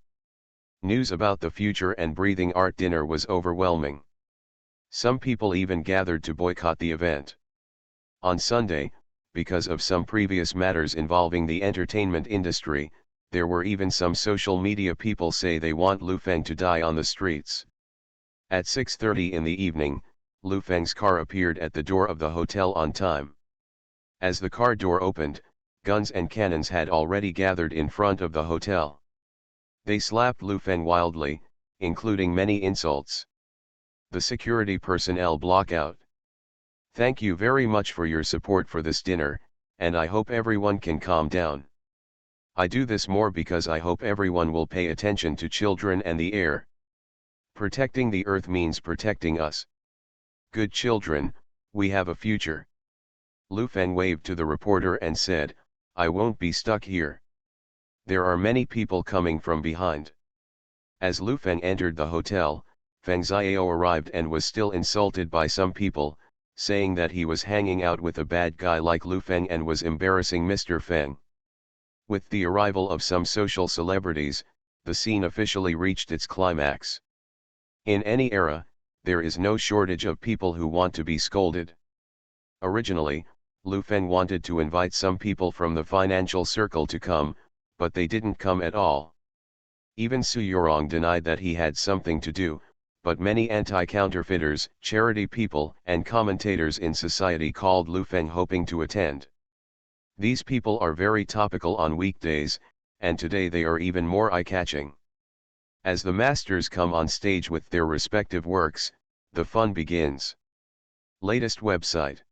News about the Future and Breathing Art dinner was overwhelming. Some people even gathered to boycott the event. On Sunday, because of some previous matters involving the entertainment industry, there were even some social media people say they want Lu Feng to die on the streets. At 6:30 in the evening, Lu Feng's car appeared at the door of the hotel on time. As the car door opened, guns and cannons had already gathered in front of the hotel. They slapped Lu Feng wildly, including many insults. The security personnel block out. Thank you very much for your support for this dinner, and I hope everyone can calm down. I do this more because I hope everyone will pay attention to children and the air. Protecting the earth means protecting us. Good children, we have a future. Lu Feng waved to the reporter and said, I won't be stuck here. There are many people coming from behind. As Lu Feng entered the hotel, Feng Xiao arrived and was still insulted by some people, saying that he was hanging out with a bad guy like Lu Feng and was embarrassing Mr. Feng. With the arrival of some social celebrities, the scene officially reached its climax. In any era, there is no shortage of people who want to be scolded. Originally, Lu Feng wanted to invite some people from the financial circle to come, but they didn't come at all. Even Su Yorong denied that he had something to do, but many anti-counterfeiters, charity people and commentators in society called Lu Feng hoping to attend. These people are very topical on weekdays, and today they are even more eye-catching. As the masters come on stage with their respective works, the fun begins. Latest website.